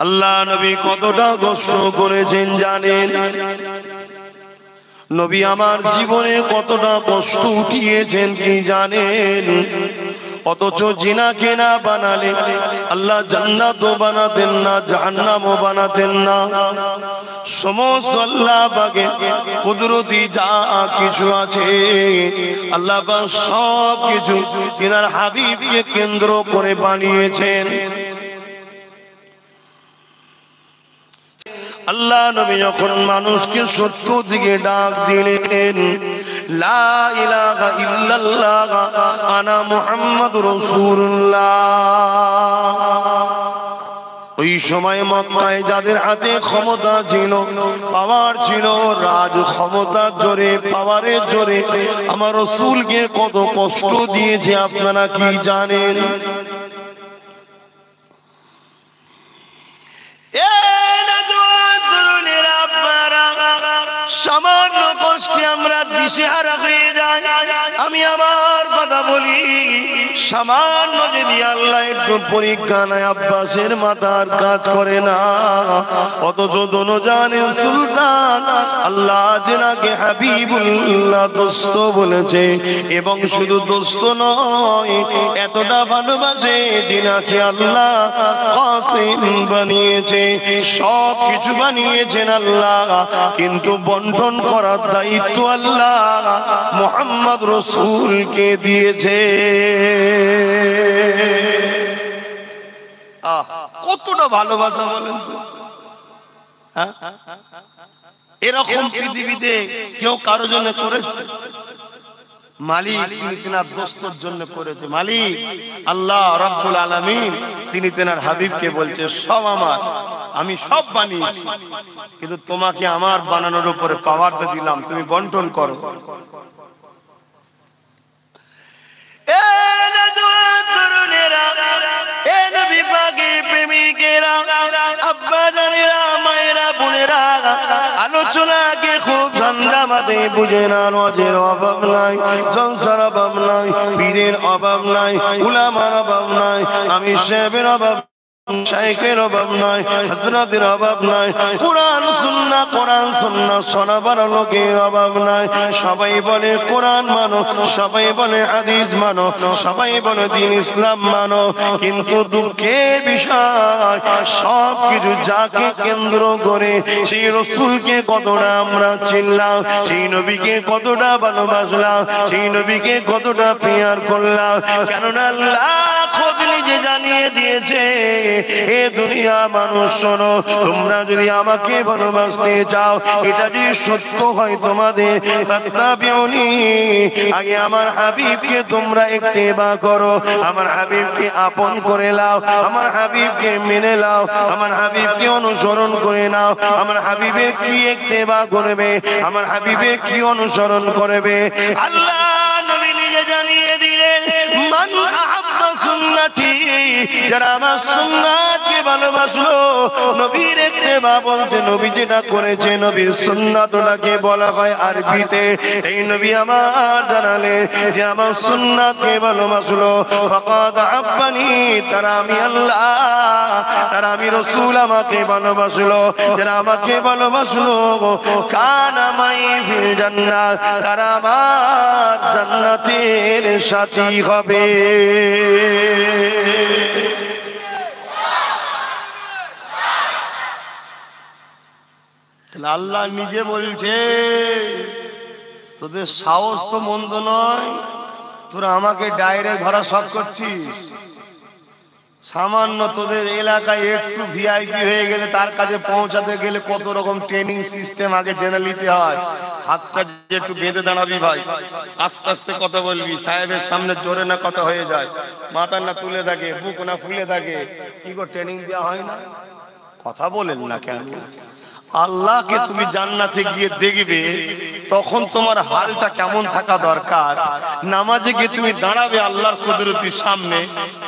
আল্লাহ নবী কতটা কষ্ট করেছেন জানেন? নবী আমার জীবনে কতটা কষ্ট উঠিয়েছেন কি জানেন? অথচ জিনাকে না বানালে আল্লাহ জান্নাতও বানাতেন না, জাহান্নামও বানাতেন না। সমস্ত আল্লাহ পাকের কুদরতি যা কিছু আছে আল্লাহ পাক সব কিছু তিনার হাবিবকে কেন্দ্র করে বানিয়েছেন। আল্লাহ নবী যখন মানুষকে সত্য দিকে ডাক দিলেন, লা ইলাহা ইল্লাল্লাহ আনা মুহাম্মাদুর রাসূলুল্লাহ, ওই সময় মক্কায় যাদের হাতে ক্ষমতা ছিল, পাওয়ার ছিল, রাজ ক্ষমতার জোরে, পাওয়ারের জোরে আমার রাসূলকে কত কষ্ট দিয়েছে আপনারা কি জানেন? সামান্য কষ্টে আমরা দিশেহারা হয়ে যাই। আমি আমার কথা বলি, সামান্য যদি আল্লাহ একটু পরীক্ষা নেয়, আব্বাসের মাথার কাজ করে না। অথচ দোনোজানের সুলতান আল্লাহ যেনাকে হাবিবুল্লাহ দোস্ত বলেছে, এবং শুধু দোস্ত নয়, এতটা ভালোবাসে যেনাকে আল্লাহ কাসিম বানিয়েছে। সব কিছু বানিয়েছেন আল্লাহ, কিন্তু বন্টন করার দায়িত্ব আল্লাহ মুহাম্মদ রাসূলকে দিয়েছে। কতটা ভালোবাসা বলেন তো? এরকম পৃথিবীতে কেউ কারো জন্য করেছে? মালিক তিনি তেনার দোস্তর জন্য করেছে। মালিক আল্লাহ রাব্বুল আলামিন তিনি তেনার হাবিবকে বলছে, সব আমার, আমি সব বানিয়েছি, কিন্তু তোমাকে আমার বানানোর উপরে পাওয়ার দিলাম, তুমি বন্টন করো। আলোচনাকে খুব ঠান্ডা মাথায় বুঝে না। নজের অভাব নাই, জলসার অভাব নাই, পীরের অভাব নাই, উলামার অভাব নাই, আমির সাহেবের অভাব, শাইখের অভাব নাই, হযরতের অভাব নাই, কোরআন সুন্নাহ শোনাবার লোকের অভাব নাই। সবাই বলে কোরআন মানো, সবাই বলে হাদিস মানো, সবাই বলে দ্বীন ইসলাম মানো, কিন্তু দুঃখের বিষয় সব কিছু যাকে কেন্দ্র করে সেই রাসূলকে কতটা আমরা চিনলাম, সেই নবীকে কতটা ভালোবাসলাম, সেই নবীকে কতটা প্রিয়ার করলাম। কেননা আল্লাহ খোদ নিজে জানিয়ে দিয়েছে, এ দুনিয়া মানুষ শোনো, তোমরা যদি আমাকে ভালোবাসতে চাও, এটা যদি সত্য হয় তোমাদের, ফাত্তাবিউনি, আগে আমার হাবিবকে তোমরা ইত্তেবা করো, আমার হাবিবকে আপন করে নাও, আমার হাবিবকে মেনে নাও, আমার হাবিবকে অনুসরণ করে নাও। আমার হাবিবে কি ইত্তেবা করবে, আমার হাবিবে কি অনুসরণ করবে? আল্লাহ নবী নিজে জানিয়ে দিলেন, মান আহাব্বা সুন্নতি, যারা আমার সুন্নাতকে ভালোবাসলো, নবীর ইত্তেবা বলতে নবী যেটা করেছে, নবীর সুন্নাতটাকে বলা হয় আরবিতে। এই নবী আমার জানালে যে আমার সুন্নাতকে ভালোবাসলো, ফাকাদ আহাব্বানি, তারা আমি আল্লাহ, তারা আমি রাসূল আমাকে ভালোবাসলো। যারা আমাকে ভালোবাসলো, কানা মাই ফিল জান্নাত, তারা আমার জান্নাতের সাথী হবে। আল্লাহ নিজে বলছে, তোদের সাহস তো মন্দ নয়, তোরা আমাকে ডাইরেক্ট ধরা শখ করছিস। সামান্য তোদের এলাকায় একটু ভিআইপি হয়ে গেলে, তার কাছে পৌঁছাতে গেলে কত রকম ট্রেনিং সিস্টেম আগে জেনে নিতে হয়। হাতটা যে একটু বেঁধে দাঁড়াবি ভাই, আস্তে আস্তে কথা বলবি, সাহেবের সামনে জোরে না কথা হয়ে যায়, মাথা না তুলে থাকে, বুক না ফুলে থাকে, কি গো ট্রেনিং দেওয়া হয় না? কথা বলেন না কেন? আল্লাহকে তুমি জান্নাতে গিয়ে দেখবে, তখন তোমার হালটা কেমন থাকা দরকার। নামাজে গিয়ে তুমি দাঁড়াবে আল্লাহর কুদরতির সামনে,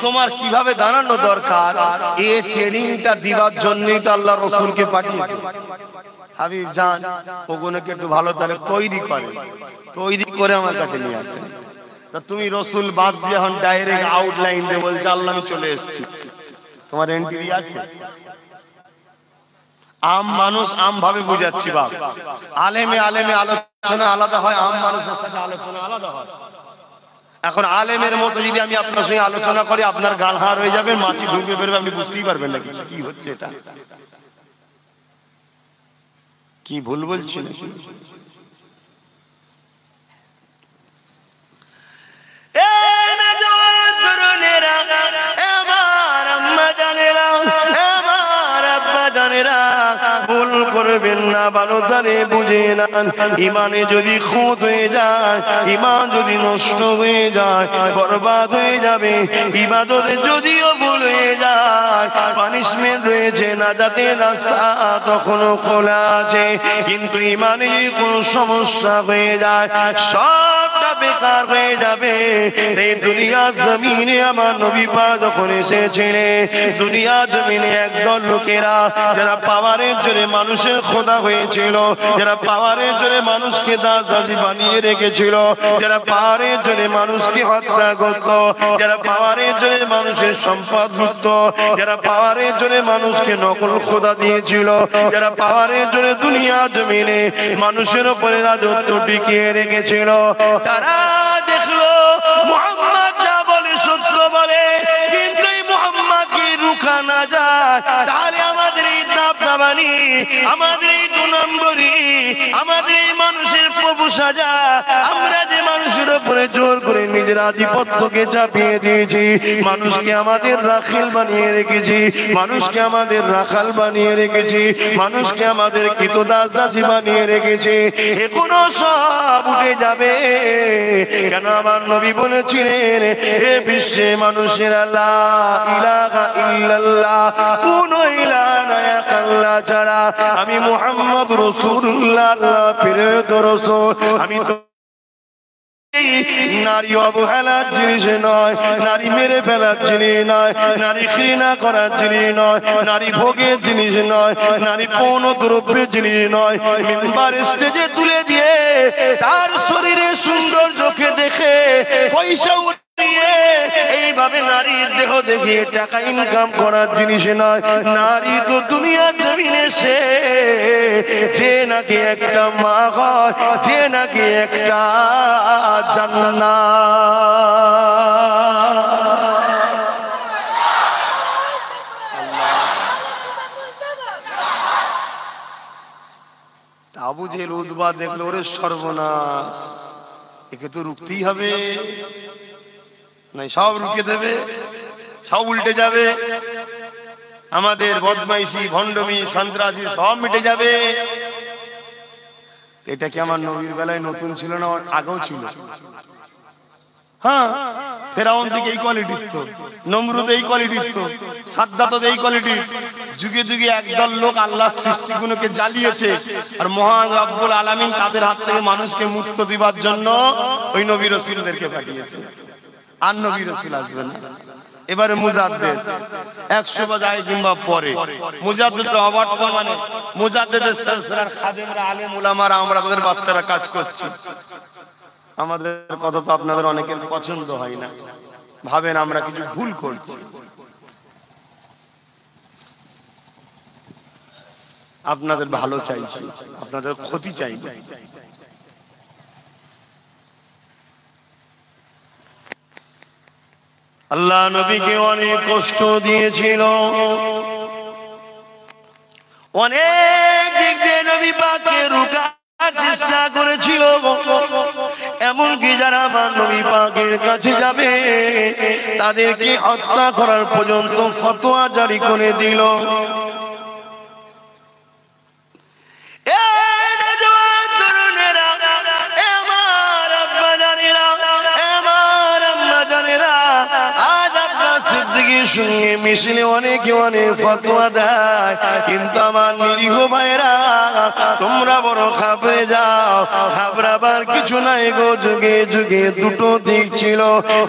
তোমার কিভাবে দাঁড়ানো দরকার, এই ট্রেনিংটা দিবার জন্যই তো আল্লাহ রাসূলকে পাঠিয়েছে। হাবিব জান ওগুলোকে একটু ভালো করে তৈরি করে আমার কাছে নিয়ে আসেন। তা তুমি রাসূল বাদ দিয়ে এখন ডাইরেক্ট আউটলাইন দিয়ে বলছো আল্লাহ আমি চলে এসেছি, তোমার এন্ট্রি আছে? আম মানুষ আম ভাবে বুঝাচ্ছি বাপ, আলেমে আলোচনা আলাদা হয়, আম মানুষের সাথে আলোচনা আলাদা হয়। এখন আলেমের মতো যদি আমি আপনার সঙ্গে আলোচনা করি, আপনার গাল হার হয়ে যাবে, মাছি ঢুকে বেরোবে, আপনি বুঝতেই পারবেন না কি হচ্ছে, এটা কি ভুল বলছি নাকি? ভুল করবেন না, ভালো জানে বুঝে না। ইমানে যদি খুঁত হয়ে যায়, ইমান যদি নষ্ট হয়ে যায়, বরবাদ হয়ে যাবে। ইবাদতে যদিও ভুল হয়ে যায়, পানিশমেন্ট রয়েছে, নাজাতের রাস্তা তখনও খোলা আছে। কিন্তু ইমানে কোনো সমস্যা হয়ে যায়, সবটা বেকার হয়ে যাবে। এই দুনিয়া জমিনে আমার নবী পাক যখন এসেছিলেন, দুনিয়া জমিনে একদল লোকেরা যারা পাওয়ারের জোরে মানুষের খোদা হয়েছিল, যারা পাওয়ারের জোরে মানুষকে দাসী বানিয়ে রেখেছিল, যারা পাওয়ারের জোরে মানুষকে হত্যা করত, যারা পাওয়ারের জোরে মানুষের সম্পদ লুটত, যারা পাওয়ারের জোরে মানুষকে নকল খোদা দিয়েছিল, যারা পাওয়ারের জোরে দুনিয়া জমিনে মানুষের উপরে রাজত্ব টিকিয়ে রেখেছিল, তারা দেখলো মুহাম্মদ যা বলে সত্য বলে, কিন্তু এই মুহাম্মদকে রুখা না যায়, তাহলে আমাদের এই দাবদাবানি, আমাদের এই 2 নম্বরি, আমাদের এই মানুষের প্রভু সাজা, আমরা যে মানুষের উপরে জোর করে নিজের আধিপত্যকে চাপিয়ে দিয়েছি, মানুষকে আমাদের রাখাল বানিয়ে রেখেছি, মানুষকে আমাদের রাখাল বানিয়ে রেখেছি, মানুষকে আমাদের কৃতদাস দাসী বানিয়ে রেখেছি, এগুলো সব উঠে যাবে। কেন আমার নবী বলেছিলেন, এ বিশ্বে মানুষের লা ইলাহা ইল্লাল্লাহ, কোনো ইলাহ নাই আল্লাহ ছাড়া, আমি মুহাম্মদ রাসূলুল্লাহ, আল্লাহ প্রেরিত রাসূল। আমি তো নারী অবহেলার জিনিস নয়, নারী মেরে ফেলার জিনিস নয়, নারী ঘৃণা করার জিনিস নয়, নারী ভোগের জিনিস নয়, নারী পৌন দ্রব্যের জিনিস নয়। মিম্বার স্টেজে তুলে দিয়ে তার শরীরে সৌন্দর্যকে দেখে পয়সা এইভাবে নারীর দেহ দেখিয়ে টাকা ইনকাম করার জিনিস নয়। নারী তো দুনিয়া জমিনে সে যে নাকি একটা মা হয়, যে নাকি একটা জান্নাত। আবু জেহেল উতবা দেখলো, ওরে সর্বনাশ, একে তো রুখতেই হবে, নাই সব রুখে দেবে, সব উল্টে যাবে, আমাদের বদমাইশি ভণ্ডমি সন্ত্রাসী সব মিটে যাবে। এটা কি আমার নবীর বেলায় নতুন ছিল না, আগেও ছিল? হ্যাঁ, ফেরাউন থেকে এই কোয়ালিটির তো, নমরুদ এই কোয়ালিটির তো, সাদ্দাত এই কোয়ালিটির। যুগে যুগে একদল লোক আল্লাহর সৃষ্টিগুলোকে জ্বালিয়েছে, আর মহান রব্বুল আলামিন তাদের হাত থেকে মানুষকে মুক্ত দিবার জন্য ওই নবী রাসূলদেরকে পাঠিয়েছে। আর নবী রাসূল আসবেন না। এবারে মুজাদ্দিদ 100 বাজায় কিংবা পরে মুজাদ্দিদের অবর্তমানে মুজাদ্দিদের সিলসিলার খাদেমরা, আলেম উলামারা, আমরা তাদের বাচ্চারা কাজ করছি। আমাদের কথা তো আপনাদের অনেকের পছন্দ হয় না, ভাবেন আমরা কিছু ভুল করছি। আপনাদের ভালো চাইছি, আপনাদের ক্ষতি চাই না। আল্লাহ নবীকে অনেক কষ্ট দিয়েছিল, অনেক দিক দিয়ে নবী পাককে রুখার চেষ্টা করেছিল, এমনকি যারা আমার নবী পাকের কাছে যাবে তাদেরকে হত্যা করার পর্যন্ত ফতোয়া জারি করে দিল। সঙ্গে মিশলে অনেকে অনেক ফতোয়া দেয়, কিন্তু আমার নিরীহ ভাইরা তোমরা বড় ঘাবড়ে যাও। ঘাবড়াবার কিছু নাই গো, যুগে যুগে দুটো দিক ছিল,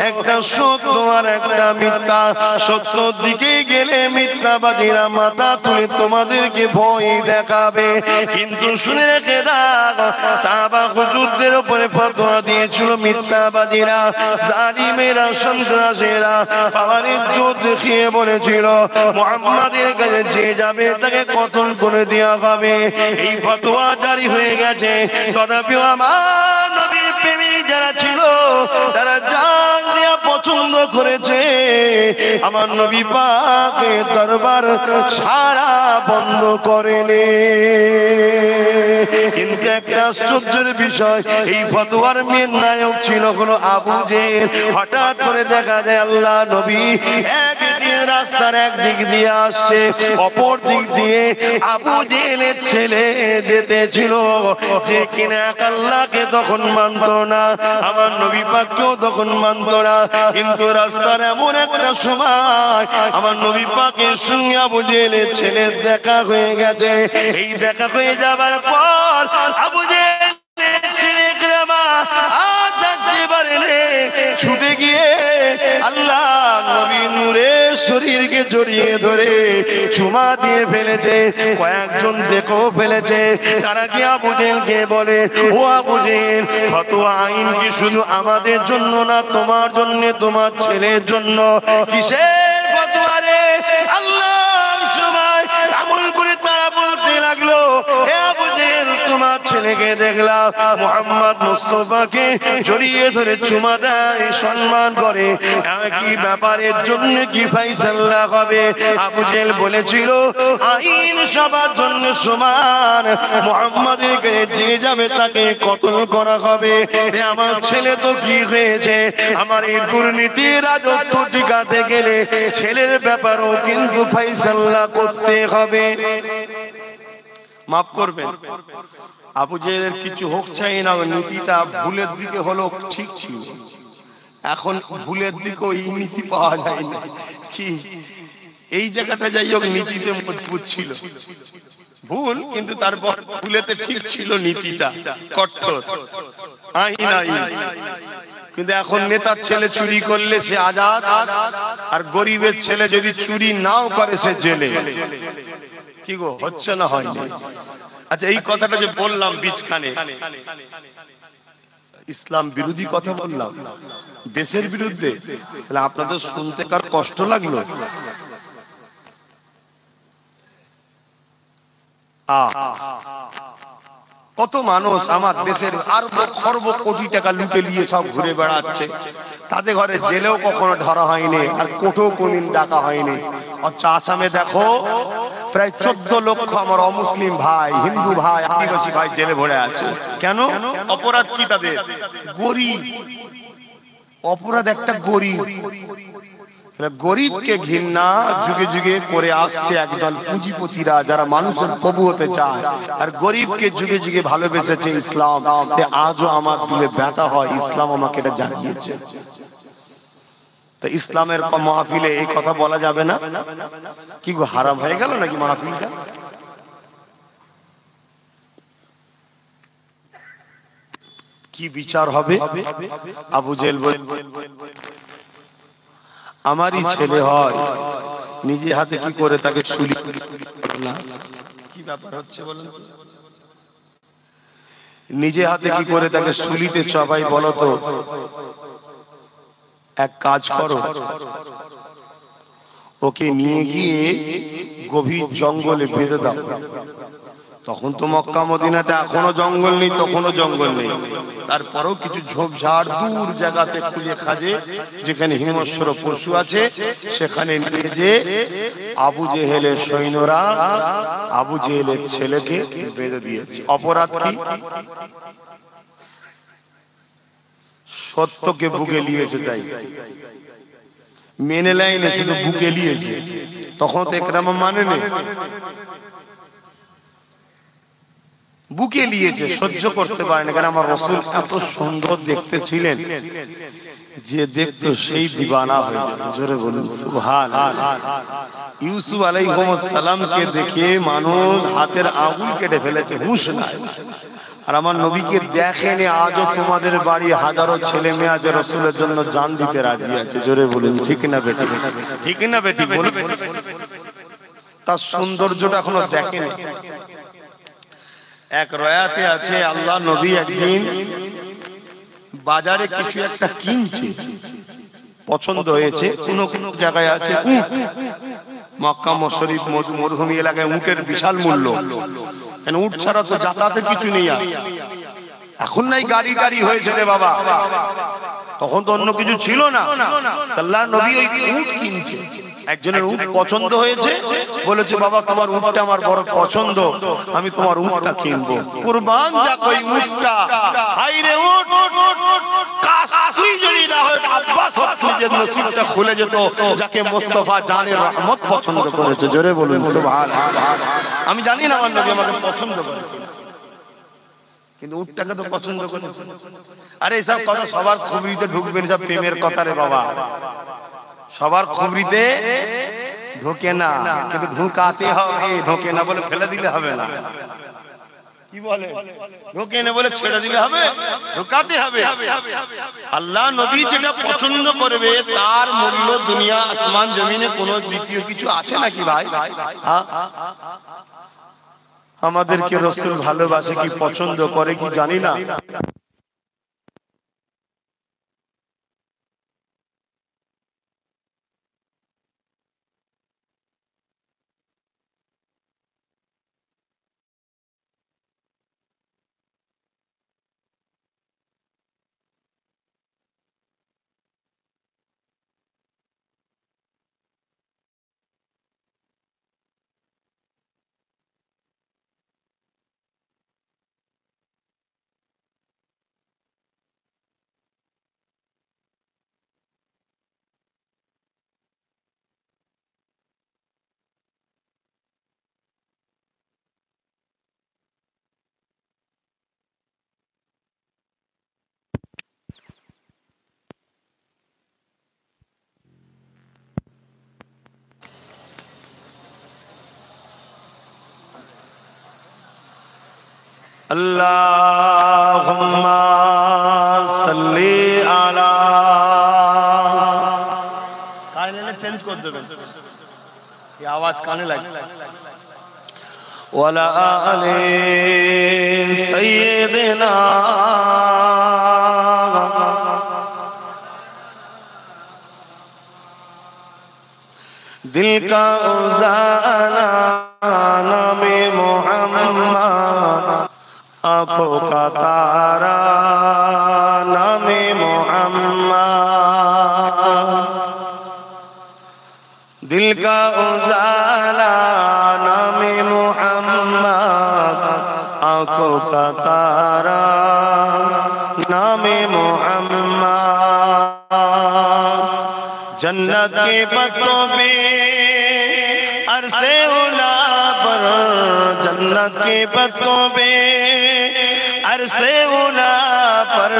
একটা সত্য আর একটা মিথ্যা। সত্য দিকে গেলে মিথ্যাবাদীরা মাথা তুলে তোমাদেরকে ভয় দেখাবে, কিন্তু শুনে রেখে দাও, সাহাবা হুজুরদের উপরে ফতোয়া দিয়েছিল মিথ্যাবাদীরা, জালিমেরা, সন্ত্রাসীরা, পাওয়ারের যোদ্ধা দেখিয়ে বলেছিল মুহাম্মাদের কাছে যে যাবে তাকে কতল করে দেওয়া হবে। এই ফতোয়া জারি হয়ে গেছে। তথাপিও আমার নবীর প্রেমিক যারা ছিল তারা জান দেয়া পছন্দ করেছে। আমার নবী পাকের দরবার সারা বন্ধ করেনি। কিন্তু একটা আশ্চর্যের বিষয়, এই ফতোয়ার মেন নায়ক ছিল হলো আবু জেহেল। হঠাৎ করে দেখা যায় আল্লাহ নবী একদিন রাস্তার একদিক দিয়ে আসছে, অপর দিক দিয়ে আবু জেহেলের ছেলে যেতেছিল, যে কিনা আল্লাহকে তখন মানত না, আমার নবী পাককেও তখন মানত না। কিন্তু রাস্তার এমন একটা সময় আমার নবী পাকের সঙ্গে আবু জেহেলের ছেলের দেখা হয়ে গেছে। এই দেখা হয়ে যাবার পর আবু জেহেলের ছেলে আর থাকতে পারেনি, ছুটে গিয়ে আল্লাহ নবী নূরের শরীরকে জড়িয়ে ধরে চুমা দিয়ে ফেলেছে। কয়েকজন দেখেও ফেলেছে। তারা কি আবু জেহেলকে বলে, ও আবু জেহেল, ফতোয়া আইন কি শুধু আমাদের জন্য না, তোমার জন্য, তোমার ছেলের জন্য? কিসের ফতোয়া রে? আল্লাহ সময় আমল করে তারা বলতে লাগলো, হে আবু জেহেল, তোমার ছেলেকে দেখলাম মুহাম্মদ মুস্তাফাকে জড়িয়ে ধরে চুমা দেয়, সম্মান করে, কি ব্যাপারের জন্য কি ফাইসালা হবে? আবু জেহেল বলেছিল আইন সবার জন্য সমান, মুহাম্মাদের কাছে যে যাবে তাকে কতল করা হবে। আমার ছেলে তো কি হয়েছে? আমার এই দুর্নীতির রাজত্ব টিকাতে গেলে ছেলের ব্যাপারও কিন্তু ফাইসালা করতে হবে। মাফ করবেন, আবু জেহেলের কিছু হোক চাই না, নীতিটা ভুলের দিকে হলো ঠিক ছিল। এখন ভুলের দিকেও এই নীতি পাওয়া যায় না। কি এই জায়গাটা যাই হোক নীতিতে মজবুত ছিল, ভুল কিন্তু তারপর ভুলেতে ঠিক ছিল, নীতিটা কঠোর, আইন আইন। কিন্তু এখন নেতার ছেলে চুরি করলে সে আজাদ, আর গরিবের ছেলে যদি চুরি নাও করে সে জেলে। কি গো, হচ্ছে না হয় না? আচ্ছা, এই কথাটা যে বললাম বীজখানে, ইসলাম বিরোধী কথা বললাম, দেশের বিরুদ্ধে, তাহলে আপনাদের শুনতে কার কষ্ট লাগলো? কত মানুষ আমার দেশের আর খরব কোটি টাকা লুটে নিয়ে সব ঘুরে বেড়াচ্ছে, তাদের ঘরে জেলেও কখনো ধরা হয়নি, আর কোর্টেও কোনদিন ডাকা হয়নি। আচ্ছা, আসামে দেখো প্রায় 14 লক্ষ আমার অমুসলিম ভাই, হিন্দু ভাই, আদিবাসী ভাই জেলে ভরে আছে। কেন? অপরাধ কি তাদের? গরিব। অপরাধ একটা গরিব। গরিবকে ঘৃণা যুগে যুগে করে আসছে একদল পুঁজিপতিরা, যারা মানুষের প্রভু হতে চায়, আর গরিবকে যুগে যুগে ভালোবেসেছে ইসলাম। আজও আমার দিলে ব্যথা হয়, ইসলাম আমাকে এটা জানিয়েছে। তো ইসলামের মাহফিলে এই কথা বলা যাবে না? কি গো, হারাম হয়ে গেল নাকি মাহফিলটা? কি বিচার হবে? আবু জেহেল আমারই ছেলে হয়, নিজে হাতে কি করে তাকে ছুরি, কি ব্যাপার হচ্ছে বলেন? নিজে হাতে কি করে তাকে শুলিতে চাপাই বলো তো? এক কাজ করো, ওকে নিয়ে গিয়ে গভীর জঙ্গলে বেঁধে দাও। তখন তো মক্কা মদিনাতে এখনো জঙ্গল নেই, তখনও জঙ্গল নেই, তারপরেও কিছু ঝোপঝাড় দূর জায়গাতে খুঁজে খাজে যেখানে হিংস্র পশু আছে, সেখানে নিয়ে যে আবু জেহেলের সৈন্যরা আবু জেহেলের ছেলেকে বেঁধে দিয়েছে। অপরাধ কি? সত্যকে বুকে নিয়েছে, তাই মেনে লাইনে শুধু বুকে নিয়েছে। তখন তো একরাম মানে নেই, বুকে নিয়েছে, সহ্য করতে পারে না। কারণ আমার রাসূল এত সুন্দর দেখতে ছিলেন যে দেখতো সেই দিবানা হয়ে যেত। জোরে বলুন সুবহানাল্লাহ। ইউসুফ আলাইহিস সালামকে দেখে মানুষ হাতের আঙুল কেটে ফেলেছে, হুঁশ নাই। আর আমার নবীকে দেখেনি, আজও তোমাদের বাড়ি হাজারো ছেলে মেয়ে আজ রাসূলের জন্য জান দিতে রাজি আছে। জোরে বলুন ঠিক না বেটি? ঠিক না বেটি? বলুন। তার সৌন্দর্যটা এখনো দেখেনি। এক রয়াতে আছে, আল্লাহ নবী একদিন বাজারে কিছু একটা কিনছে, পছন্দ হয়েছে। কোন কোন জায়গায় আছে উট, মক্কা শরীফ মরুভূমি এলাকায় উটের বিশাল মূল্য, কেন উট ছাড়া তো যাতায়াতের কিছু নেই। এখন নাই গাড়ি টাড়ি হয়েছে রে বাবা, তখন তো অন্য কিছু ছিল না। আল্লাহর নবী ওই উট কিনছে, একজনের উট পছন্দ হয়েছে, বলেছে বাবা তোমার উটটা আমার বড় পছন্দ, আমি তোমার উটটা কিনবো। কুরবান যাক ওই উটটা। হাই রে উট, কাশি যদি না হয় আব্বাস নিজের নসিবটা খুলে যেত, যাকে মুস্তাফা জানে রহমত পছন্দ করেছে। জোরে বলুন সুবহানাল্লাহ। আমি জানি না আমার নবী আমাকে পছন্দ করেছে, কিন্তু উটটাকে তো পছন্দ করেছে। আরে এসব কথা সবার খুবরিতে ঢুকবেন, সব প্রেমের কথা রে বাবা, সবার খুবরিতে ঢোকে না, কিন্তু ঢুকাতে হবে। ঢোকে না বলে ফেলে দিলে হবে না, কি বলে? ঢোকে না বলে ছেড়ে দিলে হবে, ঢুকাতে হবে। আল্লাহ নবী যেটা পছন্দ করবে তার মূল্য দুনিয়া আসমান জমিনে কোনো দ্বিতীয় কিছু আছে নাকি ভাই? আমাদেরকে রাসূল ভালোবাসে কি পছন্দ করে কি জানি না। আল্লাহুম্মা সাল্লি আলা, কানে চেঞ্জ করে দেবেন, এই আওয়াজ কানে লাগছে। ওয়ালা আলি সাইয়্যিদিনা, দিল কা উজালা নামে মোহাম্মদ, आँखों का तारा नामे मोहम्मद, दिल का उजाला नामे मोहम्मद, आँखों का तारा नामे मोहम्मद। जन्नत के पत्तों पे अरसे उला पर, जन्नत के पत्तों पे अरसे उला पर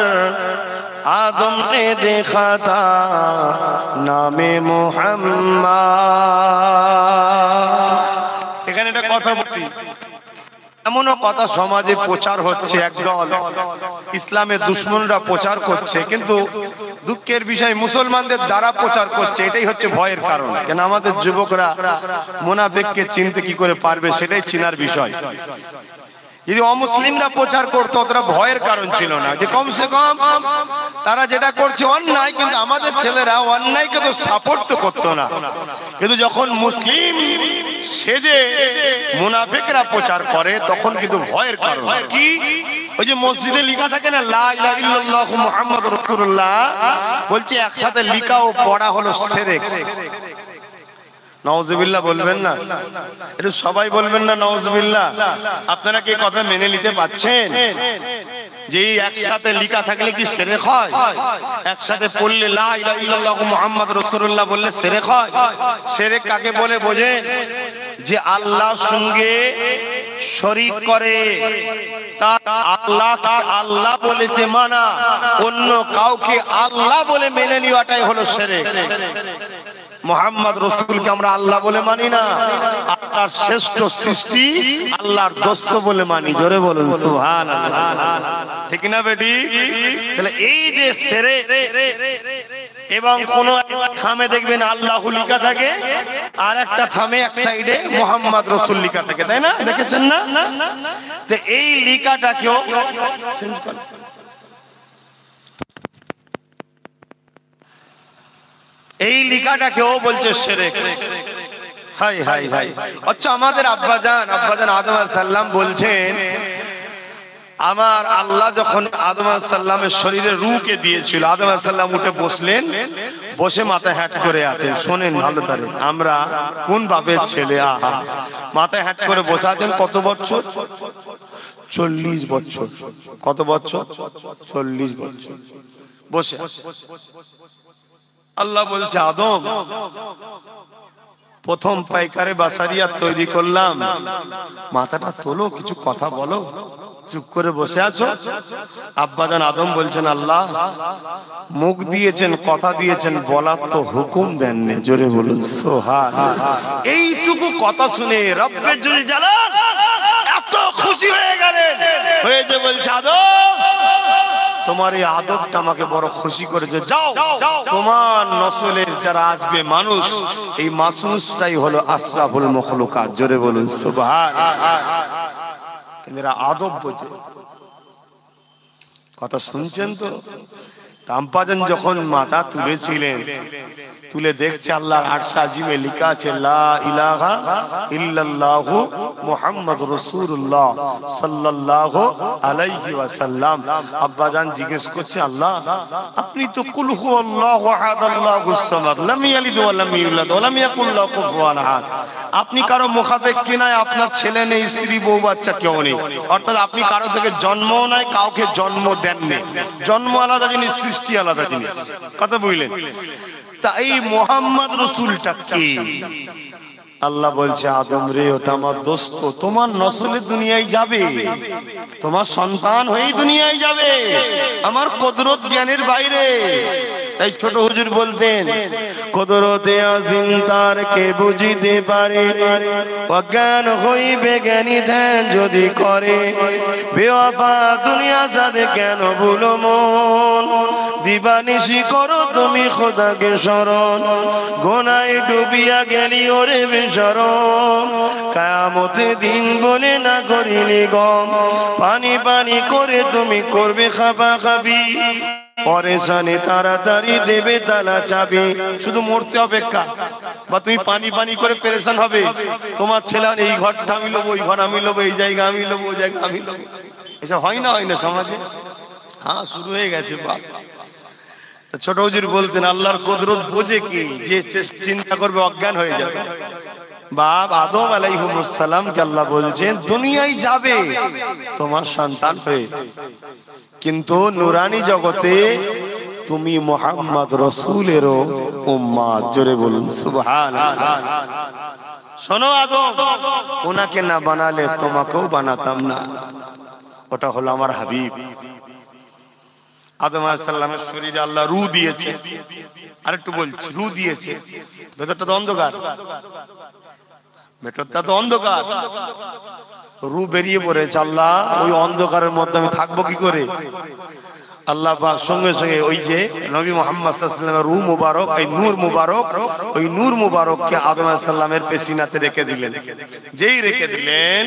आदम ने देखा था नामे मोहम्मद। এখানে একটা কথা বলি, এমনও কথা সমাজে প্রচার হচ্ছে, একদল ইসলামের দুশমনরা প্রচার করছে, কিন্তু দুঃখের বিষয় মুসলমানদের দ্বারা প্রচার করছে। এটাই হচ্ছে ভয়ের কারণ। কেন আমাদের যুবকরা মুনাফিককে চিনতে কি করে পারবে, সেটাই চিনার বিষয়। যদি অমুসলিমরা প্রচার করতো তারা ভয়ের কারণ ছিল না, যে কমসে কম তারা যেটা করছে অন্যায়, কিন্তু আমাদের ছেলেরা অন্যায়কে তো সাপোর্ট তো করতো না। কিন্তু যখন মুসলিম সেজে মুনাফিকরা প্রচার করে তখন কিন্তু ভয়ের কারণ। কি? ওই যে মসজিদে লেখা থাকে না লা ইলাহা ইল্লাল্লাহু মুহাম্মাদুর রাসূলুল্লাহ, বলছে একসাথে লেখা ও পড়া হলো শিরক। নাউজুবিল্লাহ বলবেন না? এটা সবাই বলবেন না নাউজুবিল্লাহ? আপনারা কি কথা মেনে নিতে পারছেন যে একসাথে লেখা থাকলে কি শিরক হয়? একসাথে পড়লে লা ইলাহা ইল্লাল্লাহু মুহাম্মাদুর রাসূলুল্লাহ বললে শিরক হয়? শিরক কাকে বলে বোঝেন? যে আল্লাহর সঙ্গে শরীক করে, তার আল্লাহকে আল্লাহ বলে যে মানা, অন্য কাউকে আল্লাহ বলে মেনে নেওয়াটাই হলো শিরক। মুহাম্মদ রাসূলকে আমরা আল্লাহ বলে মানি না, আল্লাহর শ্রেষ্ঠ সৃষ্টি আল্লাহর দোস্ত বলে মানি। জোরে বলুন সুবহানাল্লাহ, ঠিক না বেটি? তাহলে এই যে শিরক, এবং কোন থামে দেখবেন আল্লাহু লেখা থাকে, আর একটা থামে এক সাইডে মুহাম্মদ রাসূল লেখা থাকে, তাই না? দেখেছেন না? তো এই লেখাটাকেও চেঞ্জ করে, এই লিখাটাকে ও বলছে শিরক। High high high. আচ্ছা, আমাদের আব্বাজান আদম আলাইহিস সালাম বলছেন, আমার আল্লাহ যখন আদম আলাইহিস সালামের শরীরে রূহকে দিয়েছিল, আদম আলাইহিস সালাম উঠে বসলেন, বসে মাথায় হ্যাট করে আছেন। শোনেন ভালো করে, আমরা কোন বাপের ছেলে, আহা, মাথায় হ্যাট করে বসে আছেন। কত বছর? 40 বছর। কত বছর? 40 বছর বসে। আল্লাহ বলছে, আদম, প্রথম পাইকারে বাসারিয়া তৈরি করলাম, মাথাটা তোলো, কিছু কথা বলো। চুপ করে বসে আছো। আব্বাজান আদম বলছেন, আল্লাহ মুখ দিয়েছেন, কথা দিয়েছেন, বলার তো হুকুম দেননি। জোরে বলুন সুবহান। এইটুকু কথা শুনে রব্বে জুল জালাল এত খুশি হয়ে গেলেন, হয়ে যে বলছে, আদম, তোমার এই আদবটা আমাকে বড় খুশি করেছে। যাও, তোমার নসলের যারা আসবে মানুষ, এই মানুষটাই হলো আশরাফুল মখলুকাত। জোরে বলুন সুবহান। এরা আদব বোঝে। কথা শুনছেন তো? আম্পাজান যখন মাথা তুলেছিলেন, তুলে দেখছে আল্লাহর আরশ আজিমে লেখা আছে, লা ইলাহা ইল্লাল্লাহু মুহাম্মাদুর রাসূলুল্লাহ সাল্লাল্লাহু আলাইহি ওয়াসাল্লাম। আব্বাজান জিজ্ঞেস করছে, আল্লাহ, আপনি তো কুল হুয়াল্লাহু আহাদ আল্লাহুস সামাদ লাম ইয়ালিদ ওয়া লাম ইউলাদ ওয়া লাম ইয়াকুল লাহু কুফুয়ান আহাদ। আপনি কারো মুখাপেক্ষ কি নাই, আপনার ছেলে নেই, স্ত্রী, বউ বাচ্চা কেউ নেই। অর্থাৎ আপনি কারো থেকে জন্মও নাই, কাউকে জন্ম দেননি। জন্ম আলাদা জিনিস, সৃষ্টি আলাদা জিনিস। কথা বুঝলেন? তা এই মুহাম্মদ রাসূলটা কি? আল্লাহ বলছে, আদম রে, ওটা আমার দোস্ত, তোমার নসলে দুনিয়ায় যাবে, তোমার সন্তান হয়েই দুনিয়ায় যাবে, আমার কুদরত জ্ঞানের বাইরে। তাই ছোট হুজুর বলতেন, কুদরতে আজিম তার কে বুঝিতে পারে, অজ্ঞান হইবে জ্ঞানী ধ্যান যদি করে, বেওয়াফা দুনিয়া সাথে কেন ভুলো মন, দিবানিশি করো তুমি খোদাকে স্মরণ, গোনায় ডুবিয়া গেলি ওরে বেশরম, কিয়ামতে দিন বলে না করিনি গম, পানি পানি করে তুমি করবে খাবা খাবি, পরেশানে তাড়াতাড়ি দেবে তালা চাবি। শুধু মরতে অপেক্ষা, বা তুমি পানি পানি করে পেরেশান হবে, তোমার ছেলে এই ঘরটা আমি লোবো, ওই ঘর আমি লোবো, এই জায়গা আমি লোবো, ওই জায়গা আমি লোবো। এসব হয় না, হয় না সমাজে? হ্যাঁ, শুরু হয়ে গেছে। বাপ ছোট হুজুর বলতেন, আল্লাহর কুদরত বোঝে কি, যে চিন্তা করবে অজ্ঞান হয়ে যাবে। বাপ আদম আলাইহিস সালাম কে আল্লাহ বলছেন, দুনিয়ায় যাবে তোমার সন্তান হয়ে, কিন্তু নুরানি জগতে তুমি মুহাম্মদ রাসূলেরও উম্মত। জোরে বলুন সুবহানাল্লাহ। শোনো আদম, ওনাকে না বানালে তোমাকেও বানাতাম না। ওটা হলো আমার হাবিব। আদম আলাইহিস সালামের শরীরে আল্লাহ রূহ দিয়েছে। আরেকটু বলছি, রূহ দিয়েছে। ভেতরটা তো অন্ধকার, ভেতরটা তো অন্ধকার, রূহ বেরিয়ে পড়েছে। আল্লাহ, ওই অন্ধকারের মধ্যে আমি থাকবো কি করে? আল্লাহ পাক সঙ্গে সঙ্গে ওই যে নবী মুহাম্মদ সাল্লাল্লাহু আলাইহি ওয়াসাল্লামের রূহ মুবারক, এই নূর মুবারক, ওই নূর মুবারককে আদম আলাইহিস সালামের পেশিনাতে রেখে দিলেন। যেই রেখে দিলেন,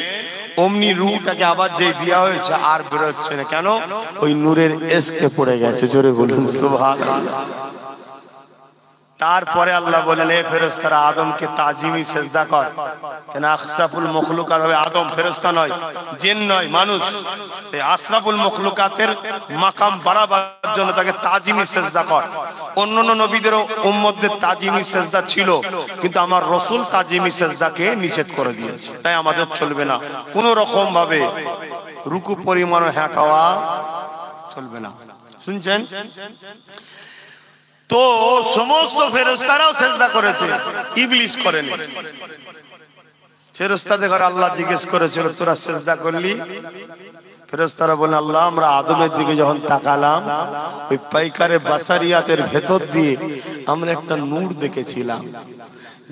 অমনি রূহটাকে আবার যেই দেওয়া হয়েছে, আর বেরোচ্ছে না। কেন? ওই নূরের এসকে পড়ে গেছে। জোরে বলুন সুবহানাল্লাহ। তারপরে আল্লাহ বলেন, এ ফেরেশতারা আদমকে তাজিমি সিজদা কর। কেন? আশরাফুল মখলুকাত হবে আদম, ফেরেশতা নয়, জিন নয়, মানুষ। এই আশরাফুল মখলুকাতের মাকাম বাড়াবার জন্য তাকে তাজিমি সিজদা কর। অন্যান্য নবীদেরও উম্মতদের তাজিমি সিজদা ছিল, কিন্তু আমার রাসূল তাজিমি সিজদাকে নিষেধ করে দিয়েছে। তাই আমাদের চলবে না, কোন রকম ভাবে রুকু পরিমাণও হ্যাঁটাওয়া চলবে না। শুনছেন তো? সমস্ত ফেরেশতারাও সিজদা করেছে, ইবলিস করেনি। ফেরেশতাদের ঘরে আল্লাহ জিজ্ঞেস করেছিল, তোরা সিজদা করলি? ফেরেশতারা বলেন, আল্লাহ, আমরা আদমের দিকে যখন তাকালাম, ওই পাইকারে বাসারিয়াতের ভেতর দিয়ে আমরা একটা নূর দেখেছিলাম,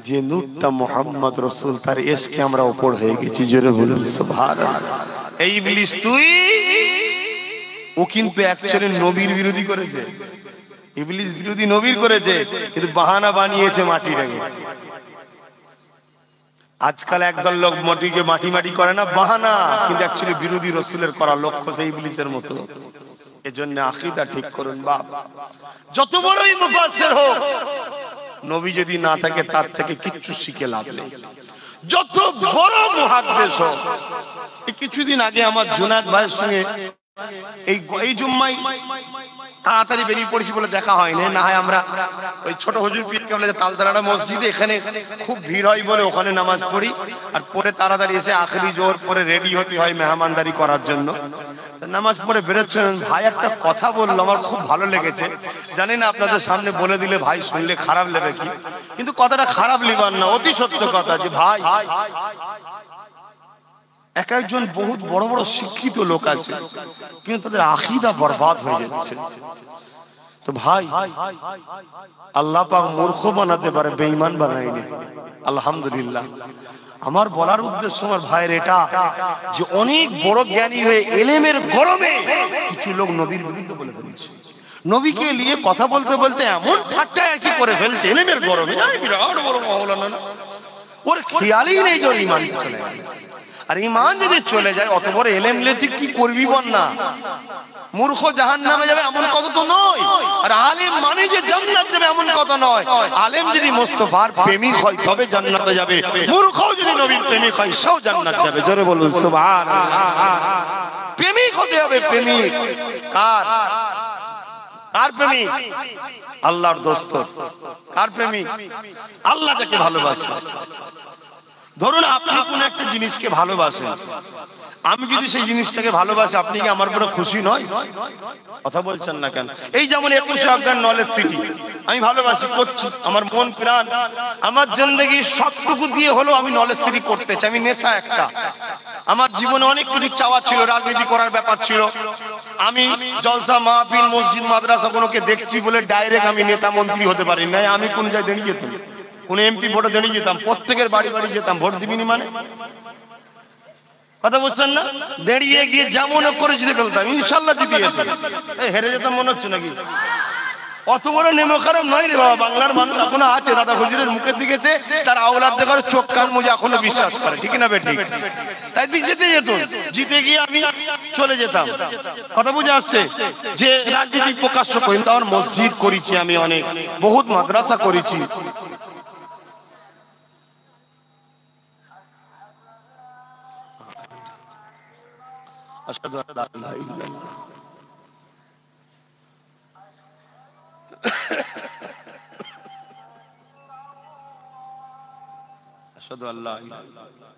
যে নূরটা মুহাম্মদ রাসূল, তার এশকে আমরা উপর হয়ে গেছি। জোরে বলুন সুবহানাল্লাহ। এই ইবলিস তুই, ও কিন্তু অ্যাকচুয়ালি নবীর বিরোধী করেছে। ইবলিস বিরোধী নবীর করেছে, কিন্তু বাহানা বানিয়েছে মাটিটাকে। আজকাল একদল লোক মাটিকে মাটি মাটি করে না, বাহানা, কিন্তু অ্যাকচুয়ালি বিরোধী রাসূলের করা লক্ষ্য সেই ইবলিসের মতো। এজন্য আকীদা ঠিক করুন বাপ। যত বড়ই মুফাসসির হোক, নবী যদি না থাকে তার থেকে কিচ্ছু শিখে লাভ নেই। যত বড় মুহাদ্দিস হোক। কিছুদিন আগে আমার জুনায়েদ ভাইয়ের সঙ্গে এই জুম্মায় তাড়াতাড়ি বেরিয়ে পড়েছি বলে দেখা হয়নি, না হয় আমরা ওই ছোট হুজুর পীর কেবলা তালতলাটা মসজিদে এখানে খুব ভিড় হয় বলে ওখানে নামাজ পড়ি, আর পরে তাড়াতাড়ি এসে আখেরি জোহর পরে রেডি হতে হয় মেহমানদারি করার জন্য। নামাজ পড়ে বেরোচ্ছেন, ভাই একটা কথা বললো আমার খুব ভালো লেগেছে, জানি না আপনাদের সামনে বলে দিলে ভাই শুনলে খারাপ লেগে কি, কিন্তু কথাটা খারাপ লিবার না, অতি সত্য কথা। যে ভাই এক একজন বহুত বড় বড় শিক্ষিত লোক আছে, কিন্তু তাদের আকীদা বরবাদ হয়ে যাচ্ছে। তো ভাই আল্লাহ পাক মূর্খ বানাতে পারে, বেঈমান বানায়নি। আলহামদুলিল্লাহ। আমার বলার উদ্দেশ্য আমার ভাইয়ের এটা যে অনেক বড় জ্ঞানী হয়ে এলেমের গরমে কিছু লোক নবীর বিরুদ্ধে বলে ফেলছে, নবীকে নিয়ে কথা বলতে বলতে এমন ঠাট্টা কি করে ফেলছে এলেমের গরমে। বিরাট বড় মাওলানা, ওর খেয়ালই নেই যে ঈমান চলে গেল। আর ঈমান যদি চলে যায় অত বড় এলেম নিয়ে তুই কি করবি বল না? মূর্খ জাহান্নামে যাবে এমন কথা তো নয়, আর আলেম মানে যে জান্নাত যাবে এমন কথা নয়। আলেম যদি মুস্তাফার প্রেমিক হয় তবে জান্নাতে যাবে, মূর্খ যদি নবীর প্রেমিক হয় সেও জান্নাত যাবে। জোরে বলুন সুবহানাল্লাহ। প্রেমিক হতে হবে। প্রেমিক কার? কার প্রেমিক? আল্লাহর দোস্ত। কার প্রেমিক? আল্লাহ যাকে ভালোবাসে। ধরুন আপনি কোন একটা জিনিসকে ভালোবাসেন, আমি যদি সেই জিনিসটাকে ভালোবাসি, আপনি কি আমার বড় খুশি নয়? কথা বলছেন না কেন? এই যেমন 21 আফগান নলেজ সিটি আমি ভালোবাসি, করছি, আমার মন প্রাণ আমার জিন্দেগি সবটুকু দিয়ে হলো আমি নলেজ সিটি করতে চাই। আমি নেশা একটা, আমার জীবনে অনেক কিছু চাওয়া ছিল, রাজনীতি করার ব্যাপার ছিল। আমি জলসা মাহফিল মসজিদ মাদ্রাসা কোনোকে দেখছি বলে ডাইরেক্ট আমি নেতা মন্ত্রী হতে পারি না। আমি কোন জায়গায় দাঁড়িয়ে যেতাম, কোন এমপি ভোটে দাঁড়িয়ে যেতাম, প্রত্যেকের বাড়ি বাড়ি যেতাম, ভোট দিবিনি মানে কথা বলছেন না, দাঁড়িয়ে গিয়ে যেমন করে জিতে ফেলতাম, ইনশাল্লাহ জিতে যেতাম। হেরে যেতাম মনে হচ্ছে নাকি? অত বড় নেমো খারাপ নয় রে বাবা। বাংলার মানুষ এখনো আছে দাদা হুজুরের মুখের দিকে তার আওলাদ দেখার চোখ কান মুজে এখনো বিশ্বাস করে, ঠিক না বেঠিক? তাই দিক যেতে যেত, জিতে গিয়ে আমি চলে যেতাম। কথা বুঝে আসছে? যে রাজনীতি প্রকাশ্য করি, আমার মসজিদ করেছি, আমি অনেক বহুত মাদ্রাসা করেছি। আশহাদু আল্লা ইলাহা ইল্লাল্লাহ। আশহাদু আল্লা ইলাহা ইল্লাল্লাহ।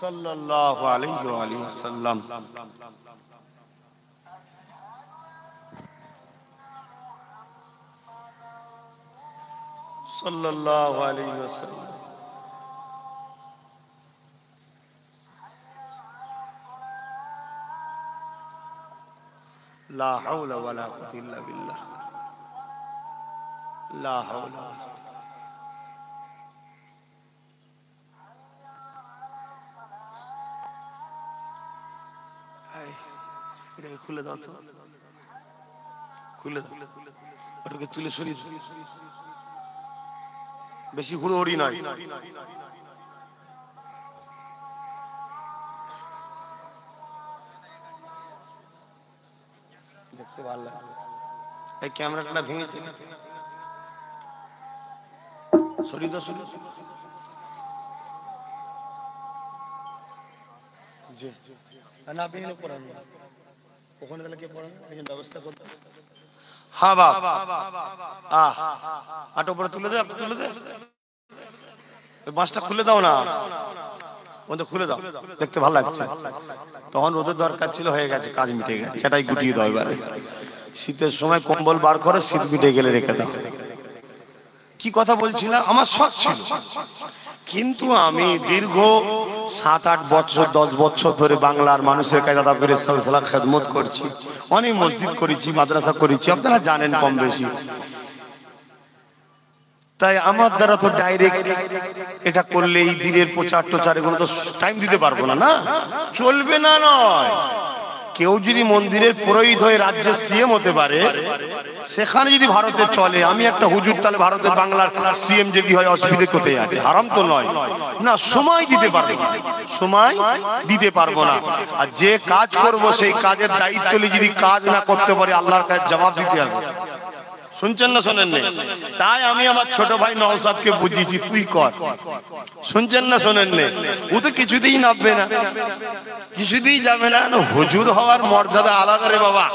সাল্লাল্লাহু আলাইহি ওয়া আলিহি ওয়াসাল্লাম। সাল্লাল্লাহু আলাইহি ওয়াসাল্লাম। লা হাওলা ওয়ালা কুওয়াতা ইল্লা বিল্লাহ। লা হাওলা। এটাকে খুলে দাও তো, খুলে দাও, ওটাকে তুলে সরিয়ে দাও। বেশি হুড়োহুড়ি নয়। দেখতে ভালো লাগে। এই ক্যামেরাটা ভেঙে সরিয়ে দাও, সরিয়ে দাও। জি না, আপনি এনে পড়ান ওখানে, তাহলে কে পড়ান? একজন ব্যবস্থা করতে। হ্যাঁ বাপ, আটো উপরে তুলে দে, তুলে দে, ওই বাঁশটা খুলে দাও না, খুলে দাও, দেখতে ভালো লাগছে। তখন রোদের দরকার ছিল, হয়ে গেছে, কাজ মিটে গেছে, সেটাই গুটিয়ে দাও এবারে। শীতের সময় কম্বল বার করে, শীত মিটে গেলে রেখে দাও। কি কথা বলছিলাম? আমার শখ ছিল, কিন্তু আমি দীর্ঘ 7-8 বছর 10 বছর ধরে বাংলার মানুষের কাছে খেদমত করছি, অনেক মসজিদ করেছি, মাদ্রাসা করেছি, আপনারা জানেন কম বেশি। তাই আমার দ্বারা তো ডাইরেক্ট এটা করলে এই দিনের প্রচার টোচার এগুলো তো টাইম দিতে পারবো না, না চলবে না, নয় কেউ যদি মন্দিরের পুরোহিত হয়ে রাজ্যের সিএম হতে পারে, সেখানে যদি ভারতে চলে, আমি একটা হুজুর, তাহলে ভারতের বাংলার সিএম যদি হয় অসুবিধা কোথায় আছে? হারাম তো নয় না। সময় দিতে পারবো না, সময় দিতে পারবো না। আর যে কাজ করব সেই কাজের দায়িত্ব নিয়ে যদি কাজ না করতে পারি, আল্লাহর কাছে জবাব দিতে হবে। শুনছেন না শোনেন না? তাই আমি আমার ছোট ভাই নওশাদকে বুঝিয়েছি, তুই কর। শুনছেন না শোনেন না? ও তো কিছুতেই নামবে না, কিছুতেই যাবে না। হুজুর হওয়ার মর্যাদা আলাদা রে বাবা,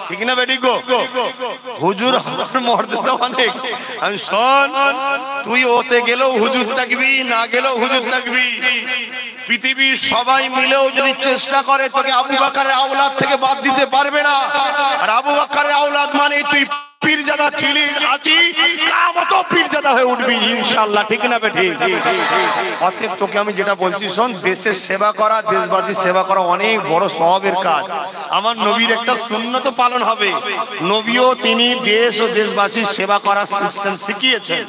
ঠিক না বেটি গো? হুজুর হওয়ার মর্যাদা অনেক। আমি শোন, তুই ওতে গেলেও হুজুর থাকবি, না গেলেও হুজুর থাকবি। পৃথিবীর সবাই মিলেও যদি চেষ্টা করে, তোকে আবু বকরের আওলাদ থেকে বাদ দিতে পারবে না। আর আবু বকরের আওলাদ মানে তুই পীরজাদা ছিলি, আছি, কিয়ামতও পীরজাদা হয়ে উঠবি ইনশাআল্লাহ, ঠিক না বেটি? অতএব তোকে আমি যেটা বলছি শোন, দেশের সেবা করা, দেশবাসীর সেবা করা অনেক বড় সওয়াবের কাজ। আমার নবীর একটা সুন্নত পালন হবে। নবীও তিনি দেশ ও দেশবাসীর সেবা করার সিস্টেম শিখিয়েছেন।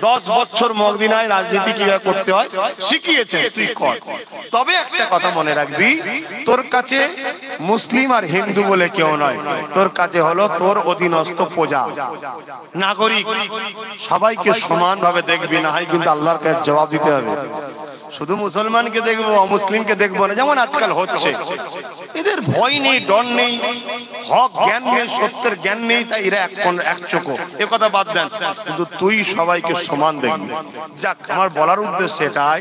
10 বছর মদিনায় রাজনীতি কিভাবে করতে হয় শিখিয়েছেন, তুই কর। তবে একটা কথা মনে রাখবি, তোর কাছে মুসলিম আর হিন্দু বলে কেউ নয়, তোর কাছে হলো তোর অধীনস্থ প্রজা, নাগরিক। সবাইকে সমানভাবে দেখবি, না হয় কিন্তু আল্লাহর কাছে জবাব দিতে হবে। শুধু মুসলমানকে দেখবো, অমুসলিমকে দেখবো না, যেমন আজকাল হচ্ছে। এদের ভয় নেই, ডর নেই, হক জ্ঞান নেই, সত্যের জ্ঞান নেই, তাই এরা এক চোখো। এ কথা বাদ দেন, কিন্তু তুই সবাইকে সমান দেখবি। যাক, আমার বলার উদ্দেশ্য এটাই।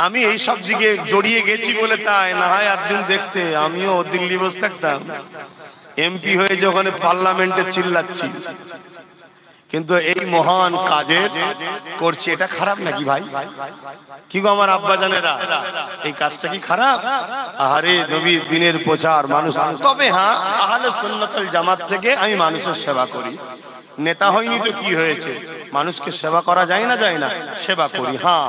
আমি এই সব দিকে জড়িয়ে গেছি বলে তাই না হয় একদিন দেখতে আমিও দিল্লি বসে থাকতাম, এমপি হয়ে যখন পার্লামেন্টে চিল্লাচ্ছি। কিন্তু এই মহান কাজের করছি, এটা খারাপ নাকি ভাই? কি গো আমার আব্বা জানেরা, এই কাজটা কি খারাপ? আরে নবীর দিনের প্রচার মানুষ। তবে হ্যাঁ, আহলে সুন্নাত ওয়াল জামাত থেকে আমি মানুষের সেবা করি। নেতা হয়নি তো কি হয়েছে, মানুষকে সেবা করা যায় না, যায় না, সেবা করি। হ্যাঁ,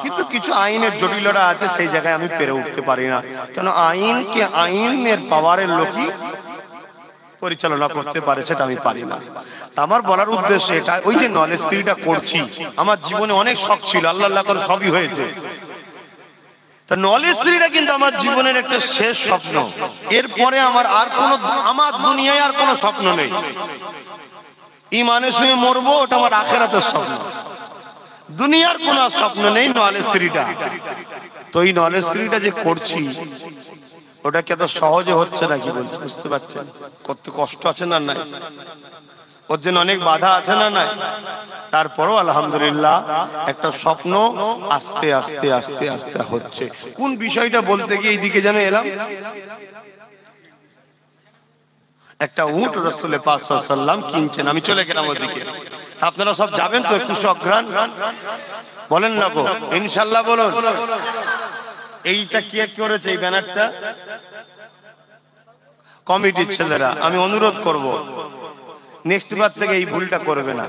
কিন্তু কিছু আইনের জটিলতা আছে, সেই জায়গায় আমি পেরে উঠতে পারি না। কেন? আইনকে আইনের পাওয়ারের লোকই পরিচালনা করতে পারে, সেটা আমি পারি না। আমার বলার উদ্দেশ্য এটা, ওই যে নলেজ স্ত্রীটা করছি, আমার জীবনে অনেক শখ ছিল, আল্লাহ আল্লাহ করে সবই হয়েছে। তা নলেজ স্ত্রীটা কিন্তু আমার জীবনের একটা শেষ স্বপ্ন। এরপরে আমার আর কোনো, আমার দুনিয়ায় আর কোনো স্বপ্ন নেই। ঈমানের সঙ্গে মরবো, ওটা আমার আখিরাতের স্বপ্ন। দুনিয়ার কোনো স্বপ্ন নেই, নলেজ স্ত্রীটা। তো এই নলেজ স্ত্রীটা যে করছি, ওটা কি এত সহজে হচ্ছে নাকি বলছি? বুঝতে পারছেন করতে কষ্ট আছে না নাই? ওর জন্য অনেক বাধা আছে না নাই? তারপরও আলহামদুলিল্লাহ একটা স্বপ্ন আস্তে আস্তে আস্তে আস্তে হচ্ছে। কোন বিষয়টা বলতে গিয়ে এইদিকে যেন এলাম। একটা উট রাসূল পাক সাল্লাল্লাহু আলাইহি ওয়াসাল্লাম কিনছেন, আমি চলে গেলাম ওদিকে। আপনারা সব যাবেন তো? একটু সগ্রাণ বলেন না গো, ইনশাআল্লাহ বলুন। এইটা কে করেছে এই ব্যানারটা? কমিটির ছেলেরা। আমি অনুরোধ করব, নেক্সট বার থেকে এই ভুলটা করবে না।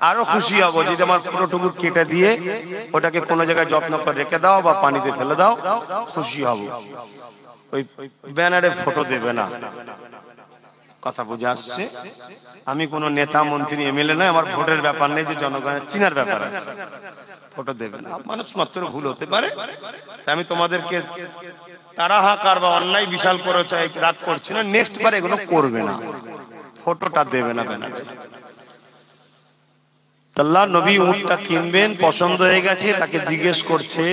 আরো খুশি হব যদি আমার পুরোটুকু কেটে দিয়ে ওটাকে কোনো জায়গায় যত্ন করে রেখে দাও বা পানিতে ফেলে দাও, খুশি হব। ওই ব্যানারে ফটো দেবে না। কথা বুঝে আসছে? আমি কোনো নেতা মন্ত্রী এমএলএ নয়, আমার ভোটের ব্যাপার নেই, যে জনগণের চিনার ব্যাপার আছে। ফটো দেবে না, মানুষ মাত্র ভুল হতে পারে। আমি তোমাদেরকে তাড়াহাকার বা অন্যায় বিশাল করে চাই রাগ করছি না, নেক্সট বার এগুলো করবে না, ফটোটা দেবে না ব্যানারে। আল্লাহ নবী উটটা কিনবেন, পছন্দ হয়ে গেছে, তাকে জিজ্ঞেস করছে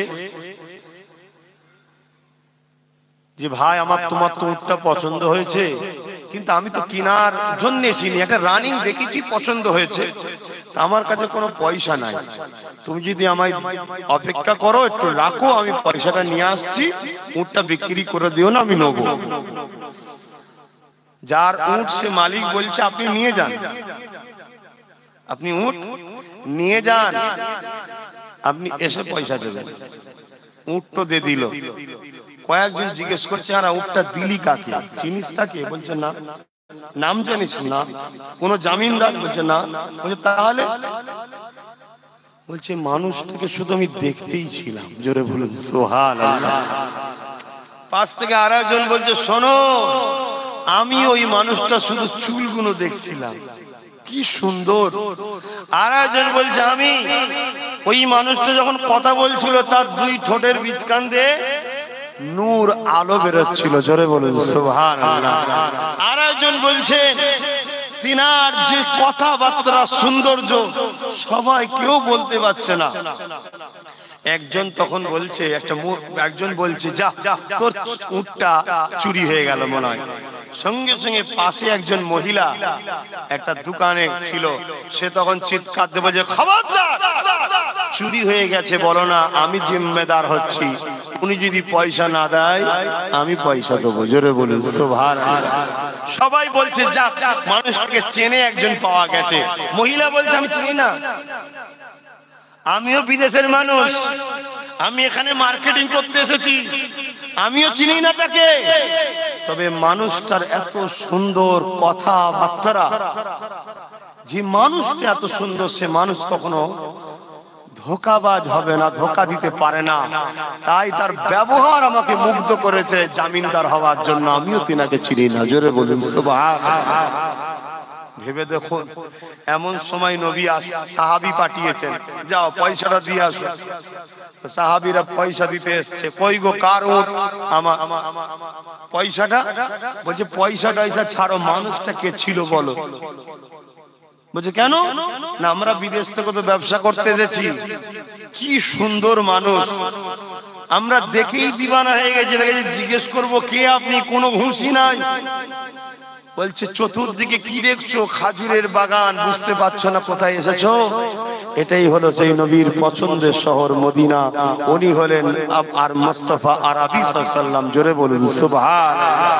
যে ভাই আমার তোমার তো উটটা পছন্দ হয়েছে, কিন্তু আমি তো কেনার জন্য চিনি, একটা রানিং দেখেছি, পছন্দ হয়েছে, আমার কাছে কোনো পয়সা নাই, তুমি যদি আমায় অপেক্ষা করো, একটু রাখো, আমি পয়সাটা নিয়ে আসছি, উটটা বিক্রি করে দিও না, আমি নেবো। যার উট সে মালিক বলছে আপনি নিয়ে যান, আপনি উট নিয়ে যান, আপনি এসে পয়সা দেবেন। উট তো দিয়ে দিল। কয়েকজন জিজ্ঞেস করছে আর উটটা দিলি কাকে, চিনিস তাকে? বলছে না। নাম জানিস? না। কোন জামিনদার? বলছে না। বলছে তাহলে? বলছে মানুষটাকে শুধু আমি দেখতেই ছিলাম। জোরে বলুন সুবহানাল্লাহ। পাশ থেকে আরেকজন বলছে শোনো, আমি ওই মানুষটা শুধু চুলগুলো দেখছিলাম, কি সুন্দর। আরেকজন বলছে আমি ওই মানুষটা যখন কথা বলছিল তার দুই ঠোঁটের বীজকান দিয়ে নূর আলো বেরোচ্ছিল। জোরে বলুন সুবহানাল্লাহ। আর একজন বলছেন তিনার যে কথাবার্তা সৌন্দর্য সবাই কেউ বলতে পারছে না। একজন তখন বলছে একজন বলছে যা তোর উটটা চুরি হয়ে গেল মনে হয়। সঙ্গে সঙ্গে পাশে একজন মহিলা একটা দোকানে ছিল, সে তখন চিৎকার দেবে যে খবরদার, চুরি হয়ে গেছে বলো না, আমি জিম্মেদার হচ্ছি, উনি যদি পয়সা না দেয় আমি পয়সা দেবো। জোরে বলুন সুবহানাল্লাহ। সবাই বলছে যা, মানুষকে চেনে একজন পাওয়া গেছে। মহিলা বলছে আমি চিনি না, আমিও বিদেশের মানুষ, আমি এখানে মার্কেটিং করতে এসেছি, আমিও চিনি না তাকে, তবে মানুষটার এত সুন্দর কথাবার্তা, যে মানুষটা এত সুন্দর সে মানুষ কখনো ধোঁকাবাজ হবে না, ধোঁকা দিতে পারে না, তাই তার ব্যবহার আমাকে মুগ্ধ করেছে জামিনদার হওয়ার জন্য, আমিও তিনাকে চিনি না। জোরে বলুন সুবহানাল্লাহ। ভেবে দেখুন, এমন সময় নবী সাহাবী পাঠিয়েছেন, যাও পয়সাটা দিয়ে আসো। সাহাবীরা পয়সা দিতে এসছে, কই গো কার উট? আমার। পয়সাটা বলছে পয়সাটা ছাড়ো, মানুষটা কে ছিল বলো। বলছে কেন? না আমরা বিদেশ থেকে তো ব্যবসা করতে এসেছি, কি সুন্দর মানুষ, আমরা দেখেই দিবানা হয়ে গেছে, জিজ্ঞেস করবো কে আপনি, কোনো হুঁশি নাই। বলছে চতুর্দিকে কি দেখছো? খাজুরের বাগান, বুঝতে পারছো না কোথায় এসেছো? এটাই হলো সেই নবীর পছন্দের শহর মদিনা, উনি হলেন আর মুস্তাফা আরবি সাল্লাল্লাহু আলাইহি ওয়াসাল্লাম। জোরে বলুন সুবহানাল্লাহ।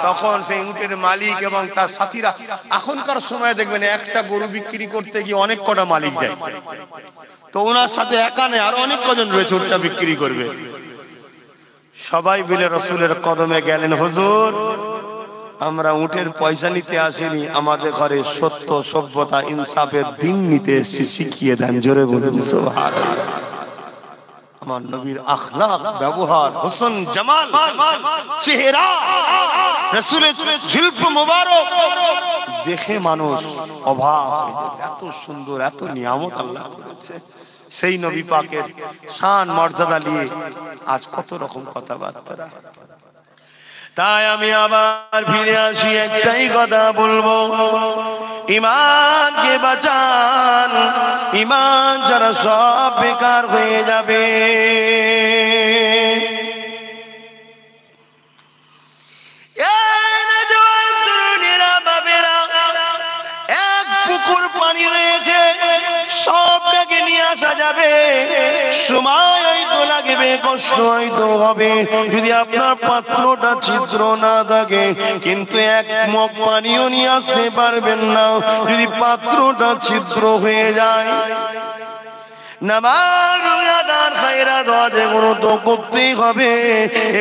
তখন সেই উটের মালিক এবং তার সাথীরা, এখনকার সময় দেখবেন একটা গরু বিক্রি করতে গিয়ে অনেক কটা মালিক যায়, তো ওনার সাথে একা নেই, আরো অনেক কজন রয়েছে উটটা বিক্রি করবে। সবাই মিলে রাসূলের কদমে গেলেন, হুজুর আমরা উটের পয়সা নিতে আসিনি, আমাদের ঘরে সত্য, সভ্যতা, ইনসাফের দিন নিতে এসেছি, শিখিয়ে দেন। জোরে বলুন সুবহানাল্লাহ। আমার নবীর আখলাক, ব্যবহার, হোসন, জামাল, চেহারা, রাসূলের জুলফ মোবারক দেখে মানুষ অবাক হয়ে যায়, এত সুন্দর, এত নিয়ামত আল্লাহ করেছে। সেই নবী পাকের শান মর্যাদা নিয়ে আজ কত রকম কথাবার্তা। তাই আমি আবার ফিরে আসি, একটাই কথা বলবো, ঈমানকে বাঁচান, ঈমান যারা সব বেকার হয়ে যাবে। এক পুকুর পানি রয়েছে, সবটাকে নিয়ে আসা যাবে, সময় হয়তো লাগবে, কষ্ট হয়তো হবে, যদি আপনার পাত্রটা ছিদ্র না থাকে, কিন্তু এক মগ পানিও নিয়ে আসতে পারবেন না যদি পাত্রটা ছিদ্র হয়ে যায়। নামাজ রোজাদার খায়রাত ওয়াজ এগুলো তো করতেই হবে,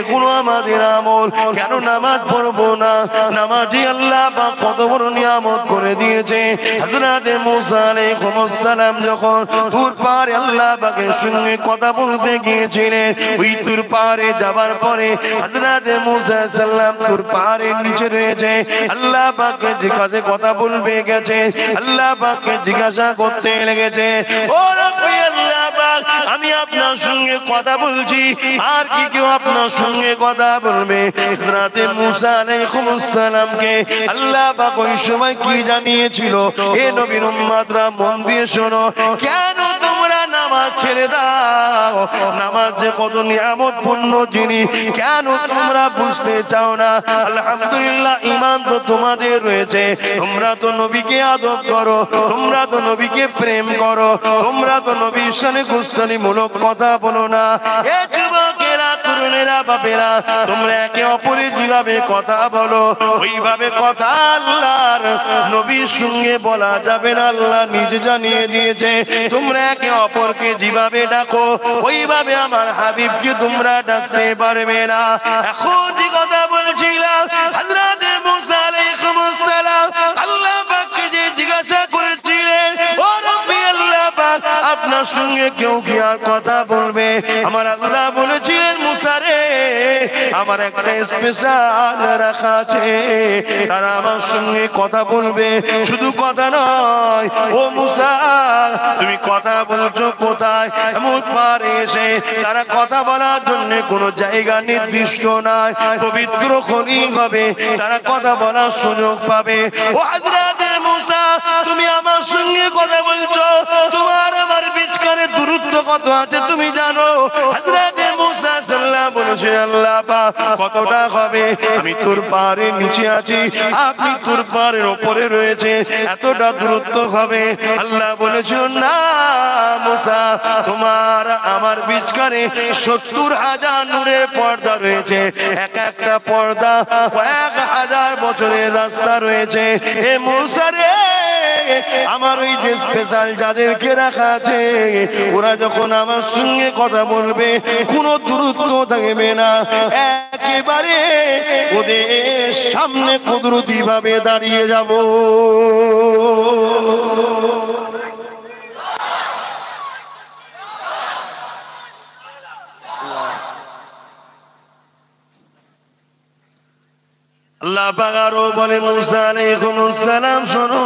এগুলো আমাদের আমল। কেন নামাজ পড়বো না? নামাজি আল্লাহ পাক কত বড় নিয়ামত করে দিয়েছে। হযরত মুসা আলাইহিস সালাম যখন তুর পাহাড়ে আল্লাহ পাকের সঙ্গে কথা বলতে গিয়েছিলেন, ওই তুর পাহাড়ে যাবার পরে হযরত মুসা সাল্লাম তুর পাহাড়ের নিচে রয়েছে, আল্লাহ পাককে জিজ্ঞাসা কথা বলবে গেছে, আল্লাহ পাককে জিজ্ঞাসা করতে লেগেছে, ও রব্বি আল্লাহ পাক, আমি আপনার সঙ্গে কথা বলছি, আর কি কেউ আপনার সঙ্গে কথা বলবে? হযরত মুসা আলাইহিস সালামকে আল্লাহ পাক ওই সময় কি জানিয়েছিল? হে নবীর উম্মতরা মন দিয়ে শোনো, কেন তোমরা নামাজ ছেড়ে দাও? নামাজ যে কত নিয়ামতপূর্ণ জিনিস, কেন তোমরা বুঝতে চাও না? আলহামদুলিল্লাহ, ঈমান তো তোমাদের রয়েছে, তোমরা তো নবীকে আদব করো, তোমরা তো নবীকে প্রেম করো, তোমরা তো নবীর সাথে গুস্তানিমূলক কথা বলো না। এ যুবকেরা, তরুণেরা, বাপেরা, তোমরা একে অপরে যেভাবে কথা বলো, ওইভাবে কথা আল্লাহর নবীর সঙ্গে বলা যাবে না। আল্লাহ নিজে জানিয়ে দিয়েছে, তোমরা একে অপরকে যেভাবে ডাকো, ওইভাবে আমার হাবিবকে তোমরা ডাকতে পারবে না। এখন যে কথা বলছিলাম, হযরত মুসা আলাইহিস সালাম আল্লাহ পাককে যে জিজ্ঞাসা করেছিলেন, ও রব্বি আল্লাহ পাক, আপনার সঙ্গে কেউ কি আর কথা বলবে? আমার আল্লাহ বলেছিলেন, মুসা রে, আমার একটা স্পেশাল রাখা আছে, তারা আমার সঙ্গে কথা বলবে, শুধু কথা নয়, ও মুসা তুমি কথা বলছো কোথায়? এমন পারে এসে তারা কথা বলার জন্য কোনো জায়গা নির্দিষ্ট নাই, পবিত্র খনি হবে, তারা কথা বলার সুযোগ পাবে। ও হযরত মুসা, তুমি আমার সঙ্গে কথা বলছো, তোমার আমার বিচকারে দূরত্ব কত আছে তুমি জানো? হযরত মুসা সাল্লাল্লাহু বলেছে, আল্লাহ পাক কতটা হবে? আমি তোর পাহাড়ের নিচে আছি, আপনি তোর পাহাড়ের উপরে রয়েছে, এতটা দূরত্ব হবে। আল্লাহ বলেছিল, না মুসা, তোমার আমার বিচকারে 70,000 নূরের পর্দা রয়েছে, এক একটা পর্দা কয়েক হাজার বছরের রাস্তা রয়েছে। এ মুসা রে, আমার ওই যে স্পেশাল যাদেরকে রাখা আছে, ওরা যখন আমার সঙ্গে কথা বলবে কোনো দূরত্ব থাকবে না, একেবারে ওদের সামনে কুদরতি ভাবে দাঁড়িয়ে যাব। আল্লাহ পাক আরো বলে, মুসা আলাইহিস সালাম শোনো,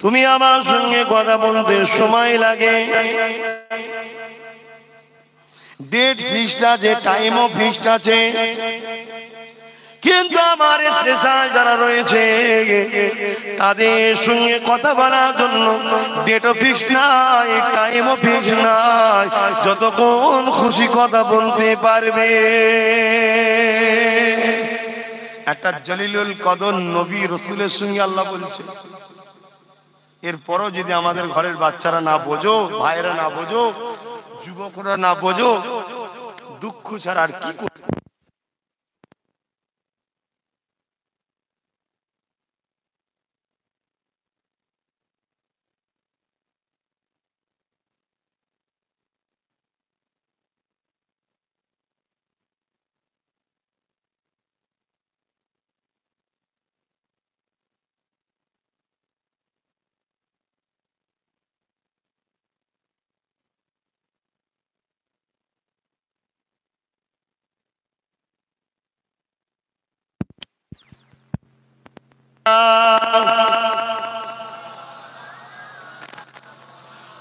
তুমি আমার সঙ্গে কথা বলতে সময় লাগে, ডেট ফিক্সড আছে, টাইমও ফিক্সড আছে, কিন্তু আমার স্পেশাল যারা রয়েছে তাদের সঙ্গে কথা বলার জন্য ডেটও ফিক্সড নাই, টাইমও ফিক্সড নাই, যতক্ষণ খুশি কথা বলতে পারবে। একটা জলিলুল কদর নবী রাসূলের সঙ্গে আল্লাহ বলছে, এরপরও যদি আমাদের ঘরের বাচ্চারা না বোঝো, ভাইরা না বোঝো, যুবকরা না বোঝো, দুঃখ ছাড়া আর কি করবে?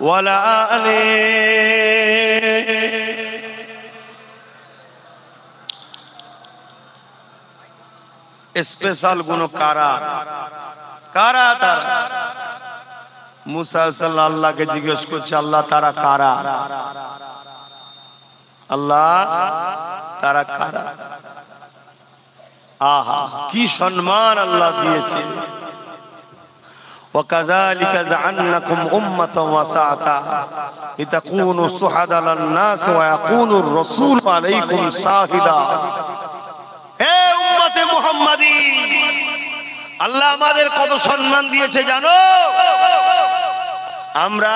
ওয়ালা আলে স্পেশাল গুণ কারা কারা? তারা মুসা সাল্লাল্লাহু আল্লাহকে জিজ্ঞেস করছে, আল্লাহ তারা কারা? আল্লাহ তারা কারা? আহা, কি সম্মান আল্লাহ দিয়েছে। وكذلك جعلناكم أمة وسطا لتكونوا شهداء على الناس ويكون الرسول عليكم شاهدا। হে উম্মতে মুহাম্মাদী, আল্লাহ আমাদের কত সম্মান দিয়েছে জানো? আমরা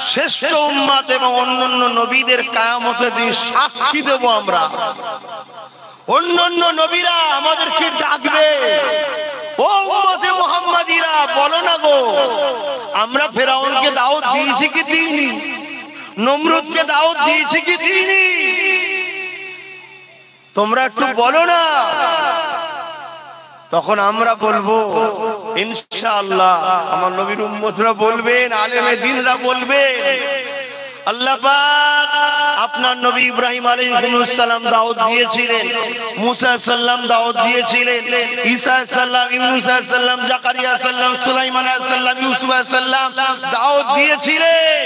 শ্রেষ্ঠ উম্মত এবং অন্যান্য নবীদের কিয়ামতের দিন সাক্ষী দেব। আমরা অন্যান্য নবীরা আমাদেরকে ডাকবে, ও উম্মতে মুহাম্মাদীরা বলো না গো, আমরা ফেরাউনকে দাওয়াত দিয়েছি কি দিইনি? নমরুদকে দাওয়াত দিয়েছি কি দিইনি? তোমরা একটু বলো না। তখন আমরা বলবো ইনশাআল্লাহ, আমার নবীর উম্মতরা বলবেন, আলেমে দ্বীনরা বলবেন, আল্লাহ পাক আপনার নবী ইব্রাহিম আলাইহিস সালাম দাওয়াত দিয়েছিলেন, মুসা সাল্লাম দাওয়াত দিয়েছিলেন, ঈসা সাল্লাম, ইউনূস সাল্লাম, জাকারিয়া সাল্লাম, সুলাইমান সাল্লাম, ইউসুফ সাল্লাম দাওয়াত দিয়েছিলেন।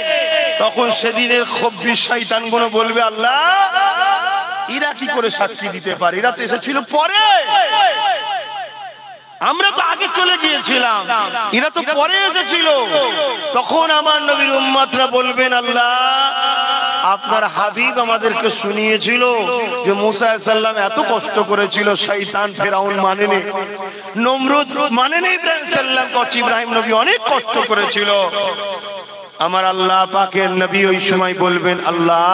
তখন সেদিনের খব্বিস শয়তানগুলো বলবে, আল্লাহ এরা কি করে সাক্ষী দিতে পারে? এরা তো এসেছিল পরে, আমরা তো আগে চলে গিয়েছিলাম, এরা তো পরে এসেছিল। তখন আমার নবীর উম্মতরা বলবেন, আল্লাহ আপনার হাবিব আমাদেরকে শুনিয়েছিল যে মুসা সাল্লাম এত কষ্ট করেছিল, শয়তান ফেরাউন মানেনি, নমরুদ মানেনি, ইব্রাহিম সাল্লাম কচ্ছি ইব্রাহিম নবী অনেক কষ্ট করেছিল। আমার আল্লাহ পাকের নবী ওই সময় বলবেন, আল্লাহ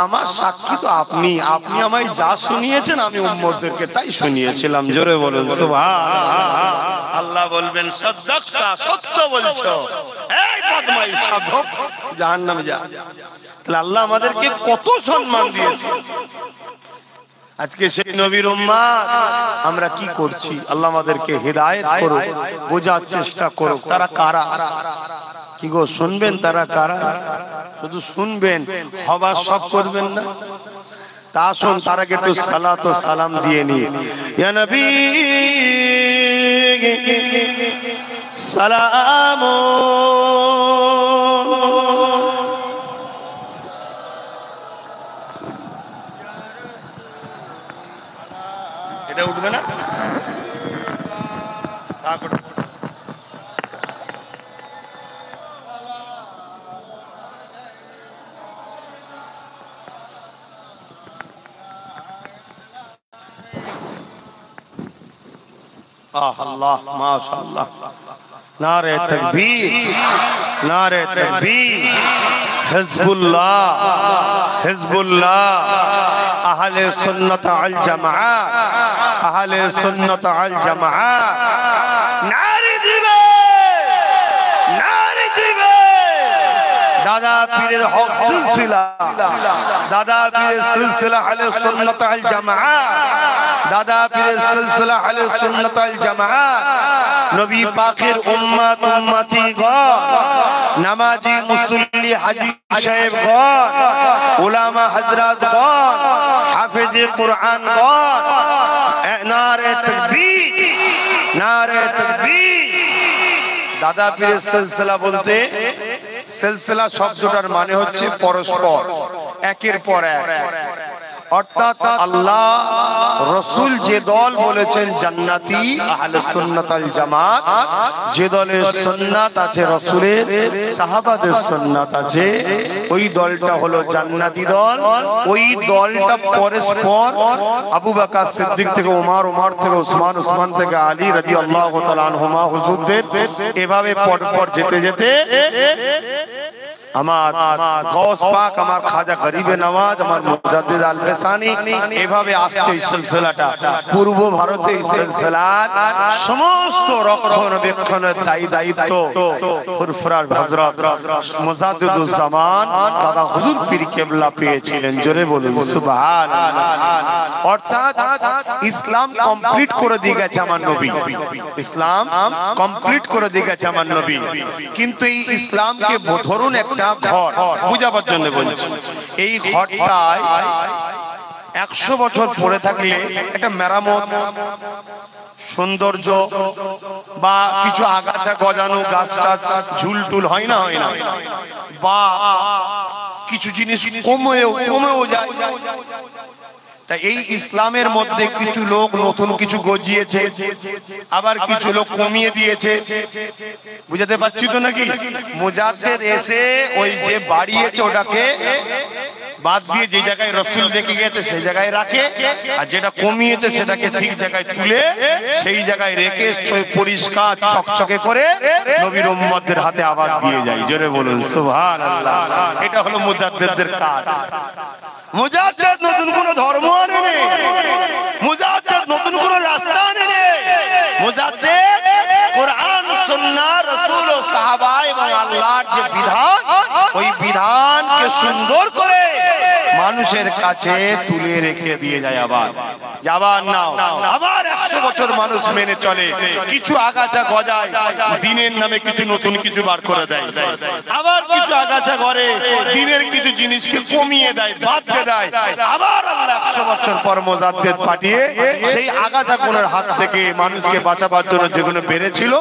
আমার সাক্ষী তো আপনি, আপনি আমায় যা শুনিয়েছেন আমি উম্মতদেরকে তাই শুনিয়েছিলাম। জোরে বলুন সুবহানাল্লাহ। আল্লাহ বলবেন, সাদাক্তা, সত্য বলছো, এই বদমাইশ সাধক, জাহান্নামে যা। তাহলে আল্লাহ আমাদেরকে কত সম্মান দিয়েছে। আজকে সেই নবীর উম্মত আমরা কি করছি? আল্লাহ আমাদেরকে হেদায়েত করুক, বোঝার চেষ্টা করুক তারা কারা। কি গো শুনবেন তারা কারা? শুধু শুনবেন, হবার সব করবেন না। তা আসুন তার আগে একটু সালাত ও সালাম দিয়ে নি। ইয়া নবী সালাম, এটা উঠবে না? আল্লাহ মাশাআল্লাহ, নারে তাকবীর, নারে তাকবীর। হিজবুল্লাহ, হিজবুল্লাহ, আহলে সুন্নাত ওয়াল জামাআত, আহলে সুন্নাত ওয়াল জামাআত। নারে দিবে, নারে দিবে। দাদা পীরের হক সিলসিলা, দাদা পীরের সিলসিলা আহলে সুন্নাত ওয়াল জামাআত, দাদা পীরের সিলসিলা আহলে সুন্নাত ওয়াল জামাআত। নবী পাকের উম্মত উম্মতিগণ, নামাজি মুসল্লি হাজী সাহেবগণ, উলামা হযরতগণ, হাফেজে কুরআনগণ, নারে তাকবীর, নারে তাকবীর। দাদা পীরের সিলসিলা বলতে, সিলসিলা শব্দটার মানে হচ্ছে পরস্পর, একের পর এক। অর্থাৎ আল্লাহ রাসূল যে দল বলেছেন জান্নাতি, আহলে সুন্নাত ওয়াল জামাত, যে দলের সুন্নাত আছে রাসূলের, সাহাবাদের সুন্নাত আছে, ওই দলটা হলো জান্নাতি দল। ওই দলটা পরস্পর আবু বকর সিদ্দিক থেকে ওমর, ওমর থেকে উসমান, উসমান থেকে আলী রাদিয়াল্লাহু তাআলা আনহুমা হুজুরদের, এভাবে পরপর যেতে যেতে আমার গৌস পাক, আমার খাজা গরিবে নওয়াজ, আমার মুজাদ্দিদ আল ফেসানি, এভাবে আসছে এই সিলসিলাটা। পূর্ব ভারতে এই সিলসিলার সমস্ত রক্ষণাবেক্ষণের দায়িত্ব ফুরফুরার হযরত মুজাদ্দিদুজ জামান দাদা হুজুর পীর কেবলা পেয়েছিলেন। জোরে বলুন সুবহানাল্লাহ। অর্থাৎ ইসলাম কমপ্লিট করে দিয়ে গেছে আমার নবী, ইসলাম কমপ্লিট করে দিয়ে গেছে আমার নবী। কিন্তু এই ইসলামকে ধরুন একটা ঘর, বুঝাবার জন্য বলছি, এই ঘরটায় 100 বছর পড়ে থাকলে একটা মেরামত, সৌন্দর্য বা কিছু আগাছা গজানো, গাছ টাছ ঝুল টুল হয় না, হয় না, বা কিছু জিনিস কমেও যায়। তা এই ইসলামের মধ্যে কিছু লোক নতুন কিছু গজিয়েছে, আবার কিছু লোক কমিয়ে দিয়েছে। বুঝাতে পারছি তো নাকি? মুজাদ্দিদ এসে ওই যে বাড়িয়েছে ওটাকে বাদ দিয়ে যে জায়গায় রাসূল রেখে গেছে সেই জায়গায় রাখে, আর যেটা কমিয়েছে সেটাকে ঠিক জায়গায় তুলে সেই জায়গায় রেখে পরিষ্কার চকচকে করে নবীর উম্মতদের হাতে আবার দিয়ে যায়। জোরে বলুন সুবহানাল্লাহ। এটা হলো মুজাদ্দিদদের কাজ। মুজাদ্দিদ নতুন কোন ধর্ম আনে নেই, মুজাদ্দিদ নতুন কোন রাস্তা আনে নেই। মুজাদ্দিদ কুরআন, সুন্নাহ, রাসূল ও সাহাবা এবং আল্লাহর যে বিধান, ওই বিধানকে সুন্দর করে মানুষের কাছে তুলে রেখে দিয়ে যায়। আবার যাবার নাও, আবার 100 বছর মানুষ মেনে চলে, কিছু আগাছা গজায়, দিনের নামে কিছু নতুন কিছু বার করে দেয়, আবার কিছু আগাছা করে দিনের কিছু জিনিসকে কমিয়ে দেয়, বাদ দিয়ে দেয়। আবার আল্লাহ 100 বছর পর মুজাদ্দিদ পাঠিয়ে সেই আগাছা গুলোর হাত থেকে মানুষকে বাঁচাবার জন্য যেগুলো বেড়েছিল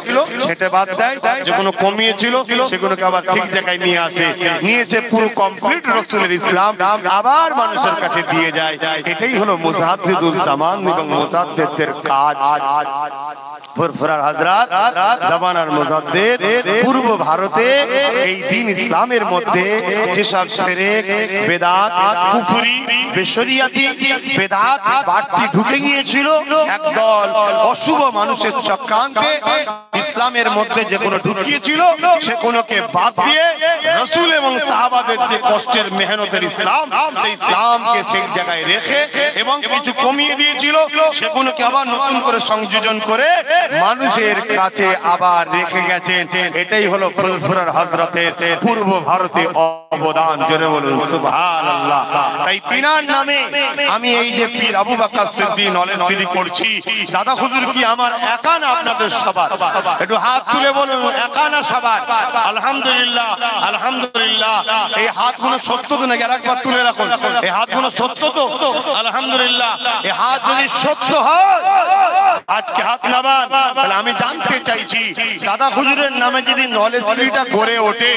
সেটা বাদ দেয়, যেগুলো কমিয়েছিল সেগুলোকে আবার ঠিক জায়গায় নিয়ে আসে, নিয়ে এসে পুরো কমপ্লিট রাসূলের ইসলাম আবার মানুষের কাছে দিয়ে যায়। এটাই হলো মুজাদ্দিদুজ জামান এবং মুজাদ্দিদদের কাজ। ফুরফুরার হযরত জামানার মুজাদ্দিদ পূর্ব ভারতে এই দ্বীন ইসলামের মধ্যে যেসব শিরক, বিদআত, কুফরি, বেশরিয়াতি, বিদআত বাড়তি ঢুকে গিয়েছিল, একদল অশুভ মানুষের চক্রান্তে ইসলামের মধ্যে যে কোনো ঢুকিয়েছিল সে কোনোকে বাদ দিয়ে রাসূল এবং সাহাবাদের যে কষ্টের মেহনতের ইসলাম, সেই ইসলামকে সেই জায়গায় রেখে এবং কিছু কমিয়ে দিয়েছিল সেগুলোকে আবার নতুন করে সংযোজন করে মানুষের কাছে আবার রেখে গেছেন। এটাই হলো ফুরফুরার হযরতের পূর্ব ভারতে অবদান। জোরে বলুন সুবহানাল্লাহ। তাই তিনার নামে আমি এই যে পীর আবু বকর সিদ্দিক নলেজ সিটি করছি, দাদা হুজুর কি আমার একা না আপনাদের সবার? একটু হাত তুলে বলুন, একা না সবার? আলহামদুলিল্লাহ, আলহামদুলিল্লাহ। এই হাতগুলো সত্য তো নাকি? আরেকবার তুলে রাখুন। এই হাতগুলো সত্য তো? আলহামদুলিল্লাহ। এই হাত যদি সত্য হয় আজকে হাত নামান। তাহলে আমি জানতে চাইছি দাদা হুজুরের নামে যদি নলেজ সিটিটা গড়ে ওঠে,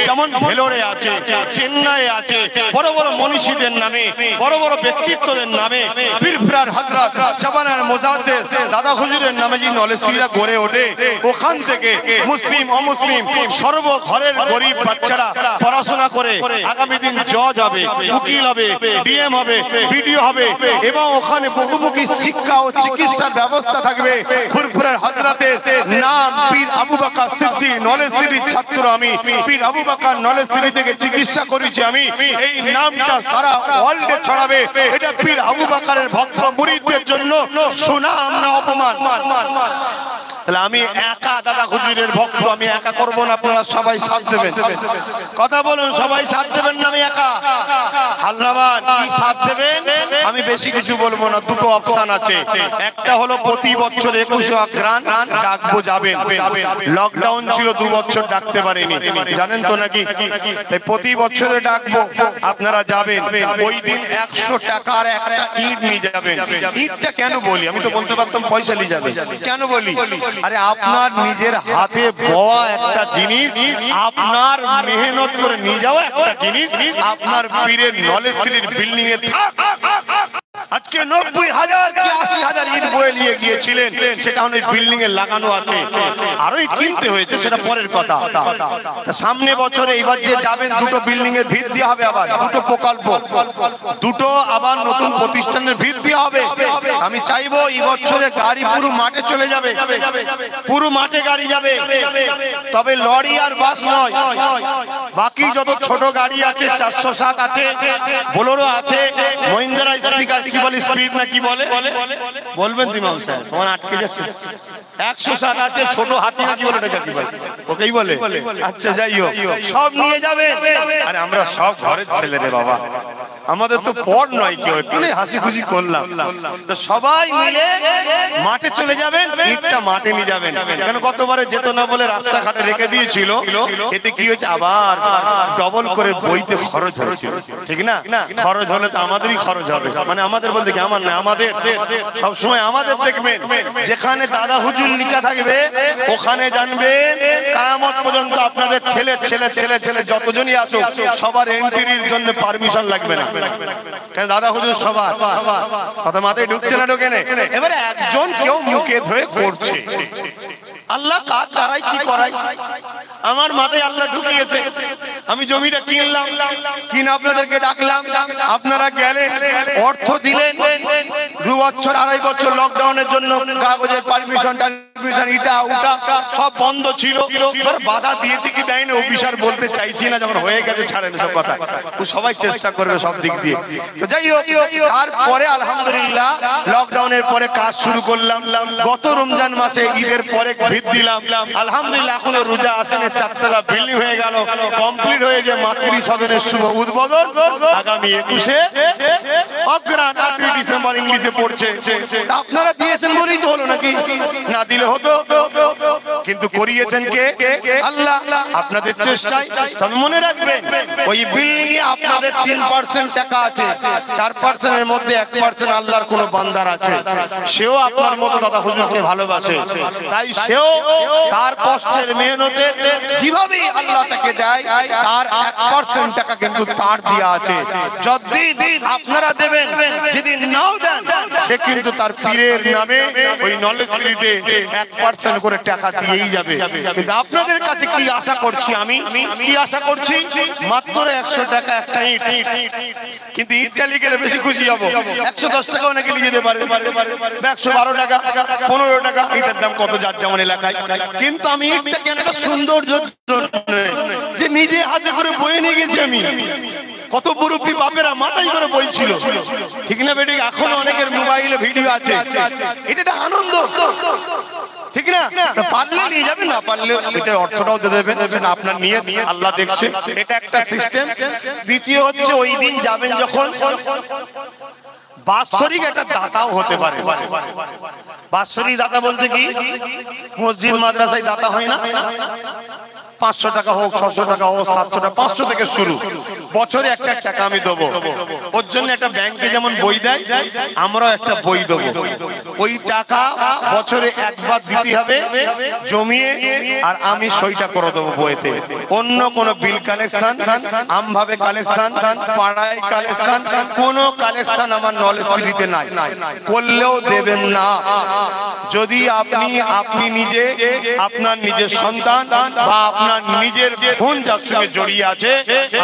যেমন ভেলোরে আছে, চেন্নাই আছে, বড় বড় মনীষীদের নামে, বড় বড় ব্যক্তিত্বদের নামে, পীরফুরার হযরত জাবানার মুজাদ্দিদ দাদা হুজুরের নামে যদি নলেজ সিটিটা গড়ে ওঠে, ওখান থেকে মুসলিম অমুসলিম সর্ব ঘরের গরিব বাচ্চারা পড়াশোনা করে আগামী দিন জজ হবে, উকিল হবে, ডিএম হবে, বিডিও হবে এবং ওখানে বহুমুখী শিক্ষা ও চিকিৎসার ব্যবস্থা থাকবে। ফুরফুরার হযরতের নাম পীর আবু বকর সিদ্দিক নলেজ সিটির ছাত্র আমি, পীর আবু বকর নলেজ সিটি থেকে চিকিৎসা করেছি আমি। এই নামটা সারা ওয়ার্ল্ডে ছড়াবে। এটা পীর আবু বকরের ভক্ত মুরিদদের জন্য সুনাম না অপমান? তাহলে আমি একা দাদা হুজুরের ভক্ত, আমি একা করব না, আপনারা সবাই সাথ দেবেন। কথা বলুন, সবাই সাথ দেবেন না? আমি একা হালরাবাদ কি সাথ দেবেন? আমি বেশি কিছু বলবো না, দুটো অপশন আছে। একটা হলো প্রতি বছর 21 অগ্রহায়ণ ডাকবো, যাবেন। লকডাউন ছিল 2 বছর ডাকতে পারিনি, জানেন তো নাকি? তাই প্রতি বছরে ডাকবো, আপনারা যাবেন। ওই দিন 100 টাকার একটা ইট নিয়ে যাবেন। ইটটা কেন বলি? আমি তো বলতে পারতাম পয়সা নিয়ে যাবে, কেন বলি? আরে আপনার নিজের হাতে বওয়া একটা জিনিস, আপনার মেহনত করে নিয়ে যাওয়া একটা জিনিস, আপনার পীরের নলেজ সিটির বিল্ডিং এ আজকে 90,000 কি 80,000 ইট বয়ে নিয়ে গিয়েছিলেন, সেটা ওই বিল্ডিং এ লাগানো আছে। আরো ইট কিনতে হয়েছে, সেটা পরের কথা। সামনে বছরে এইবার যে যাবেন, দুটো বিল্ডিং এর ভিত দেওয়া হবে, আবার দুটো প্রকল্প, দুটো আবার নতুন প্রতিষ্ঠানের ভিত দেওয়া হবে। আমি চাইবো এই বছরে গাড়ি পুরো মাঠে চলে যাবে, পুরো মাঠে গাড়ি যাবে, তবে লরি আর বাস নয়। বাকি যত ছোট গাড়ি আছে, 407 আছে, বোলেরো আছে, মহিন্দ্রা স্পিকার কি বলে, স্পিড না কি বলে বলবেন ইমাম সাহেব? তোমার আটকে যাচ্ছে। 107 আছে, ছোট হাতি না কি বলে, ওটা কি বলে? ওকেই বলে। আচ্ছা যাই হোক, সব নিয়ে যাবে। আরে আমরা সব ঘরের ছেলে রে বাবা, আমাদের তো পর নয়, কেউ একটু হাসি খুশি করলাম। তো সবাই মিলে মাঠে চলে যাবেন, ইটটা মাঠে নিয়ে যাবেন। কেন গতবারে যেত না বলে রাস্তাঘাটে রেখে দিয়েছিল, এতে কি হয়েছে, আবার ডবল করে বইতে খরচ হয়েছিল, ঠিক না? খরচ হলে তো আমাদেরই খরচ হবে, মানে আমাদের বলতে কি আমার না, আমাদের সবসময় আমাদের দেখবেন যেখানে দাদা হুজুর লিখা থাকবে ওখানে জানবেন কিয়ামত পর্যন্ত আপনাদের ছেলে ছেলে ছেলে ছেলে যতজনই আসুক সবার এন্ট্রির জন্য পারমিশন লাগবে না। কেন দাদা হুজুর সবার কথা মাথায় ঢুকছে না, ঢোকে না? এবারে একজন কেউ মুখে ধরে করছে, আল্লাহ কাজ দ্বারাই কি করাই, আমার মাথায় আল্লাহ ঢুকিয়েছে। আমি জমিটা কিনলাম, কিনে আপনাদেরকে ডাকলাম, আপনারা গেলেন, অর্থ দিলেন। 2 বছর 2.5 বছর লকডাউনের জন্য কাগজের পারমিশন ইটা ওটা সব বন্ধ ছিল। বাধা দিয়েছে কি দেয়নি অফিসার বলতে চাইছি না, যখন হয়ে গেছে ছাড়েন সব কথা, সবাই চেষ্টা করবে সব দিক দিয়ে। তো যাই হোক, তারপরে আলহামদুলিল্লাহ লকডাউনের পরে কাজ শুরু করলাম। গত রমজান মাসে ঈদের পরে ভিত দিলাম, আলহামদুলিল্লাহ এখনো রোজা আসেনি, 4 তলা বিল্ডিং হয়ে গেল, কমপ্লিট হয়ে যে মাতৃ সদনের শুভ উদ্বোধন আগামী 21 অগ্রহায়ণ 8 ডিসেম্বর ইংলিশে পড়ছে। আপনারা দিয়েছেন বলেই তো হলো, নাকি না দিলে হতো? কিন্তু করিয়েছেন কে? আল্লাহ। আপনাদের চেষ্টায়। তবে মনে রাখবেন ওই বিল্ডিং এ আপনাদের 3% টাকা আছে, 4% এর মধ্যে 1% আল্লাহর কোন বান্দার আছে, সেও আপনার মতো দাদা হুজুরকে ভালোবাসে। তাই সেও তার কষ্টের মেহনতে যেভাবে আল্লাহ তাকে দেয়, তার 1% টাকা কিন্তু তার দেয়া আছে। যদি আপনারা দেবেন, যদি নাও দেন, সে কিন্তু তার পীরের নামে ওই নলেজ সিটিতে 1% করে টাকা দিয়েই যাবে। কিন্তু আপনাদের কাছে কি আশা করছি আমি, কি আশা করছি, মাত্র 100 টাকা একটা ইট। কিন্তু ইটটা লিখে গেলে বেশি খুশি হব। 110 টাকা অনেকে লিখে যেতে পারে, 112 টাকা, 15 টাকা, এটার দাম কত যার যেমন এলাকায়। কিন্তু আমি ইটটা কেন, একটা সৌন্দর্য যে নিজে হাতে করে বয়ে নিয়ে গেছি আমি। কত মুরব্বী বাপেরা মাথায় করে বইছিল, ঠিক না বেটি? এখন অনেকের মোবাইলে ভিডিও আছে, এটা একটা আনন্দ, ঠিক না? পারলে নিয়ে যাবেন, না পারলে এটার অর্থটাও দিয়ে দেবেন, সেটা আপনার নিয়ে আল্লাহ দেখছে। এটা একটা সিস্টেম। দ্বিতীয় হচ্ছে ওই দিন যাবেন যখন, বাৎসরিক একটা দাতাও হতে পারে। বাৎসরিক দাতা বলতে কি, মসজিদ মাদ্রাসায় দাতা হয় না, 500 টাকা হোক, 600 টাকা হোক, 700 টাকা, 500 থেকে শুরু, বছরে একটা টাকা আমি দেবো। ওর জন্য একটা ব্যাংকে যেমন বই দেয়, আমরাও একটা বই দেবো। ওই টাকা বছরে একবার দিতে হবে জমিয়ে, আর আমি সইটা করে দেবো বইতে। অন্য কোন বিল কালেকশন, আমভাবে কালেকশন, পাড়ায় কালেকশন, কোন কালেকশন আমার নলেজ সিটিতে নাই, করলেও দেবেন না। যদি আপনি নিজে, আপনার নিজের সন্তান বা আপনার নিজের ফোন যার সঙ্গে জড়িয়ে আছে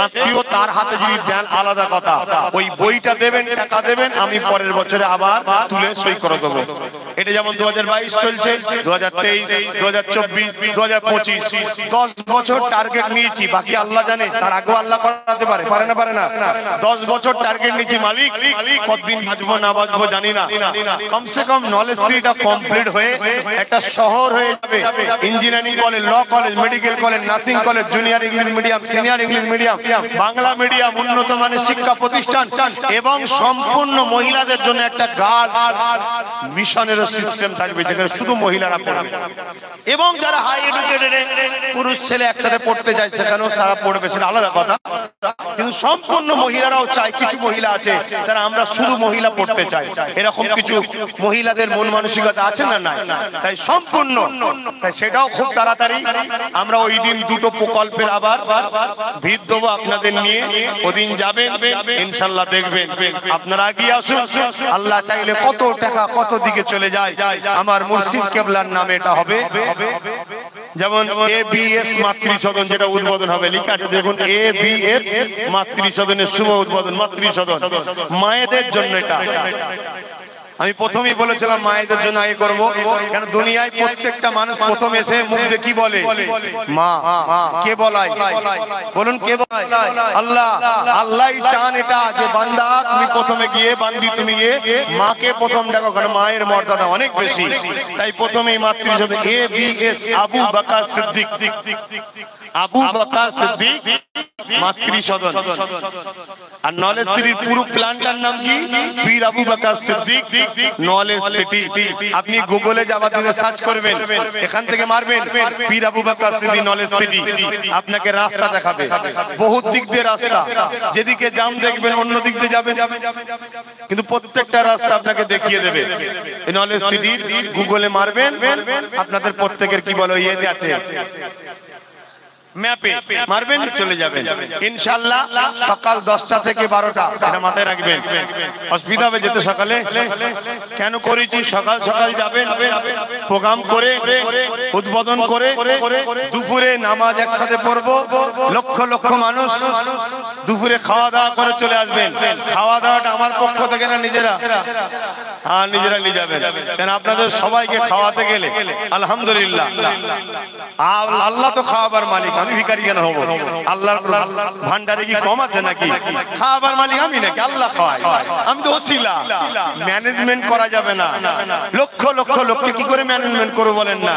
আত্মীয়, তার হাতে যদি দেন আলাদা কথা, ওই বইটা দেবেন, টাকা দেবেন, আমি পরের বছরে আবার তুলে সই করে দেবো। এটা যেমন 2022 চলছে, 2023, 2024, 2025, 10 বছর টার্গেট নিয়েছি। বাকি আল্লাহ জানে, তার আগেও আল্লাহ করাতে পারে, পারে না? 10 বছর টার্গেট নিয়েছি। মালিক কতদিন বাঁচবো না বাঁচবো জানি না, কমসে কম নলেজ সিটিটা কমপ্লিট হয়ে একটা শহর হয়ে যাবে। Engineering college, law college, medical college, nursing college, junior English medium, senior English medium, Bangla medium, উন্নত মানের শিক্ষা প্রতিষ্ঠান, এবং সম্পূর্ণ মহিলাদের জন্য একটা গার্লস মিশনের সিস্টেম থাকবে, যেখানে শুধু মহিলারা পড়বে। এবং যারা হাই এডুকেটেড, পুরুষ ছেলে একসাথে পড়তে যায়, সেখানেও তারা পড়বে, সেটা আলাদা কথা। কিন্তু সম্পূর্ণ মহিলারাও চায়, কিছু মহিলা আছে যারা আমরা শুধু মহিলা পড়তে চাই, এরকম কিছু মহিলাদের মন মানসিকতা আছে না? নাই। তাই সম্পূর্ণ, তাই সেটাও খুব তাড়াতাড়ি আমরা ওই দিন দুটো প্রকল্পের আবার ভিড় দেবো আপনাদের নিয়ে। ওদিন যাবেন, ইনশাল্লাহ দেখবেন, আপনারা এগিয়ে আসুন। আল্লাহ চাইলে কত টাকা কত দিকে চলে যায়। আমার মুর্শিদ কেবলার নামে এটা হবে। যেমন ABS মাতৃসদন, যেটা উদ্বোধন হবে, লেখা আছে দেখুন, ABS মাতৃসদনের শুভ উদ্বোধন। মাতৃসদন মায়েদের জন্য। এটা আমি প্রথমেই বলেছিলাম মায়েদের জন্য আগে করবো, কেন দুনিয়ায় প্রত্যেকটা মানুষ প্রথম এসে মুখ দিয়ে কি বলে? মা। কে বলায়? বলুন কে বলায়? আল্লাহ। আল্লাহই চান এটা, যে বান্দা তুমি প্রথমে গিয়ে, বান্দি তুমি গিয়ে মাকে প্রথম দেখো, কারণ মায়ের মর্যাদা অনেক বেশি। তাই প্রথমেই মাতৃসদন ABS, আবু বকর সিদ্দিক, আবু বকর সিদ্দিক মাতৃসদন। আর নলেজ সিটির পুরো প্ল্যানটার নাম কি? পীর আবু বকর সিদ্দিক নলেজ সিটি। আপনি গুগলে যাবার জন্য সার্চ করবেন, এখান থেকে মারবেন পীর আবু বকর সিদ্দিক নলেজ সিটি, আপনাকে রাস্তা দেখাবে, বহুত দিক দিয়ে রাস্তা। যেদিকে জাম দেখবেন অন্য দিক দিয়ে যাবেন, কিন্তু প্রত্যেকটা রাস্তা আপনাকে দেখিয়ে দেবে। এই নলেজ সিটির গুগলে মারবেন, আপনাদের প্রত্যেকের কি বলো ইয়েতে আছে, ম্যাপে মারবেন, চলে যাবেন ইনশাআল্লাহ। সকাল 10টা থেকে 12টা, এটা মাথায় রাখবেন। অসুবিধা হবে যেতে সকালে, কেন করেছি সকাল সকাল যাবেন, প্রোগ্রাম করে উদ্বোধন করে দুপুরে নামাজ একসাথে পড়বো, লক্ষ লক্ষ মানুষ দুপুরে খাওয়া দাওয়া করে চলে আসবেন। খাওয়া দাওয়াটা আমার পক্ষ থেকে না, নিজেরা? হ্যাঁ, নিজেরা নিয়ে যাবেন, কেন আপনাদের সবাইকে খাওয়াতে গেলে আলহামদুলিল্লাহ আল্লাহ তো খাওয়াবার মালিক, আমি ভিখারি কেন হবো? আল্লাহর ভান্ডারে কি কম আছে নাকি? খাওয়াবার মালিক আমি নাকি? আল্লাহ খাওয়ায়, আমি তো ওসিলা। ম্যানেজমেন্ট করা যাবে না। লক্ষ লক্ষ লোককে কি করে ম্যানেজমেন্ট করবো বলেন না?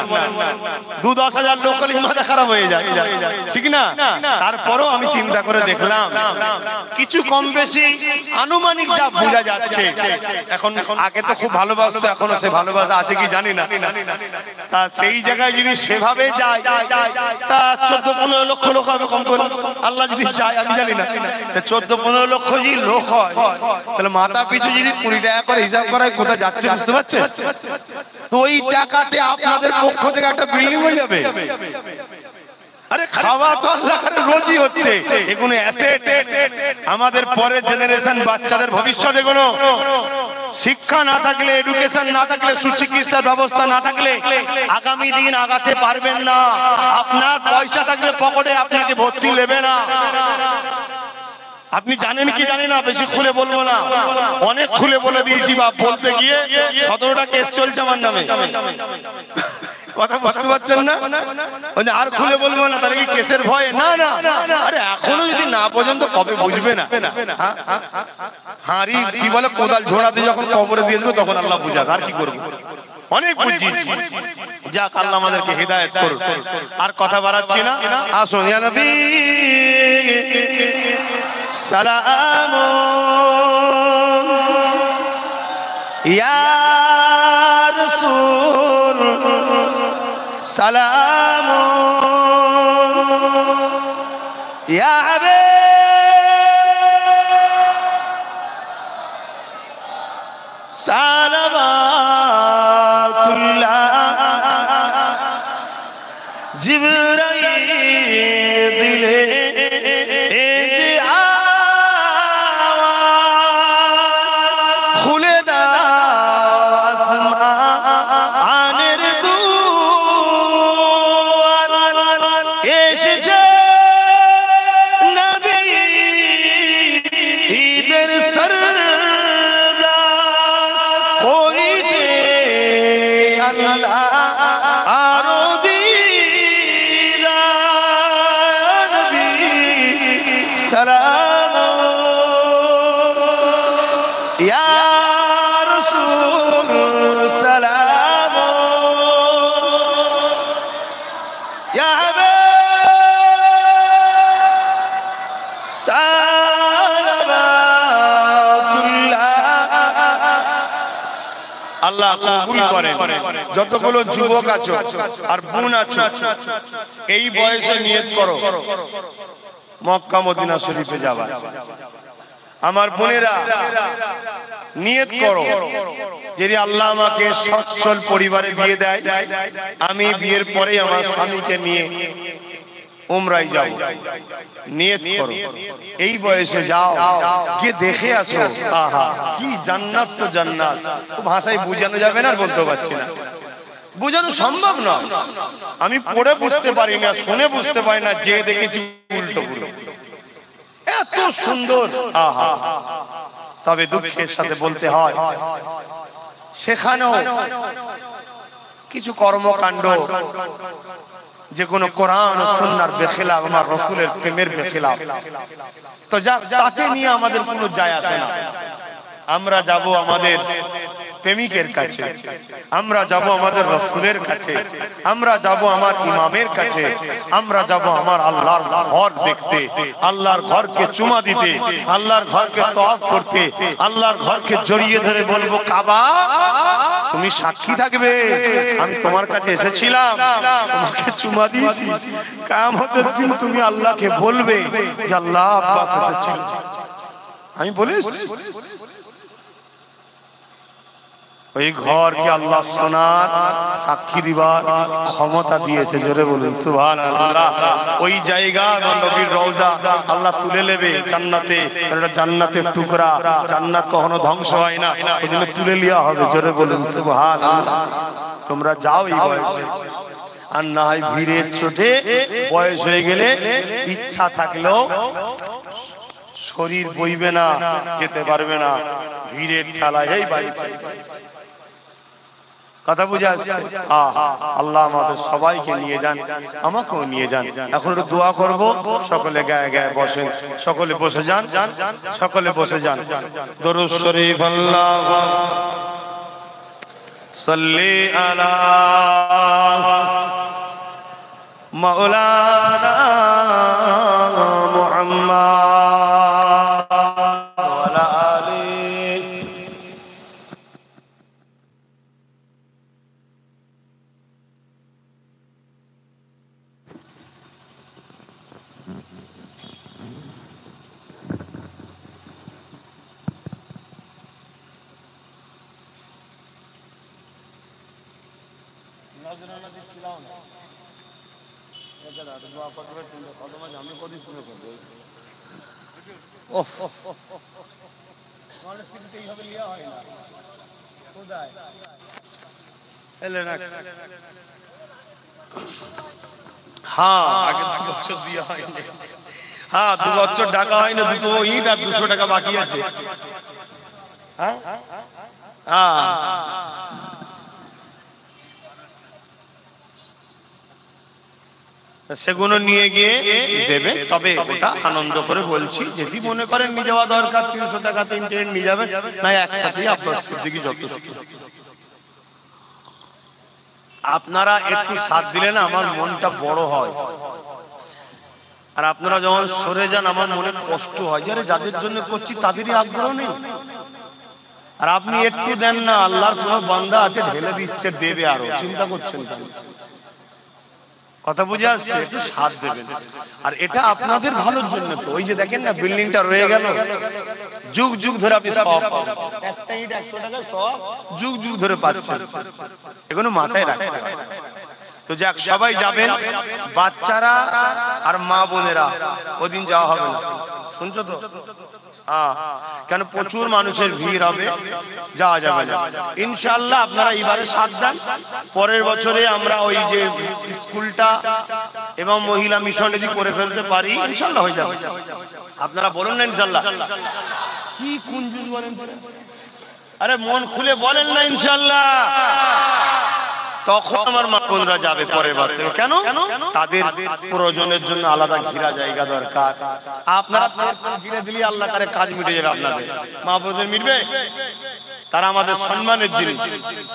2-10 হাজার লোক হলে মাথা খারাপ হয়ে যায়, ঠিক না? তারপরও আমি চিন্তা করে দেখলাম কিছু কম বেশি আনুমানিক যা বোঝা যাচ্ছে। এখন আগে তো খুব ভালোবাসতো, এখনো সে ভালোবাসা আছে কি জানি না। তা সেই জায়গায় যদি সেভাবে যায়, তা 14-15 লক্ষ লোক হবে কম করে, আল্লাহ যদি চায়, আমি জানি না। 14-15 লক্ষ যদি লোক হয়, তাহলে মাথা পিছু যদি 20 টাকা করে হিসাব করায় কোথায় যাচ্ছে বুঝতে পারছেন? তো ওই টাকাতে আপনাদের পক্ষ থেকে একটা বিল্ডিং হয়ে যাবে। আরে খাওয়া তো আল্লাহর রোজি হচ্ছে, এগুলো অ্যাসেট, আমাদের পরের জেনারেশন বাচ্চাদের ভবিষ্যৎ, এগুলো শিক্ষা না থাকলে, এডুকেশন না থাকলে, সুচিকিৎসার ব্যবস্থা না থাকলে আগামী দিন আগাতে পারবেন না। আপনার পয়সা থাকলে পকেটে আপনাকে ভর্তি নেবে না। আপনি জানেন কি জানেন না, বেশি খুলে বলবো না, অনেক খুলে বলে দিয়েছি, বা বলতে গিয়ে 17টা কেস চলছে আমার নামে। কথা বুঝতে পারছেন না? আর খুলে বলবো না, তাহলে কি কেসের ভয়? না না, আরে এখনো যদি না পর্যন্ত কবে বুঝবে না? হাঁড়ি কি বলে, কোদাল ঝোড়াতে যখন কবরে দিয়ে দেবে তখন আল্লাহ বুঝাবে, আর কি করবো? অনেক বুঝিয়েছি। যাক, আল্লাহ আমাদেরকে হিদায়াত করুন। আর কথা বাড়াচ্ছি না, আসুন ইয়া নবী সালাম ইয়া রাসূল সালাম ইয়া হাবিব সালাওয়াতুল্লাহ জিবরাইল দিলে আল্লাহ কবুল করেন। যতগুলো যুবক আছো আর বোন আছো, এই বয়সে নিয়ত করো মক্কা মদিনা শরীফে যাবা। আমার বোনেরা নিয়ত করো, যদি আল্লাহ আমাকে সচ্ছল পরিবারে বিয়ে দেয়, আমি বিয়ের পরে আমার স্বামীকে নিয়ে উমরায় যাব। নিয়ত করো, এই বয়সে যাও, গিয়ে দেখে আসো। আহা, কি জান্নাত! তো জান্নাত ভাষায় বোঝানো যাবে না, বলতে পারছি না, বোঝানো সম্ভব না। আমি পড়ে বুঝতে পারি না, শুনে বুঝতে পারি না, যে দেখেছি উল্টো পুরো এত সুন্দর। আহা, তবে দুঃখের সাথে বলতে হয়, সেখানেও কিছু কর্মকাণ্ড যে কোনো কোরআন ও সুন্নাহর বেখিলাফ, আমার রাসূলের প্রেমের বেখিলাফ, তো তাতে নিয়ে আমাদের কোনো যায় আসে না। আমরা যাব আমাদের প্রেমিকের কাছে, আমরা যাব আমাদের রাসূলের কাছে, আমরা যাব আমার ইমামের কাছে, আমরা যাব আমার আল্লাহর ঘর দেখতে, আল্লাহর ঘরকে চুমা দিতে, আল্লাহর ঘরকে তওয়াফ করতে, আল্লাহর ঘরকে জড়িয়ে ধরে বলবো, কাবা তুমি সাক্ষী থাকবে, আমি তোমার কাছে এসেছিলাম, তোমাকে চুমা দিয়েছি। কিয়ামতের দিন তুমি আল্লাহকে বলবে যে আল্লাহ আব্বাস এসেছিল, আমি বলিস। ওই ঘরকে আল্লাহ সোনার সাক্ষী দিবার ক্ষমতা দিয়েছে, জোরে বলুন সুবহানাল্লাহ। ওই জায়গা নবীর রওজা আল্লাহ তুলে নেবে জান্নাতে, এটা জান্নাতের টুকরা, জান্নাত কখনো ধ্বংস হয় না, ওইজন্য তুলে নেওয়া হবে, জোরে বলুন সুবহানাল্লাহ। তোমরা যাও এই বয়সে, আর না হয় ভিড়ের চোটে বয়স হয়ে গেলে ইচ্ছা থাকলেও শরীর বইবে না, যেতে পারবে না, ভিড়ের ঠেলায় এই বাড়ি। কথা বুঝা আসছে? আল্লাহ আমাদের সবাইকে নিয়ে যান, আমাকেও নিয়ে যান। এখন একটু দোয়া করব, সকলে গায়ে গায়ে বসেন, সকলে বসে যান, সকলে বসে যান। দরুদ শরীফ আল্লাহুম্মা সাল্লি আলা মাওলানা মুহাম্মদ ওয়া আলা আলিহি। নজরানা দিচ্ছিলাম না, দোয়া করবে, আমি কদিন শুনে করবো। হ্যাঁ, আগে 2 বছর দিয়ে হয়নি। হ্যাঁ, 2 বছর টাকা হয়নি, 2 ইট আর 200 টাকা বাকি আছে। হ্যাঁ, সেগুলো নিয়ে গিয়ে দেবে। তবে ওটা আনন্দ করে বলছি, যদি মনে করেন নিয়ে যাওয়া দরকার 300 টাকা 3টে নিয়ে যাবেন, না একসাথেই আপনার সিদ্দিকি যথেষ্ট। আপনারা একটু সাথ দিলে না আমার মনটা বড় হয়, আর আপনারা যখন সরে যান আমার মনে কষ্ট হয়, যাদের জন্য করছি তাদেরই আগ্রহ নেই। আর আপনি একটু দেন না, আল্লাহর কোন বান্দা আছে ঢেলে দিচ্ছে, দেবে আরো, চিন্তা করছেন কেন? কথা বুঝে আসছে? একটু সাথ দেবেন। আর এটা আপনাদের ভালোর জন্য তো। ওই যে দেখেন না বিল্ডিংটা রয়ে গেল, যুগ যুগ ধরে আপনি সব একটা ইট 100 টাকা সব যুগ যুগ ধরে পাচ্ছেন, এগুলো মাথায় রাখতে হবে। তো যাক, সবাই যাবেন, বাচ্চারা আর মা বোনেরা ওদিন যাওয়া হবে না, শুনছো তো? কেন প্রচুর মানুষের ভিড় হবে, যাওয়া যাবে না ইনশাআল্লাহ। আপনারা এবারে সাথ দেন, পরের বছরে আমরা ওই যে স্কুলটা এবং মহিলা মিশন যদি করে ফেলতে পারি ইনশাআল্লাহ হয়ে যাবে। আপনারা বলুন না ইনশাআল্লাহ। কি কুঞ্জুস বলেন, আরে মন খুলে বলেন না ইনশাআল্লাহ। তখন আমার মা বোনরা যাবে পরের বার থেকে। কেন? তাদের প্রয়োজনের জন্য আলাদা ঘিরা জায়গা দরকার। আপনারা ঘিরে দিলে আল্লাহ করে কাজ মিটে যাবে। আপনাদের মা বোনদের মিটবে? তারা আমাদের সম্মানের জিনিস,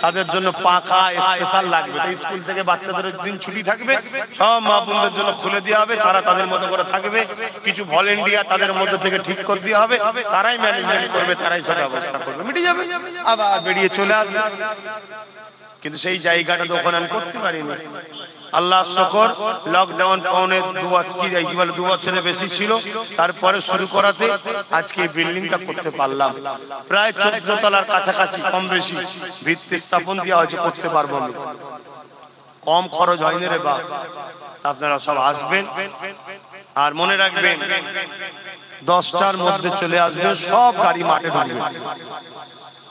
তাদের জন্য পাকা স্পেশাল লাগবে। তাই স্কুল থেকে বাচ্চাদের দিন ছুটি থাকবে, সব মা বোনদের জন্য খুলে দেওয়া হবে। তারা তাদের মতো করে থাকবে, কিছু ভলেন্টিয়ার তাদের মধ্যে থেকে ঠিক করে দেওয়া হবে, তারাই ম্যানেজমেন্ট করবে, তারাই সব ব্যবস্থা করবে, মিটে যাবে। আবার বেরিয়ে চলে আসবে। কিন্তু সেই জায়গাটা তো ওখানে আমি করতে পারিনি। আল্লাহ শুকর, লকডাউন পৌনে 2 বছরের বেশি ছিল, তারপরে শুরু করাতে আজকে এই বিল্ডিংটা করতে পারলাম। প্রায় 14 তলার কাছাকাছি, কম বেশি ভিত্তি স্থাপন দেওয়া হয়েছে, করতে পারবো আমি। কম খরচ হয়নি রে বাপ। আপনারা সব আসবেন, আর মনে রাখবেন 10টার মধ্যে চলে আসবে, সব গাড়ি মাঠে ঢুকবে।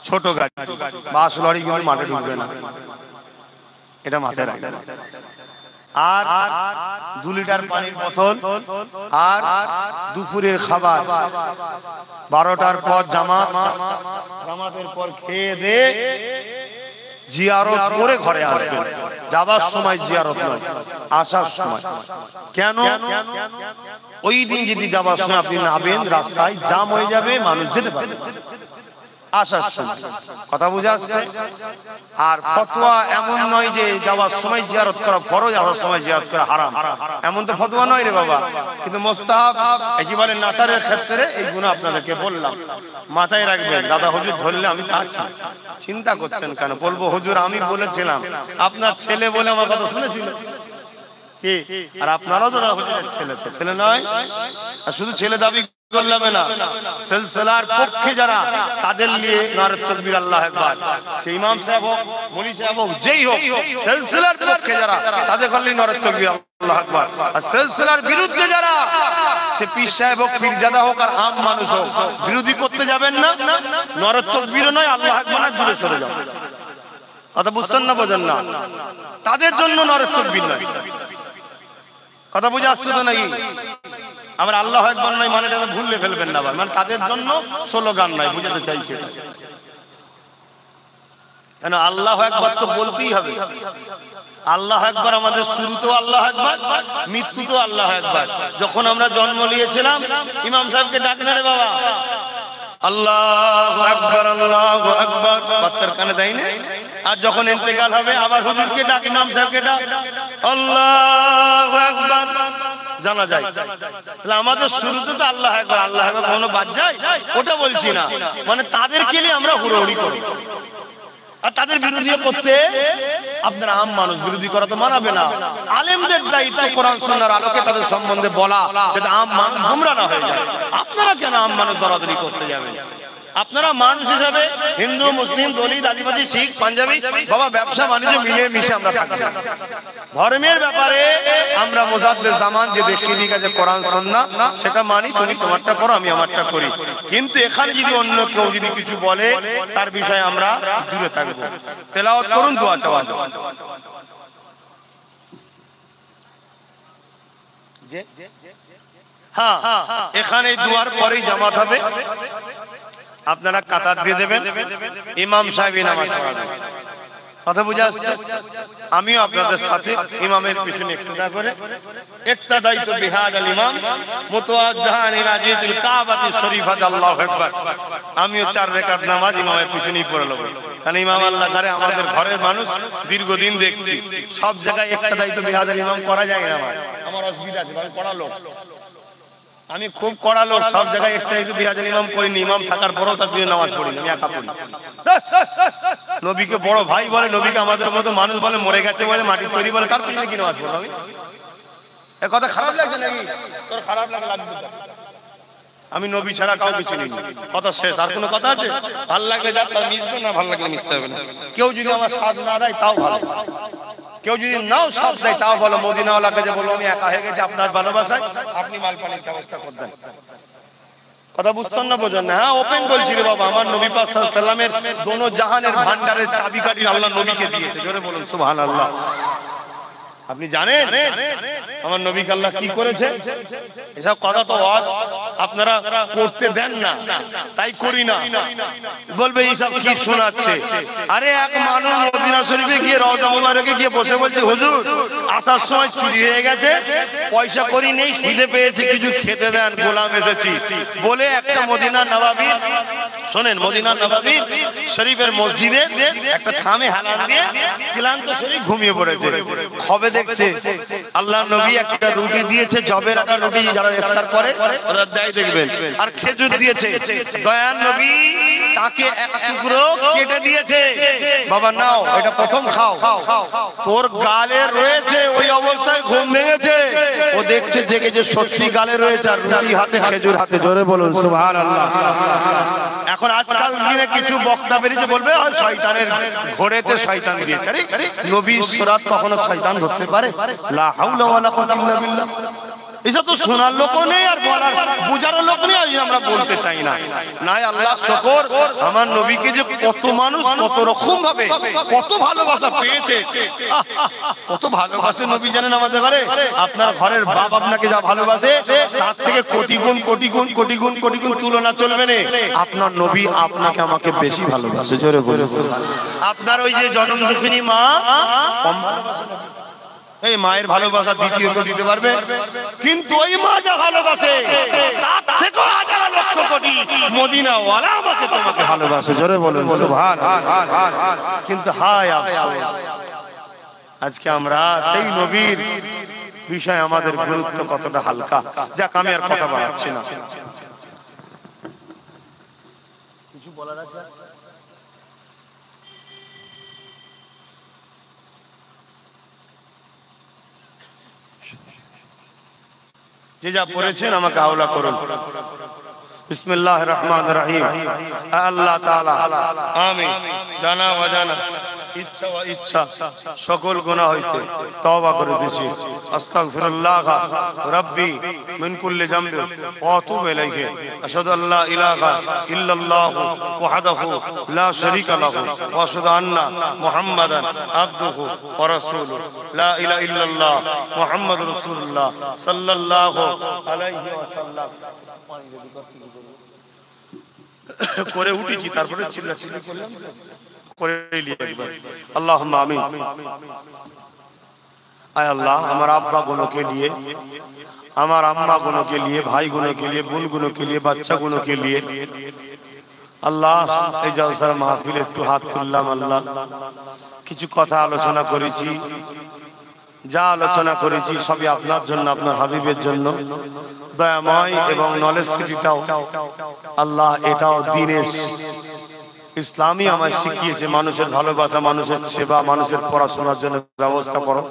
ছোট গাড়ি, বাস লরি কিন্তু মাঠে ঢুকবে না, এটা মাথায় রাখবেন। আর 2 লিটার পানির বোতল, আর দুপুরের খাবার 12টার পর জামাতের পর খেয়ে দে জিয়ারত করে ঘরে আসবেন। যাবার সময় জিয়ারত নয়, আসার সময়। কেন? ওই দিন যদি যাবার সময় আপনি নাবেন, রাস্তায় জাম হয়ে যাবে, মানুষ যেতে পারবে আসার সময়। কথা বুঝে আসছে? আর ফতোয়া এমন নয় যে যাওয়ার সময় জিয়ারত করা ফরজ, আসার সময় জিয়ারত করা হারাম, এমন তো ফতোয়া নয় রে বাবা। কিন্তু মুস্তাহাব, একেবারে নাতারের ক্ষেত্রে এই গুণ আপনাদেরকে বললাম, মাথায় রাখবেন। দাদা হুজুর ধরলে আমি আছি, চিন্তা করছেন কেন? বলবো হুজুর আমি বলেছিলাম, আপনার ছেলে বলে আমার কথা শুনেছিল কি? আর আপনারাও তো হুজুরের ছেলে নয়, আর শুধু ছেলে দাবি করলাম না, সিলসিলার পক্ষে যারা, তাদের নিয়ে নারে তাকবীর, আল্লাহু আকবার। সেই ইমাম সাহেব হোক, মুনি সাহেব হোক, যেই হোক, সিলসিলার পক্ষে যারা, তাদের করলে নারে তাকবীর, আল্লাহু আকবার। আর সিলসিলার বিরুদ্ধে যারা, সে পীর সাহেব হোক, পীরজাদা হোক, আর আম মানুষ হোক, বিরোধী করতে যাবেন না। নারে তাকবীর নয়, আল্লাহু আকবার, দূরে সরে যাও। কথা বুঝছেন না? বোঝেন না? তাদের জন্য নারে তাকবীর নয়। কথা বুঝে আসছে তো নাকি? আমার আল্লাহু আকবার নয় মানে এটা ভুললে ফেলবেন না, মানে তাদের জন্য স্লোগান নয়, বুঝাতে চাইছে। কেন? আল্লাহু আকবার তো বলতেই হবে। আল্লাহু আকবার আমাদের শুরু তো আল্লাহু আকবার, মৃত্যু তো আল্লাহু আকবার। যখন আমরা জন্ম নিয়েছিলাম, ইমাম সাহেবকে ডাকনা রে বাবা, আল্লাহু আকবার, আল্লাহু আকবার, বাচ্চার কানে দেয় না। আর যখন ইন্তেকাল হবে আবার হুজুরকে ডাক, ইমাম সাহেবকে ডাক, আল্লাহু আকবার, জানা যায়। তাহলে আমাদের শুরুতে তো আল্লাহু আকবার, আল্লাহু আকবার কোনো বাদ যায়? ওটা বলছি না, মানে তাদেরকে নিয়ে আমরা হুড়োহুড়ি করি। আর তাদের বিরোধী করতে আপনারা আম মানুষ, বিরোধী করা তো মানাবে না। আলেমদের দায়িত্ব কোরআন সুন্নাহর আলোকে তাদের সম্বন্ধে বলা, যাতে আম মানুষ গোমরা না হয়ে যায়। আপনারা কেন আম মানুষ দরাদরি করতে যাবেন? আপনারা মানুষ হিসাবে হিন্দু, মুসলিম, দলিত, আদিবাসী, শিখ, পাঞ্জাবি, বাবা ব্যবসা বাণিজ্য মিলে মিশে আমরা থাকি। ধর্মের ব্যাপারে আমরা মুজাদ্দেদ জামান যে দেখিয়ে দিয়ে গেছে কোরআন সুন্নাহ, সেটা মানি, তুমি তোমারটা করো, আমি আমারটা করি। কিন্তু এখানে যদি অন্য কেউ যদি কিছু বলে তার বিষয়ে আমরা দূরে থাকবো। তেলাওয়াত করুন, দোয়া চাওয়া যাবে। হ্যাঁ, এখানে দুয়ার পরেই জামাত হবে, আপনারা কাতার দিয়ে দেবেন, ইমাম সাহেব নামাজ পড়াবেন। কথা বুঝা আসছে? আমিও আপনাদের সাথে ইমামের পিছনে ইক্তেদা করে ইক্তেদাইতু বিহাদাল ইমাম মুতাওয়াজ্জিহান ইলা জিহাতিল কাবাতি শরীফাত আল্লাহু আকবার। আমিও 4 রাকাত নামাজ ইমামের পিছনেই পড়ে নেব, কারণ ইমাম আল্লাহ করে আমাদের ঘরের মানুষ, দীর্ঘদিন দেখছি সব জায়গায় ইক্তেদাইতু বিহাদাল ইমাম করা যায় না। আমার অসুবিধা আছে, আমি পড়া লোক, আমি খুব কড়া লোক, সব জায়গায় ইক্তেদাইতু বিহাদাল ইমাম করিনি। ইমাম থাকার পরেও তার পিছনে নামাজ পড়িনি, আমি একা পড়ি। নবীকে বড় ভাই বলে, নবীকে আমাদের মতো মানুষ বলে, মরে গেছে বলে, মাটির তৈরি বলে, তার পিছনে কি নামাজ পড়বো আমি? এ কথা খারাপ লাগছে নাকি? তোর খারাপ লাগবে? আমি নবী ছাড়া কাউকে চিনি না, কথা শেষ। আর কোনো কথা আছে? ভাল লাগলে যাক, তার মিশবে না, ভাল লাগলে মিশতে হবে না। কেউ যদি আমার সাথ না দেয় তাও ভালো, কেউ যদি নাও সাথ দেয় তাও ভালো। মদিনাওয়ালা কাছে বলবো আমি একা হয়ে গেছি, আপনার ভালোবাসায় আপনি মাল পানির ব্যবস্থা করে দেন। কথা বুঝতেন না, বোঝেন না? হ্যাঁ, ওপেন বলছি রে বাবা, আমার নবী পাক সাল্লাল্লাহু আলাইহি সাল্লামের দোনো জাহানের ভান্ডারের চাবিকাঠি আল্লাহ নবীকে দিয়েছে। জোরে বলুন সুবহানাল্লাহ। আপনি জানেন আমার নবীকে আল্লাহ কি করেছে? এসব কথা তো আপনারা করতে দেন না, তাই করি না। বলবে এইসব কি শোনাচ্ছে? আরে এক মানুষ মদিনা শরীফে গিয়ে রওজা মুবারকে গিয়ে বসে বলছে, হুজুর আসার সময় চুরি হয়ে গেছে, পয়সা করি নেই, খিদে পেয়েছে, কিছু খেতে দেন, গোলাম এসেছি বলে একটা মদিনা নববী, শোনেন, মদিনা নববী শরীফের মসজিদে একটা থামে হালাল দিয়ে ক্লান্ত শরীর ঘুমিয়ে পড়েছে। খবে দেখছে আল্লাহ নবী একটা রুটি দিয়েছে, জবের একটা রুটি যারা ইফতার করে ওরা দেয় দেখবেন, আর খেজুর দিয়েছে। দয়ার নবী তাকে এক টুকরো কেটে দিয়েছে, বাবা নাও এটা প্রথম খাও। তোর গালে রয়েছে, ওই অবস্থায় ঘুম ভেঙেছে, ও দেখছে জেগে যে সত্যি গালে রয়েছে, আর রুটি হাতে, খেজুর হাতে। জোরে বলুন সুবহানাল্লাহ। এখন আজকাল দিনে কিছু বক্তা বেরিয়েছে, বলবে শয়তানের ঘোরেতে শয়তান দিয়েছে। আরে নবীর সুরাত কখনো শয়তান ধরতে পারে? লা হাওলা ওয়ালা কুওয়াতা ইল্লা বিল্লাহ। এসব তো শোনার লোক নেই আর বলার বুঝারও লোক নেই, আজ আমরা বলতে চাই না। নাই আল্লাহ শুকর, আমার নবীকে যে কত মানুষ কত রকম ভাবে কত ভালোবাসা পেয়েছে, কত ভালোবাসে নবী জানেন আমাদের ঘরে? আপনার ঘরের বাপ আপনাকে যা ভালোবাসে তার থেকে কোটি গুণ কোটি গুণ কোটি গুণ কোটি গুণ তুলনা চলবে না। আপনার নবী আপনাকে আমাকে বেশি ভালোবাসে। জোরে বলেছে। আপনার ওই যে জনম দুঃখিনী মা কম ভালোবাসে? এই মায়ের ভালোবাসা দ্বিতীয় কেউ দিতে পারবে? কিন্তু ওই মা যা ভালোবাসে তার থেকে হাজার লক্ষ কোটি মদিনাওয়ালা আমাকে তোমাকে ভালোবাসে। জোরে বলুন সুবহানাল্লাহ। কিন্তু হায় আফসোস, আজকে আমরা সেই নবীর বিষয়ে আমাদের গুরুত্ব কতটা হালকা। যাক, আমি আর কথা বাড়াচ্ছি না। কিছু বলার আছে? যে যা পড়েছেন আমাকে আওলা করুন। বিসমিল্লাহির রহমানির রহিম। আল্লাহ তাআলা আমি জানা অজানা ইচ্ছা ও ইচ্ছা সকল গুনাহ হইতে তওবা করে দিছি। আস্তাগফিরুল্লাহ রাব্বি মিন কুল্লি যামবি ওয়া আতুবু ইলাইহি। আশহাদু আল্লা ইলাহা ইল্লাল্লাহ ওয়াহদাহু লা শারীকা লাহু ওয়া আশহাদু আন্না মুহাম্মাদান আবদুহু ওয়া রাসূলুহু। লা ইলাহা ইল্লাল্লাহ মুহাম্মাদুর রাসূলুল্লাহ সাল্লাল্লাহু আলাইহি ওয়াসাল্লাম। করে উঠেছি, তারপরে চিল্লাচিল্লি করলাম, করে নিয়ে একবার আল্লাহুম্মা আমিন। আয় আল্লাহ, আমার আব্বা গুলোকে নিয়ে, আমার আম্মা গুলোকে নিয়ে, ভাই গুলোকে নিয়ে, বোন গুলোকে নিয়ে, বাচ্চা গুলোকে নিয়ে আল্লাহ এই জলসার মাহফিলে একটু হাত তুললাম। আল্লাহ কিছু কথা আলোচনা করেছি, যা আলোচনা করেছি সবই আপনার জন্য, আপনার হাবিবের জন্য। দয়াময় এবং নলেজ সিটিটাও আল্লাহ এটাও দিনের, ইসলামই আমায় শিখিয়েছে মানুষের ভালোবাসা, মানুষের সেবা, মানুষের পড়াশোনার জন্য ব্যবস্থা করো,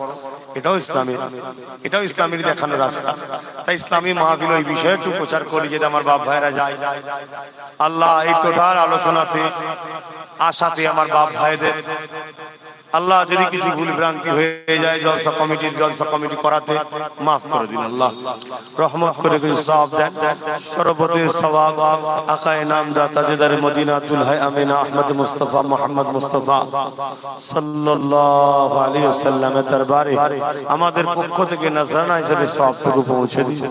এটাও ইসলামের দেখানো রাস্তা। তাই ইসলামী মাহফিল ওই বিষয়ে একটু প্রচার করি, যেটা আমার বাপ ভাইরা যায়। আল্লাহ এই টোটাল আলোচনাতে আশাতে আমার বাপ ভাইদের আল্লাহ যদি কিছু ভুল ভ্রান্তি হয়ে যায় জলসা কমিটি করাতে মাফ করে দিন। আল্লাহ রহমত করে সওয়াব দেন, সর্বতে সওয়াব আকায়ে নামদার তাজদার মদিনা দুলহায় আমিনা আহমদ মুস্তাফা মোহাম্মদ মুস্তাফা সাল্লাল্লাহু আলাইহি ওয়াসাল্লামের দরবারে আমাদের পক্ষ থেকে নজরানা হিসেবে সওয়াবটুকু পৌঁছে দিন।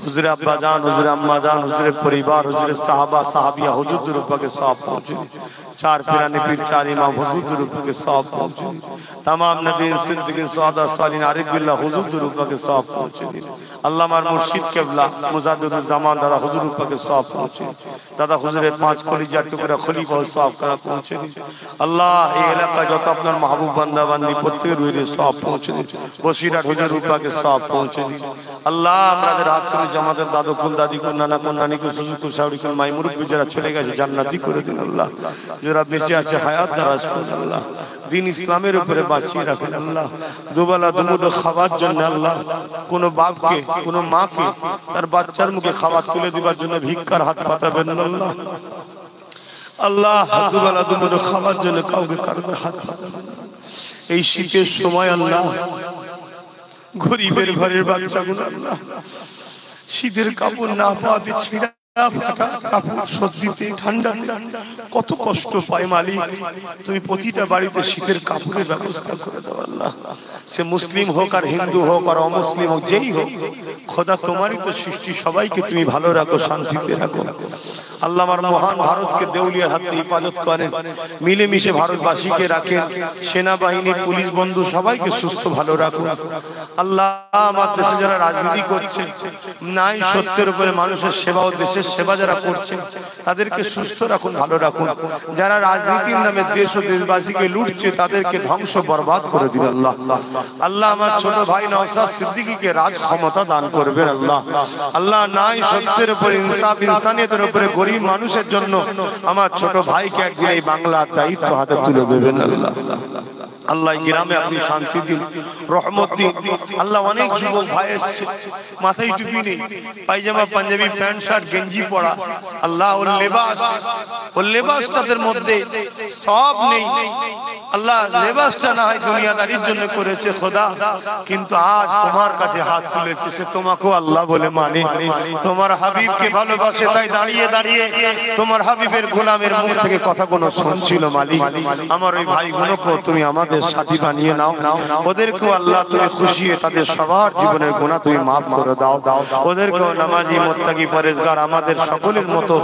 হুজুরে আব্বা জান, হুজুরে আম্মা জান, হুজুরে পরিবার, হুজুরে সাহাবা সাহাবিয়া হুজুর রূপকে সওয়াব পৌঁছে দিন। चार पिराने पीर चार इमाम हुजूर दुरूद के सवाब पहुंचे, तमाम नबी सिद्दीकीन सुहदा सालिहीन आरिफ बिल्लाह हुजूर दुरूद के सवाब पहुंचे। अल्लाह हमारे मुर्शिद क़िबला मुजाद्दिदुल ज़मान दादा हुजूर के सवाब पहुंचे, दादा हुजूरे पांच कलिजा टुकड़ा खलीफा सवाब करा पहुंचे। अल्लाह ये इलाका जो अपना महबूब बंदा बंदी प्रत्येक रुए सवाब पहुंचे, बसीरत हुजूर के सवाब पहुंचे। अल्लाह আমাদের হাত করে জামাতের দাদু কুল দাদি কুল নানা কুল নানি কুল সুজু কুল শাওরি কুল মাই মুরব্বি যারা চলে গেছে জান্নাতি করে দিন। আল্লাহ যারা বেঁচে আছে হায়াত দারাজ করুন। আল্লাহ দিন ইসলামের উপরে বাঁচিয়ে রাখেন। আল্লাহ দুবেলা দুমুঠো খাবার জন্য আল্লাহ কোন বাপকে কোন মাকে তার বাচ্চার মুখে খাবার তুলে দিবার জন্য ভিক্ষার হাত পাতাবেন না। আল্লাহ আল্লাহ দুবেলা দুমুঠো খাবার জন্য কাউকে কারো হাত পাতাবেন না। এই শীতের সময় আল্লাহ গরিবের ঘরের বাচ্চাগুলো আল্লাহ শীতের কাপড় না পাওয়াতে ছিঁড়া ফাটা কাপড় সর্দিতে ঠান্ডাতে কত কষ্ট পায় মালিক, তুমি প্রতিটা বাড়িতে শীতের কাপড়ের ব্যবস্থা করে দাও। আল্লাহ সে মুসলিম হোক আর হিন্দু হোক আর অমুসলিম হোক, যেই হোক খোদা তোমারই তো সৃষ্টি, সবাইকে তুমি ভালো রাখো, শান্তিতে রাখো। আল্লাহ আমার মহান ভারতকে দেউলিয়ার হাতে হেফাজত করেন, মিলেমিশে ভারতবাসীকে রাখেন, সেনাবাহিনী পুলিশ বন্ধু সবাইকে সুস্থ ভালো রাখুন। আল্লাহ আমার দেশে যারা রাজনীতি করছে নাই সত্যের উপরে মানুষের সেবা ও দেশের সেবা যারা করছে তাদেরকে সুস্থ রাখুন, ভালো রাখুন। যারা রাজনীতির নামে দেশ ও দেশবাসীকে লুটছে তাদেরকে ধ্বংস বরবাদ করে দিন। আল্লাহ আল্লাহ আমার ছোট ভাই নওশাদ সিদ্দিকীকে রাজ ক্ষমতা দান করবেন। আল্লাহ আল্লাহ নাই সত্যের উপরে ইনসাফ ইনসানিয়তের উপরে গরিব মানুষের জন্য আমার ছোট ভাইকে একদিন এই বাংলার দায়িত্ব হাতে তুলে দেবেন। আল্লাহ আল্লাহ গ্রামে আপনি শান্তি দিন, রহমত দিন। আল্লাহ অনেক যুবক ভাই এসেছে মাথায় টুপি নেই, পায়জামা পাঞ্জাবি প্যান্ট শার্ট গেঞ্জি পরা, আল্লাহ ওর লেবাস তাদের মধ্যে সব নেই। আল্লাহ লেবাসটা না হয় দুনিয়াদারির জন্য করেছে খোদা, কিন্তু আজ তোমার কাছে হাত তুলেছে, সে তোমাকেও আল্লাহ বলে মানে, তোমার হাবিবকে ভালোবাসে, তাই দাঁড়িয়ে দাঁড়িয়ে তোমার হাবিবের গোলামের মুখ থেকে কথাগুলো শুনছিল। মালিক আমার ওই ভাইগুলোকেও তুমি আমাদের সাথী বানিয়ে নাও, ওদেরকেও আল্লাহ তুমি খুশি হয়ে তাদের সবার জীবনের গুনাহ তুমি মাফ করে দাও, ওদেরকেও নামাজি মুত্তাকি পরেজগার আমাদের সকলের মতো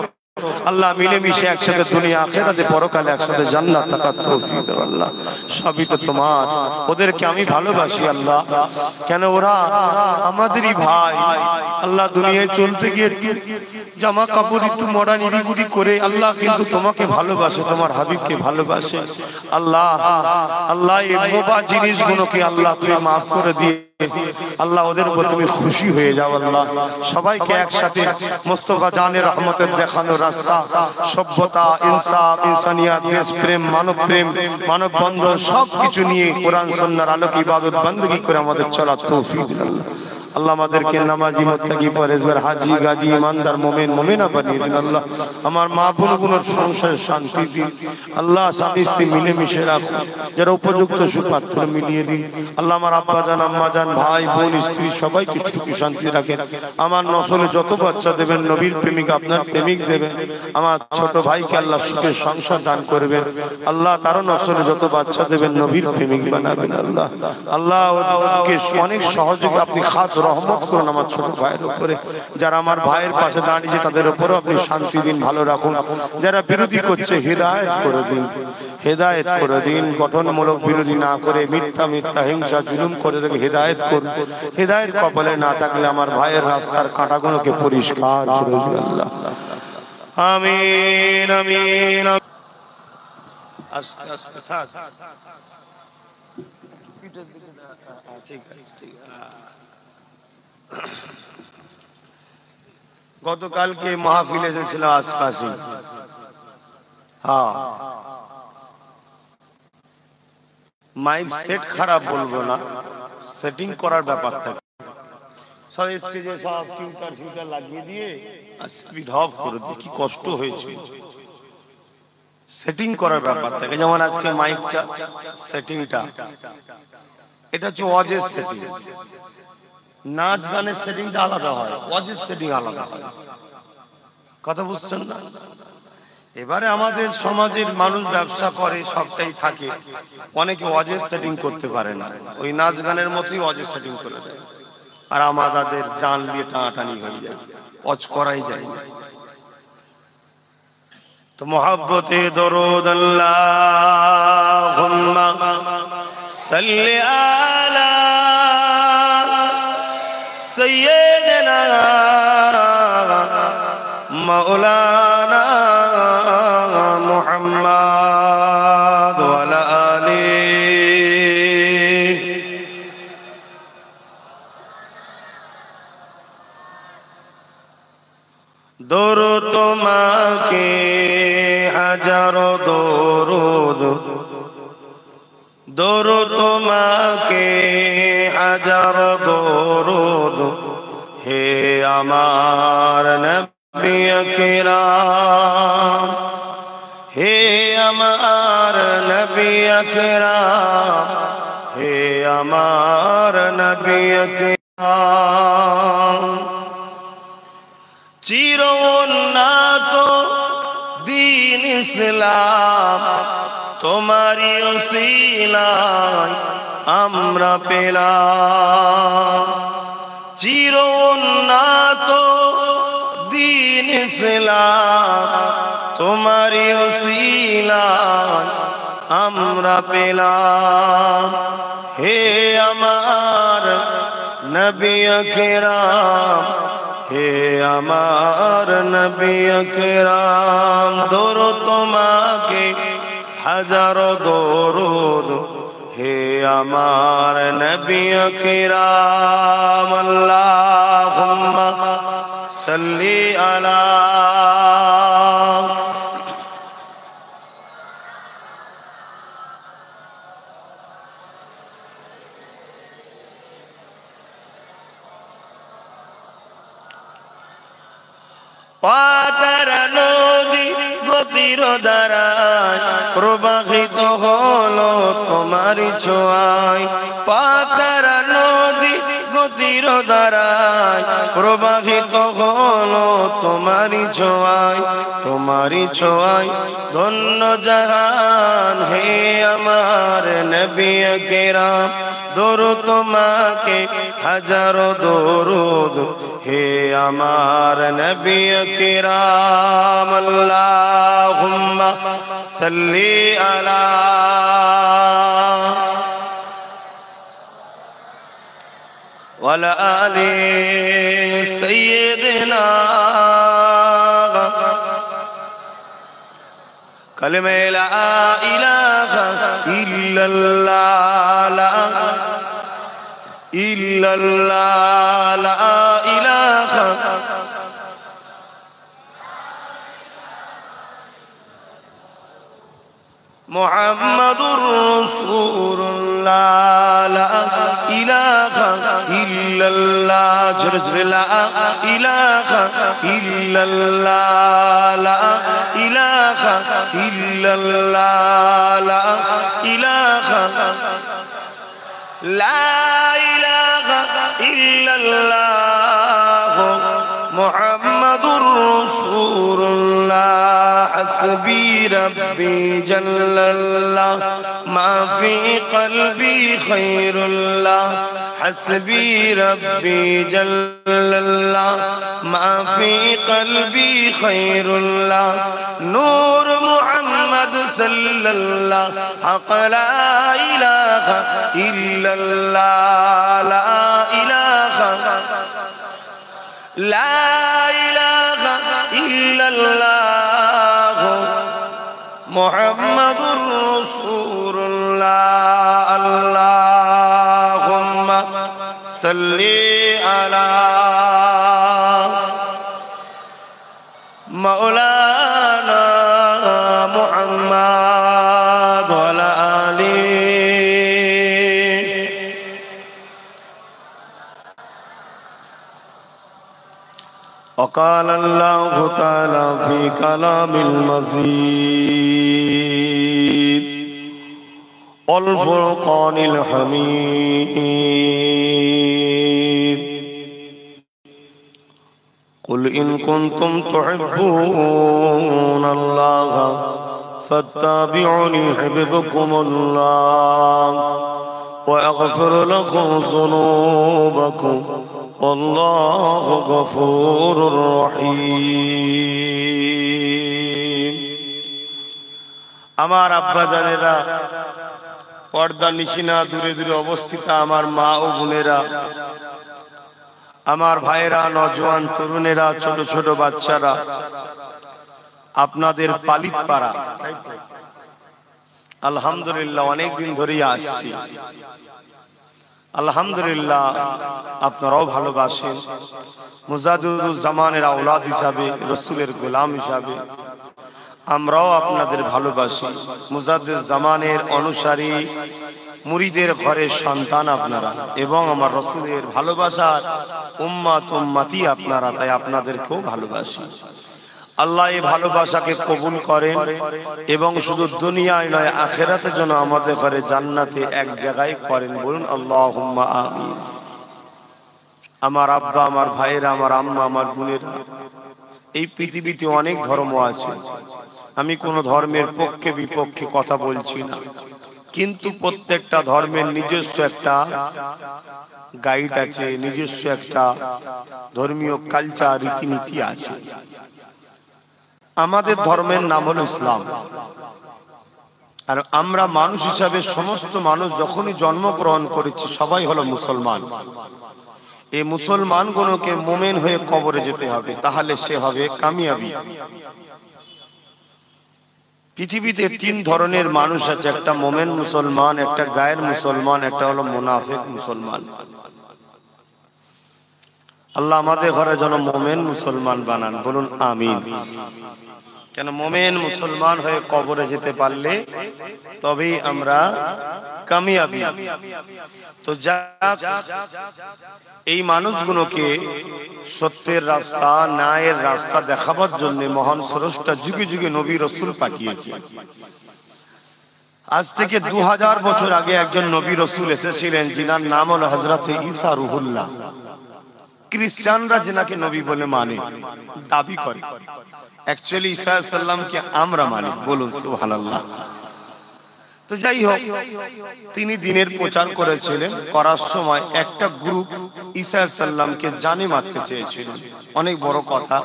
আল্লাহ মিলেমিশে একসাথে দুনিয়া আখিরাতে পরকালে একসাথে জান্নাত থাকার তৌফিক দাও। আল্লাহ সবই তো তোমার, ওদেরকে আমি ভালোবাসি আল্লাহ, কেন ওরা আমাদেরই ভাই। আল্লাহ দুনিয়ায় চলতে গিয়ে জামা কাপড় একটু মডার্ন ইদিগুদি করে আল্লাহ কিন্তু তোমাকে ভালোবাসে, তোমার হাবিবকে ভালোবাসে। আল্লাহ আল্লাহ এই মোবা জিনিসগুলোকে আল্লাহ তুমি মাফ করে দিয়ে আল্লাহ ওদের উপর তুমি খুশি হয়ে যাও। আল্লাহ সবাইকে একসাথে মুস্তাফা জানের রহমতের দেখানো রাস্তা, সভ্যতা, ইনসাফ, ইনসানিয়ত, দেশ প্রেম, মানব প্রেম, মানব বন্ধন সবকিছু নিয়ে কোরআন সুন্নাহর আলোকে ইবাদত বندگی করে আমাদের চলার তৌফিক দিন। আল্লাহ আল্লাহ আমাদেরকে নামাজি মুত্তাকি পরেজগার হাজী গাজী ইমানদার মুমিন মুমিনা বানিয়ে দিন। আল্লাহ আমার মা বোনগুলোর সংসারে শান্তি দিন। আল্লাহ স্বামী স্ত্রী মিলেমিশে রাখুন, যারা উপযুক্ত সুপাত্র মিলিয়ে দিন। আল্লাহ আমার আব্বা জান আম্মা জান ভাই বোন স্ত্রী সবাইকে সুখী শান্তি রাখেন। আমার নসলে যত বাচ্চা দেবেন নবীর প্রেমিক আপনার প্রেমিক দেবেন। আমার ছোট ভাইকে আল্লাহ সুখের সংসার দান করবেন। আল্লাহ তারও নসলে যত বাচ্চা দেবেন নবীর প্রেমিক বানাবেন। আল্লাহ আল্লাহ ওকে অনেক সহযোগে আপনি খাস রহমত করুন আমার ছোট ভাইয়ের উপরে। যারা আমার ভাইয়ের পাশে দাঁড়িয়েছে তাদের উপরও আপনি শান্তি দিন, ভালো রাখুন। যারা বিরোধী করছে হেদায়েত করে দিন, হেদায়েত করে দিন। গঠনমূলক বিরোধী না করে মিথ্যা মিথ্যা হিংসা জুলুম করে দেখে হেদায়েত করুন। হেদায়েত কপালে না থাকলে আমার ভাইয়ের রাস্তার কাঁটাগুলোকে পরিষ্কার করে দিন। আল্লাহ আমিন আমিন। আস্তে আস্তে থাক, ঠিক আছে ঠিক আছে। গতকালকে মাহফিল এসেছিল আশপাশে, হ্যাঁ, মাইক সেট খারাপ বলবো না, সেটিং করার ব্যাপার থাকে। সব স্টেজে সব ফিল্টার ফিল্টার লাগিয়ে দিয়ে স্পিড অফ করে দিয়ে কি কষ্ট হয়েছে। সেটিং করার ব্যাপার থাকে, যেমন আজকে মাইকটা সেটিংটা, এটা হচ্ছে ওয়াজের সেটিং। নাচ গানের সেটিংটা আলাদা হয়, ওয়াজের সেটিং আলাদা হয়। কথা বুঝছেন না? এবারে আমাদের সমাজের মানুষ ব্যবসা করে, সবটাই থাকে, অনেকে ওয়াজের সেটিং করতে পারে না, ওই নাচ গানের মতোই ওয়াজের সেটিং করে দেয়, আর আমাদের জান নিয়ে টানাটানি হয়ে যায়, ওয়াজ করাই যায় না। তো মোহাব্বতে দরুদ আল্লাহুম্মা সাল্লি আলা সাইয়্যিদিনা মাওলানা মুহাম্মদ ওয়া আলা আলিহি। দরুদ তোমাকে হাজারো দরুদ, দরুদ তোমাকে হাজারো দরুদ, হে আমার নবী আকরাম, হে আমার নবী আকরাম, হে আমার নবী আকরাম। চির উন্নত দ্বীন ইসলাম তোমারি উসিলায় আমরা পেলাম। চির উন্নত দ্বীন ইসলাম তোমারি উসিলায় আমরা পেলাম। হে আমার নবী আকরাম, হে আমার নবী আকরাম। দরুদ তোমাকে হাজারো দরুদ, হে আমার নবী আকরাম। আল্লাহুম্মা সাল্লি আলা পাতার নদী গতির ধারায় প্রবাহিত হলো তোমারি ছোঁয়ায়। পাতার নদী গতির ধারায় প্রবাহিত হলো তোমারি ছোঁয়ায়, তোমারি ছোঁয়ায় ধন্য জাহান। হে আমার নবী আকরাম, দরুদ তোমাকে হাজারো দরুদ, হে আমার নবী আকরাম। আল্লাহুম্মা সাল্লি আলা ওয়া আলা আলি সাইয়্যিদিনা। কালিমা লা ইলাহা ইল্লাল্লাহ, লা ইল্লাল্লাহ, লা ইলাহা মুহাম্মাদুর রাসূলুল্লাহ, লা ইলাহা ইল্লাল্লাহ। জোরে জোরে লা ইলাহা ইল্লাল্লাহ, লা ইলাহা ইল্লাল্লাহ, লা ইলাহা, লা ইলাহা ইল্লাল্লাহ মুহাম্মাদুর রাসূলুল্লাহ। হাসবি রাব্বি জাল্লাল্লাহ মা ফি কলবি খায়রুল্লাহ। হাসবি রাব্বি জাল্লাল্লাহ মা ফি কলবি খায়রুল্লাহ। নূর মুহাম্মদ সাল্লাল্লাহ হক লা ইলাহা ইল্লাল্লাহ, লা ইলাহা, লা ইলাহা ইল্লাল্লাহ মুহাম্মাদুর রাসূলুল্লাহ। আল্লাহুম্মা সাল্লি আলা মাওলানা মুহাম্মদ وقال الله تعالى في كلام المزيد والفرقان الحميد قل إن كنتم تحبون الله فاتبعوني يحببكم الله ويغفر لكم ذنوبكم والله غفور رحيم আমার আব্বা জানেরা, পর্দা নিশিনা দূরে দূরে অবস্থিত আমার মা ও বোনেরা, আমার ভাইয়েরা, নওজোয়ান তরুণেরা, ছোট ছোট বাচ্চারা, আপনাদের পালিত পাড়া আলহামদুলিল্লাহ অনেকদিন ধরেই আসছি। আলহামদুলিল্লাহ আপনারাও ভালোবাসেন। মুজাদ্দিদুজ্জামানের আওলাদ হিসাবে, রাসূলের গোলাম হিসাবে আমরাও আপনাদের ভালোবাসি। মুজাদ্দিদুজ্জামানের অনুসারী মুরিদের ঘরের সন্তান আপনারা এবং আমার রাসূলের ভালোবাসার উম্মাত উম্মতি আপনারা, তাই আপনাদেরকেও ভালোবাসি। আল্লাহ এই ভালোবাসাকে কবুল করেন এবং শুধু দুনিয়ায় নয় আখিরাতে যেন আমাদের ঘরে জান্নাতে এক জায়গায় করেন। বলুন আল্লাহুম্মা আমিন। আমার আব্বা, আমার ভাইয়েরা, আমার আম্মা, আমার বোনেরা, এই পৃথিবীতে অনেক ধর্ম আছে। আমি কোন ধর্মের পক্ষে বিপক্ষে কথা বলছি না, কিন্তু প্রত্যেকটা ধর্মের নিজস্ব একটা গাইড আছে, নিজস্ব একটা ধর্মীয় কালচার, রীতিনীতি আছে। আমাদের ধর্মের নাম হলো ইসলাম। আর আমরা মানুষ হিসাবে সমস্ত মানুষ যখনই জন্মগ্রহণ করেছি সবাই হলো মুসলমান। এই মুসলমানগুলোকে মুমিন হয়ে কবরে যেতে হবে, তাহলে সে হবে কামিয়াবি। পৃথিবীতে তিন ধরনের মানুষ আছে, একটা মুমিন মুসলমান, একটা গায়ের মুসলমান, একটা হলো মুনাফিক মুসলমান। আল্লাহ আমাদের ঘরে যেন মুমিন মুসলমান বানান। বলুন আমিন। কেন মুমিন মুসলমান হয়ে কবরে যেতে পারলে তবেই আমরা কামিয়াবি। তো এই মানুষগুলোকে সত্যের রাস্তা, ন্যায়ের রাস্তা দেখাবার জন্য মহান স্রষ্টা যুগে যুগে নবী রাসূল পাঠিয়েছে। আজ থেকে 2000 বছর আগে একজন নবী রাসূল এসেছিলেন, যিনার নাম হলো হযরত ঈসা রুহুল্লাহ। খ্রিস্টানরা যিনাকে নবী বলে মানে, দাবি করে, অ্যাকচুয়ালি ঈসা আলাইহিস সালামকে আমরা মানি। বলুন সুবহানাল্লাহ। তো যাই হোক, তিনি দ্বীনের প্রচার করেছিলেন। করার সময় একটা গ্রুপ ঈসা আলাইহিস সালামকে জানে মারতে চেয়েছিল, অনেক বড় কথা।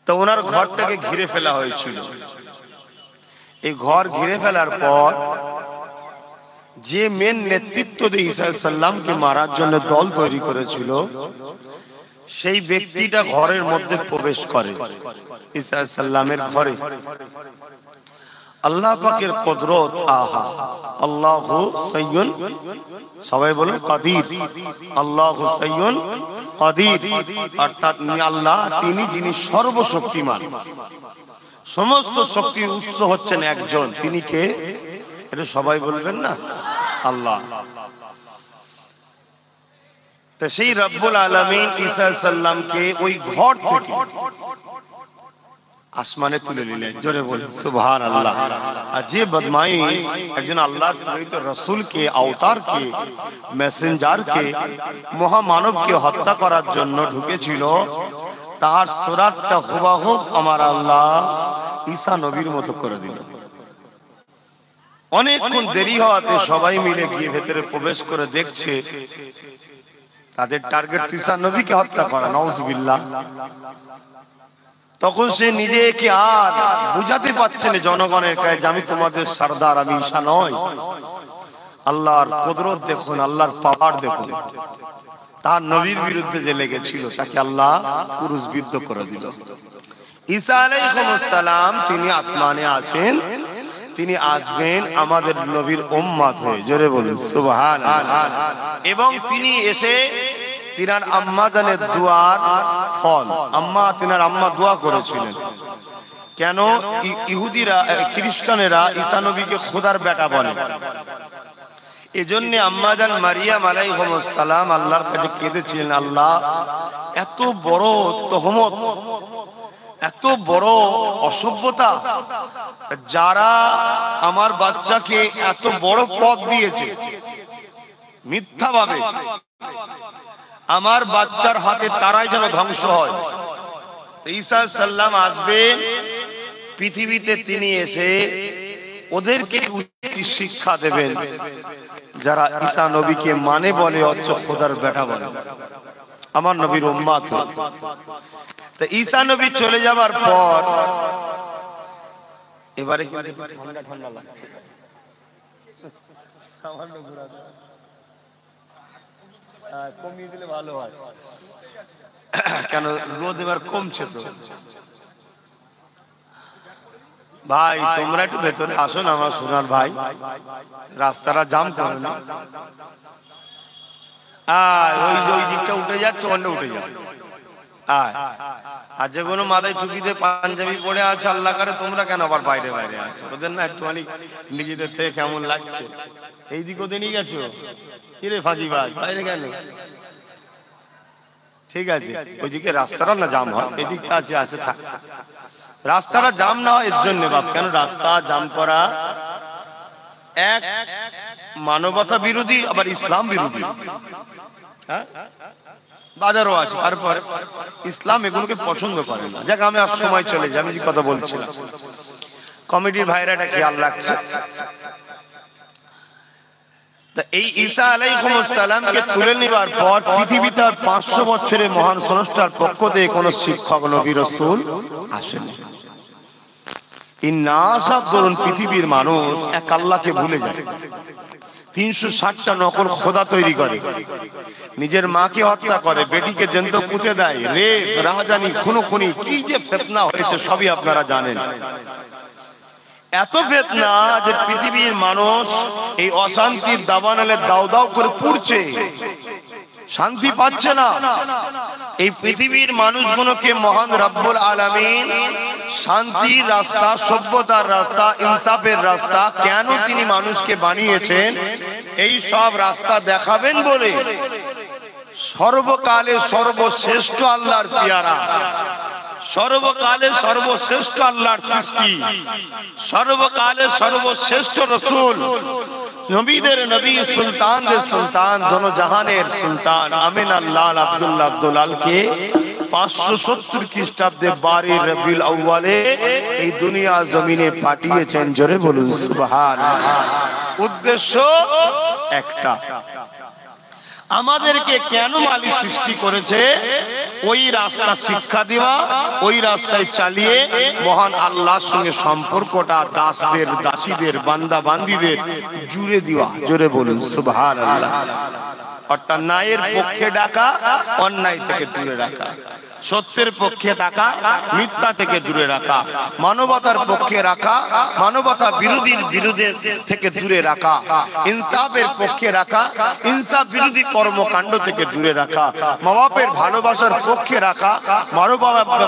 তো ওনার ঘরটাকে ঘিরে ফেলা হয়েছিল। এই ঘর ঘিরে ফেলার পর যে মেন নেতৃত্ব দিয়ে ঈসা আলাইহিস সালামকে মারার জন্য দল তৈরি করেছিল, সেই ব্যক্তিটা ঘরের মধ্যে প্রবেশ করে, ঈসা আলাইহিস সালামের ঘরে। আল্লাহ পাকের কুদরত, আহা! আল্লাহু সাইয়্যুন, সবাই বলুন কাদির। আল্লাহু সাইয়্যুন কাদির, অর্থাৎ আল্লাহ তিনি যিনি সর্বশক্তিমান। সমস্ত শক্তির উৎস হচ্ছেন একজন, তিনি কে? এটা সবাই বলবেন না? আল্লাহ। তো সেই রব্বুল আলামিন ঈসা আলাইহিস সালামকে ওই ঘর থেকে আসমানে তুলে নিলেন। জোরে বলেন সুবহানাল্লাহ। আর যে বদমাইশ একজন আল্লাহর প্রেরিত রাসূলকে, আওতারকে, মেসেঞ্জারকে, মহামানবকে হত্যা করার জন্য ঢুকেছিল, তার সুরাতটা হুবহু আমার আল্লাহ ঈসা নবীর মতো করে দিল। অনেকক্ষণ দেরি হওয়াতে সবাই মিলে গিয়ে ভেতরে প্রবেশ করে দেখছে তাদের টার্গেট ঈসা নবীকে হত্যা করা। নাউযুবিল্লাহ। তখন সে নিজেকে আর বুঝাতে পারছে না জনগণের কাছে যে আমি তোমাদের সরদার, আমি ঈসা নই। আল্লাহর কুদরত দেখুন, আল্লাহর পাওয়ার দেখুন। তার নবীর বিরুদ্ধে যে লেগেছিল তাকে আল্লাহ ক্রুশবিদ্ধ করে দিল। ঈসা আলাইহিস সালাম তিনি আসমানে আছেন, তিনি আসবেন আমাদের নবীর উম্মত হয়ে। জোরে বলুন সুবহানাল্লাহ। এবং তিনি এসে তিনার আম্মা জানের দুয়ার ফল, তিনার আম্মা দোয়া করেছিলেন। কেন? ইহুদিরা, খ্রিস্টানেরা ঈসা নবীকে খোদার বেটা বলে। এজন্য আম্মাজান মারিয়াম আলাইহিস সালাম আল্লাহর কাছে কেঁদেছিলেন, আল্লাহ এত বড় তহমত, এত বড় অসভ্যতা, যারা আমার বাচ্চাকে এত বড় পদ দিয়েছে মিথ্যাভাবে, আমার বাচ্চার হাতে তারাই যেন ধ্বংস হয়। ঈসা সাল্লাম আসবেন পৃথিবীতে, তিনি এসে ওদেরকে উচিত শিক্ষা দেবেন যারা ঈসা নবীকে মানে বলে অথচ খোদার বেটা বলে, আমার নবীর উম্মত। তো ঈসা নবী চলে যাবার পর এবারে ঠান্ডা ঠান্ডা লাগছে, কমিয়ে দিলে ভালো হয়, কেন রোদ এবার কমছে তো। ভাই তোমরা একটু ভেতরে আসো না আমার সোনার ভাই, রাস্তাটা জাম করে না, ওই যে ওই দিকটা উঠে যাচ্ছে, অন্য উঠে যাবে। আর যে কোনো মাথায় টুপিতে পাঞ্জাবি পরে আছে আল্লাহ করে, তোমরা কেন আবার বাইরে বাইরে আছো? ওদের না একটুখানি নিজেদের থেকে কেমন লাগছে, এই দিক ওদের নিয়ে গেছো, কিরে ফাঁকি ভাই বাইরে গেল? ঠিক আছে, ওইদিকে রাস্তাটা না জাম হয়, এদিকটা আছে আছে থাক, রাস্তাটা জাম না হয় এর জন্য বাপ। কেন রাস্তা জাম করা এক মানবতা বিরোধী, আবার ইসলাম বিরোধী। হ্যাঁ, বাজারও আছে, তারপরে ইসলাম এগুলোকে পছন্দ করে না। যাক, আমি আর সময় চলে যাই, আমি যে কথা বলছিলাম, কমিটির ভাইরা এটা খেয়াল রাখছে। এই ঈসা আলাইহিস সালামকে তুলে নেবার পর পৃথিবীতে 500 বছরের মহান স্রষ্টার পক্ষ থেকে কোন শিক্ষক নবী রাসূল আসেনি। এই নাসব ধরুন পৃথিবীর মানুষ এক আল্লাহকে ভুলে যায়, 360টা নকল খোদা তৈরি করে, নিজের মাকে হত্যা করে, বেটিকে জ্যান্ত পুঁতে দেয়, রেপ, রাহাজানি, খুনোখুনি, কি যে ফিতনা হয়েছে সবই আপনারা জানেন। এত ফিতনা যে পৃথিবীর মানুষ এই অশান্তির দাবানলে দাও দাও করে পুড়ছে, শান্তি পাচ্ছে না। এই পৃথিবীর মানুষগুলোকে মহান রব্বুল আলামিন শান্তির রাস্তা, সভ্যতার রাস্তা, ইনসাফের রাস্তা কেন তিনি মানুষকে বানিয়েছেন, এই সব রাস্তা দেখাবেন বলে সর্বকালে সর্বশ্রেষ্ঠ আল্লাহর পিয়ারা, সর্বকালে সর্বশ্রেষ্ঠ আল্লাহর সৃষ্টি, সর্বকালে সর্বশ্রেষ্ঠ রাসূল, নবীদের নবী, সুলতানদের সুলতান, দোনো জাহানের সুলতান আমিনাল্লাহ আব্দুল্লাহ আব্দুল্লাহকে 570 খ্রিস্টাব্দে 12 রবিউল আউয়ালে এই দুনিয়া জমিনে পাঠিয়েছেন। জোরে বলুন সুবহানাল্লাহ। উদ্দেশ্য একটা, আমাদেরকে কেন মালিক সৃষ্টি করেছে, ওই রাস্তা শিক্ষা দেওয়া, ওই রাস্তায় চালিয়ে মহান আল্লাহর সঙ্গে সম্পর্কটা দাসদের, দাসীদের, বান্দা বান্দীদের জুড়ে দেওয়া। জোরে বলুন সুবহানাল্লাহ। অর্থাৎ ন্যায়ের পক্ষে ডাকা, অন্যায় থেকে দূরে রাখা, সত্যের পক্ষে ডাকা, মিথ্যা থেকে দূরে রাখা, মানবতার পক্ষে রাখা, মানবতা বিরোধীর বিরুদ্ধে থেকে দূরে রাখা, ইনসাফের পক্ষে রাখা, ইনসাফ বিরোধী কর্মকাণ্ড থেকে দূরে রাখা, মা বাপের ভালোবাসার পক্ষে রাখা,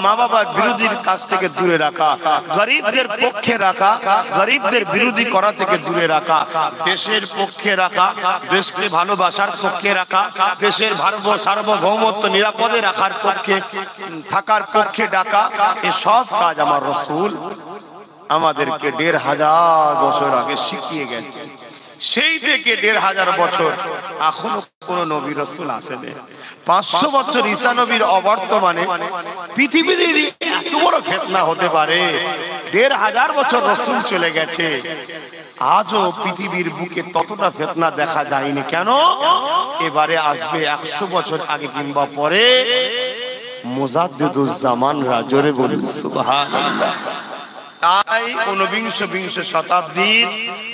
মা বাবার বিরোধীর কাছ থেকে দূরে রাখা, গরিবদের পক্ষে রাখা, গরিবদের বিরোধী করা থেকে দূরে রাখা, দেশের পক্ষে রাখা, দেশকে ভালোবাসার পক্ষে রাখা, দেশের সার্বভৌমত্ব নিরাপদে রাখার পক্ষে থাকার পক্ষে ডাকা। এসব কাজ আমার রাসূল আমাদেরকে 1500 বছর আগে শিখিয়ে গেছে। সেই থেকে 1500 বছর এখনো কোন নবী রাসূল আসেনি। 500 বছর ঈসা নবীর অবর্তমানে পৃথিবীতে এত বড় ফিতনা হতে পারে, 1500 বছর রাসূল চলে গেছে, আজও পৃথিবীর বুকে ততটা ফিতনা দেখা যায়নি। কেন? এবারে আসবে 100 বছর আগে কিংবা পরে মুজাদ্দিদুজ জামানরা। জোরে বলুন সুবহানাল্লাহ। তাই 19 শতাব্দীর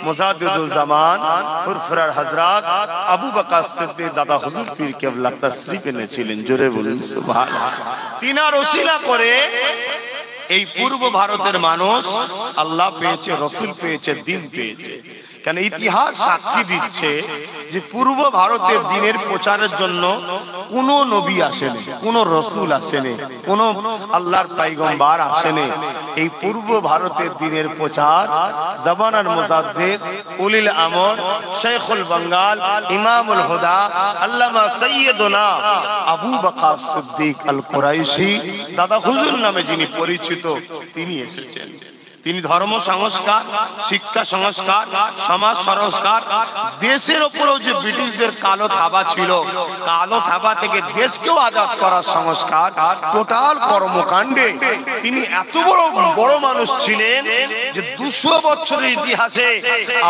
মুজাদ্দিদুজ জামান ফুরফুরার হযরত আবু বকর সিদ্দিক দাদা হুজুর পীর কেবলা তাশরীফ এনেছিলেন। জোরে বলুন সুবহানাল্লাহ। তিনার ওসিলা করে এই পূর্ব ভারতের মানুষ আল্লাহ পেয়েছে, রাসূল পেয়েছে, দ্বীন পেয়েছে। কেন ইতিহাস সাক্ষী দিচ্ছে যে পূর্ব ভারতের দিনের প্রচারের জন্য কোন নবী আসেনি, কোন রসুল আসেনি, কোন আল্লাহর পয়গম্বর আসেনি। এই পূর্ব ভারতের দিনের প্রচার জামানার মুজাদ্দিদ উলিল আমর শেখুল বাঙ্গাল ইমামুল হুদা আল্লামা সৈয়দনা আবু বকর সিদ্দিক আল কুরাইশি দাদা হুজুর নামে যিনি পরিচিত, তিনি এসেছেন। তিনি ধর্ম সংস্কার, শিক্ষা সংস্কার, সমাজ সংস্কার, দেশের উপরেও যে ব্রিটিশদের কালো থাবা ছিল, কালো থাবা থেকে দেশকেও আজাদ করার সংস্কার, টোটাল কর্মকাণ্ডে তিনি এত বড় মানুষ ছিলেন যে 200 বছরের ইতিহাসে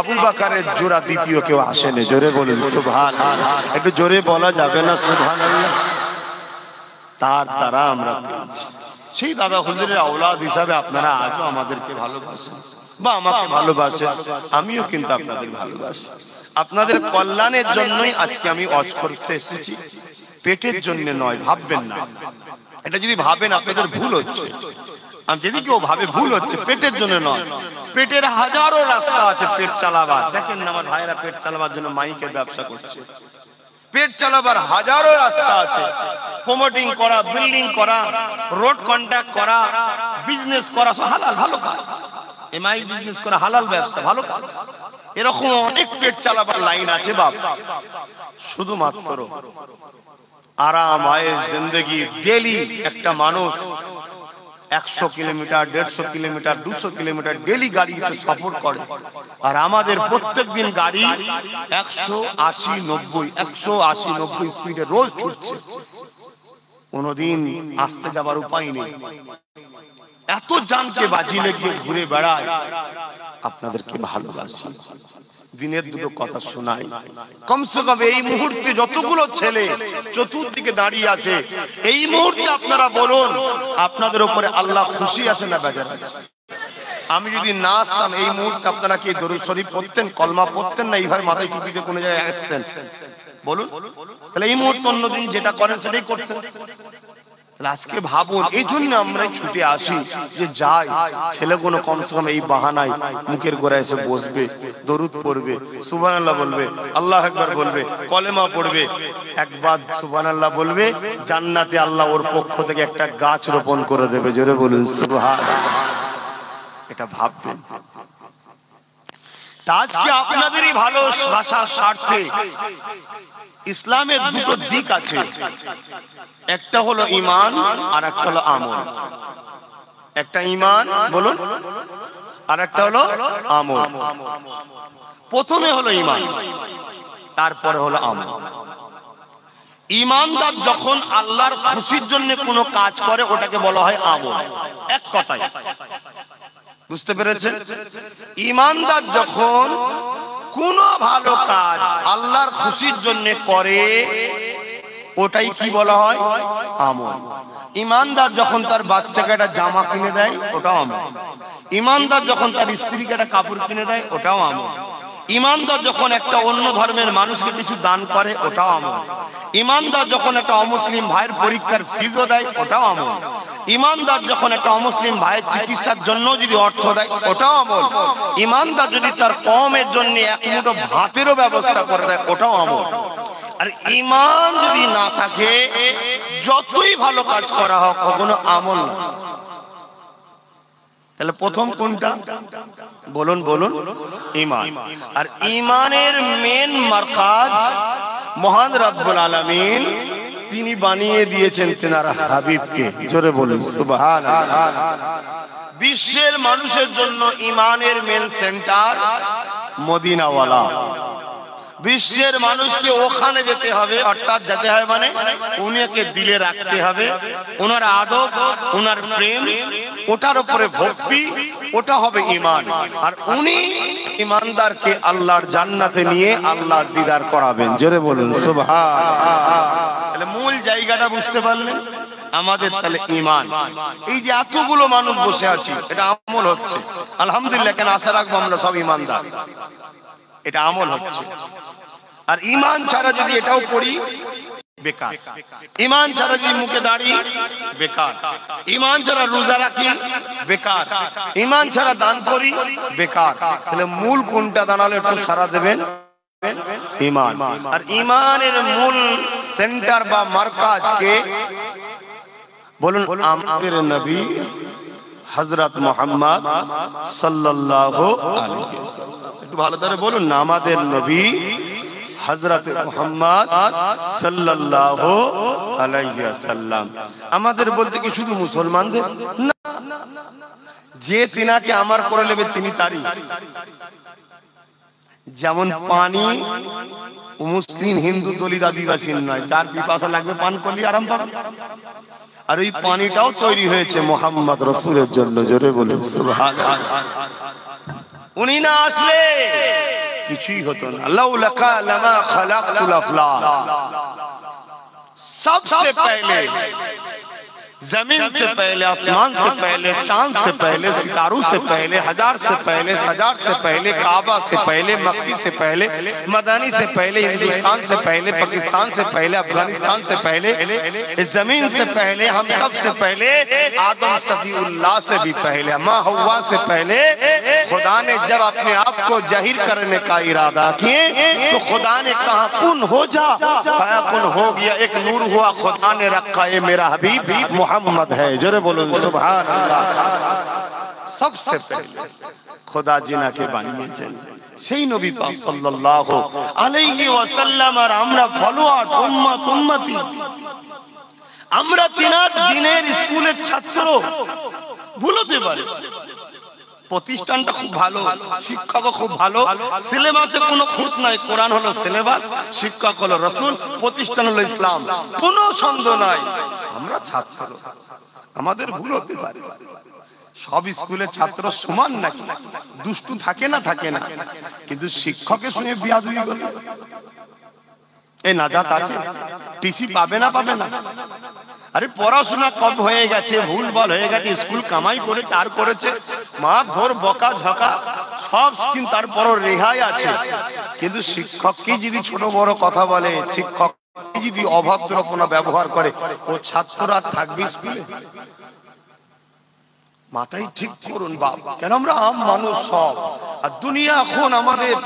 আবু বকরের জোড়া দ্বিতীয় কেউ আসেনি। জোরে বলুন সুবহানাল্লাহ। একটু জোরে বলা যাবে না সুবহানাল্লাহ? তার দ্বারা আমরা পেয়েছি। সেই দাদা হুজুরের আওলাদ হিসাবে আপনারা আজও আমাদেরকে ভালোবাসেন বা আমাকে ভালোবাসেন, আমিও কিন্তু আপনাদের ভালোবাসি। আপনাদের কল্যাণের জন্যই আজকে আমি ওয়াজ করতে এসেছি, পেটের জন্য নয়। ভাববেন না, এটা যদি ভাবেন আপনাদের ভুল হচ্ছে। আমি যদি কেউ ভাবে ভুল হচ্ছে, পেটের জন্য নয়। পেটের হাজারো রাস্তা আছে পেট চালাবার। দেখেন না আমার ভাইয়েরা পেট চালাবার জন্য মাইকের ব্যবসা করছে। পেট চালাবার হাজারো রাস্তা আছে। প্রমোটিং করা, বিল্ডিং করা, রোড কন্ট্রাক্ট করা, বিজনেস করা, সব হালাল, ভালো কাজ। এমআই বিজনেস করা হালাল ব্যবসা, ভালো কাজ। এরকম অনেক পেট চালাবার লাইন আছে বাপ। শুধুমাত্র আরাম আয়েশ জিন্দেগি ডেলি একটা মানুষ 100 কিলোমিটার, 150 কিলোমিটার, 200 কিলোমিটার ডেলি গাড়িতে সফর করে। আর আমাদের প্রত্যেক দিন গাড়ি 180-90 স্পিডে রোজ ছুটছে। কোনদিন আসতে যাবার উপায় নেই। এত জানকে বাজি লেগে ঘুরে বেড়ায়। আপনাদেরকে ভালোবাসি, দিনের দুটো কথা শোনাই। কমসে কম এই মুহূর্তে যতগুলো ছেলে চতুর্দিকে দাঁড়িয়ে আছে, এই মুহূর্তে আপনারা বলুন আপনাদের উপরে আল্লাহ খুশি আছে না বেজার আছে? আমি যদি না আসতাম এই মুহূর্তে আপনারা কি দরুদ শরীফ পড়তেন, কলমা পড়তেন, না এইভাবে মাথায় টুপিতে কোনো জায়গায় আসতেন? বলুন। তাহলে এই মুহূর্তে অন্যদিন যেটা করেন সেটাই করতেন। আজকে ভাবুন, এই জন্য আমরা ছুটে আসি যে যাই ছেলেগুলো কমসে কম এই বাহানায় মুখের গোড়ায় এসে বসবে, দরুদ পড়বে, সুবহানাল্লাহ বলবে, আল্লাহু আকবার বলবে, কলেমা পড়বে। একবার সুবহানাল্লাহ বলবে, জান্নাতে আল্লাহ ওর পক্ষ থেকে একটা গাছ রোপণ করে দেবে। জোরে বলুন সুবহানাল্লাহ। এটা ভাববেন। আজকে আপনাদেরই ভালোবাসার স্বার্থে ইসলামের দুটো দিক আছে, একটা হলো ঈমান আর একটা হলো আমল। একটা ঈমান বলুন, আর একটা হলো আমল। প্রথমে হলো ঈমান, তারপরে হলো আমল। ঈমানদার যখন আল্লাহর খুশির জন্য কোনো কাজ করে ওটাকে বলা হয় আমল। এক কথায় বুঝতে পেরেছেন? ঈমানদার যখন কোন ভালো কাজ আল্লাহর খুশির জন্য করে ওটাই কি বলা হয়? আমল। ঈমানদার যখন তার বাচ্চাকে একটা জামা কিনে দেয় ওটাও আমল। ঈমানদার যখন তার স্ত্রীকে একটা কাপড় কিনে দেয় ওটাও আমল। ঈমানদার যখন একটা অন্য ধর্মের মানুষকে কিছু দান করে ওটাও আমল। ঈমানদার যখন একটা অমুসলিম ভাইয়ের পরীক্ষার ফিজও দেয় ওটাও আমল। ঈমানদার যখন একটা অমুসলিম ভাইয়ের চিকিৎসার জন্য যদি অর্থ দেয় ওটাও আমল। ঈমানদার যদি তার কওমের জন্য এক মুঠো ভাতেরও ব্যবস্থা করে দেয় ওটাও আমল। আর ঈমান যদি না থাকে যতই ভালো কাজ করা হোক কখনো আমল না। তাহলে প্রথম কোনটা বলুন? বলুন ঈমান। আর ঈমানের মেন মারকাজ মহান রব্বুল আলামিন তিনি বানিয়ে দিয়েছেন তেনার হাবিবকে। জোরে বলুন সুবহানাল্লাহ। বিশ্বের মানুষের জন্য ঈমানের মেন সেন্টার মদিনাওয়ালা। বিশ্বের মানুষকে ওখানে যেতে হবে, অর্থাৎ যেতে হবে মানে উনাকে দিলে রাখতে হবে, ওনার আদব, ওনার প্রেম, ওটার উপরে ভক্তি, ওটা হবে ঈমান। আর উনি ঈমানদারকে আল্লাহর জান্নাতে নিয়ে আল্লাহর দিদার করাবেন। জোরে বলুন সুবহানাল্লাহ। তাহলে মূল জায়গাটা বুঝতে পারলেন আমাদের? তাহলে ঈমান। এই যে এতগুলো মানুষ বসে আছি এটা আমল হচ্ছে আলহামদুলিল্লাহ। কেন আশা রাখবো আমরা সব ঈমানদার, এটা আমল হচ্ছে। আর ঈমান ছাড়া যদি এটাও করি বেকার। ঈমান ছাড়া যে মুখে দাড়ি বেকার, ঈমান ছাড়া রোজা রাখি বেকার, ঈমান ছাড়া দান করি বেকার। তাহলে মূল কোনটা দাঁড়ালে একটু সারা দেবেন? ঈমান। আর ঈমানের মূল সেন্টার বা মার্কাজ কে বলুন? আমাদের নবী হযরত মুহাম্মদ সাল্লাল্লাহু আলাইহি ওয়াসাল্লাম। একটু ভালো করে বলুন না, আমাদের নবী হযরত মুহাম্মদ সাল্লাল্লাহু আলাইহি ওয়াসাল্লাম। আমাদের বলতে কি শুধু মুসলমানদের না, যে তিনাকে আমার করে নেবে তিনি তারই। যেমন পানি মুসলিম হিন্দু দলিত আদিবাসী নয়, যার পিপাসা লাগবে পান করলে আরাম পাবে। আর ওই পানিটাও তৈরি হয়েছে মুহাম্মদ রাসূলের জন্য। জোরে বলুন সুবহানাল্লাহ। উনি না আসলে কিছুই হতো না। লাউলাকা লামা খালাকতুল আফলাক। सबसे पहले जमीन से पहले, आसमान से पहले, चांद से पहले, सितारों से पहले, हजार से पहले, सजार से पहले, काबा से पहले, मक्की से पहले, मदानी से पहले, हिंदुस्तान से पहले, पाकिस्तान से पहले, अफगानिस्तान से पहले, इस जमीन से पहले, हम सब से पहले, आदम सफीउल्लाह से भी पहले, माँ हव्वा से पहले खुदा ने जब अपने आप को जाहिर करने का इरादा किए तो खुदा ने कहा कुन हो जा, फयकुन हो गया। एक नूर हुआ, खुदा ने रखा ये मेरा हबीब मोहम्मद है। जरे बोलो सुभान अल्लाह। सबसे पहले खुदा जिना के বানিয়েছেন সেই নবী পাক সাল্লাল্লাহু আলাইহি ওয়াসাল্লাম। আর আমরা ফলোয়ার, উম্মত, উম্মতি। আমরা তিনার দিনের স্কুলের ছাত্র। ভুল হতে পারে, প্রতিষ্ঠানটা খুব ভালো, শিক্ষকও খুব ভালো, সিলেবাসে কোনো খুঁত নাই। কোরআন হলো সিলেবাস, শিক্ষক হলো রাসূল, প্রতিষ্ঠান হলো ইসলাম, কোনো সন্দেহ নাই। আমরা ছাত্র, আমাদের ভুল হতে পারে। সব স্কুলের ছাত্র সমান নাকি? দুষ্টু থাকে না? থাকে না। কিন্তু শিক্ষকের সঙ্গে বিয়াদবি করলে এই নাজাত আছে? টিসি পাবে না? পাবে না। আরে পড়াশোনা কম হয়ে গেছে, ভুল ভাল হয়ে গেছে, স্কুল কামাই করেছে আর করেছে, মার ধর বকা ঝকা সব, কিন্তু তারপরও রেহাই আছে। কিন্তু শিক্ষককে যদি ছোট বড় কথা বলে, শিক্ষক যদি অভদ্রপনা ব্যবহার করে, ও ছাত্ররা থাকবে স্কুলে? মাথায় ঠিক করুন বাপ, কেন আমরা আম মানুষ সব। আর দুনিয়া এখন আমাদের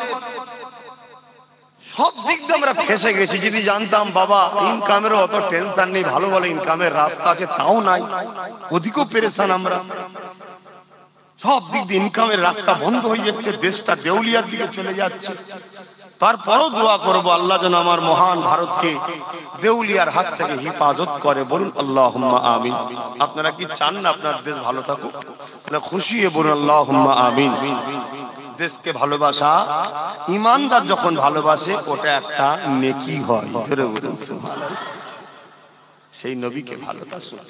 সব দিক দিয়ে আমরা ফেসে গেছি। যদি জানতাম বাবা ইনকামেরও অত টেনশন নেই, ভালো ভালো ইনকামের রাস্তা আছে, তাও নাই, ওদিকেও পেরেশান আমরা। সব দিক দিয়ে ইনকামের রাস্তা বন্ধ হয়ে যাচ্ছে, দেশটা দেউলিয়ার দিকে চলে যাচ্ছে। তারপরও দোয়া করবো আল্লাহ যেন আমার মহান ভারতকে দেউলিয়ার হাত থেকে হিফাজত করে। বলুন আল্লাহুম্মা আমিন। আপনারা কি চান না আপনার দেশ ভালো থাকুক? তাহলে খুশি হয়ে বলুন আল্লাহুম্মা আমিন। দেশকে ভালোবাসা, ইমানদার যখন ভালোবাসে ওটা একটা নেকি হয়। সেই নবীকে ভালোবাসুন।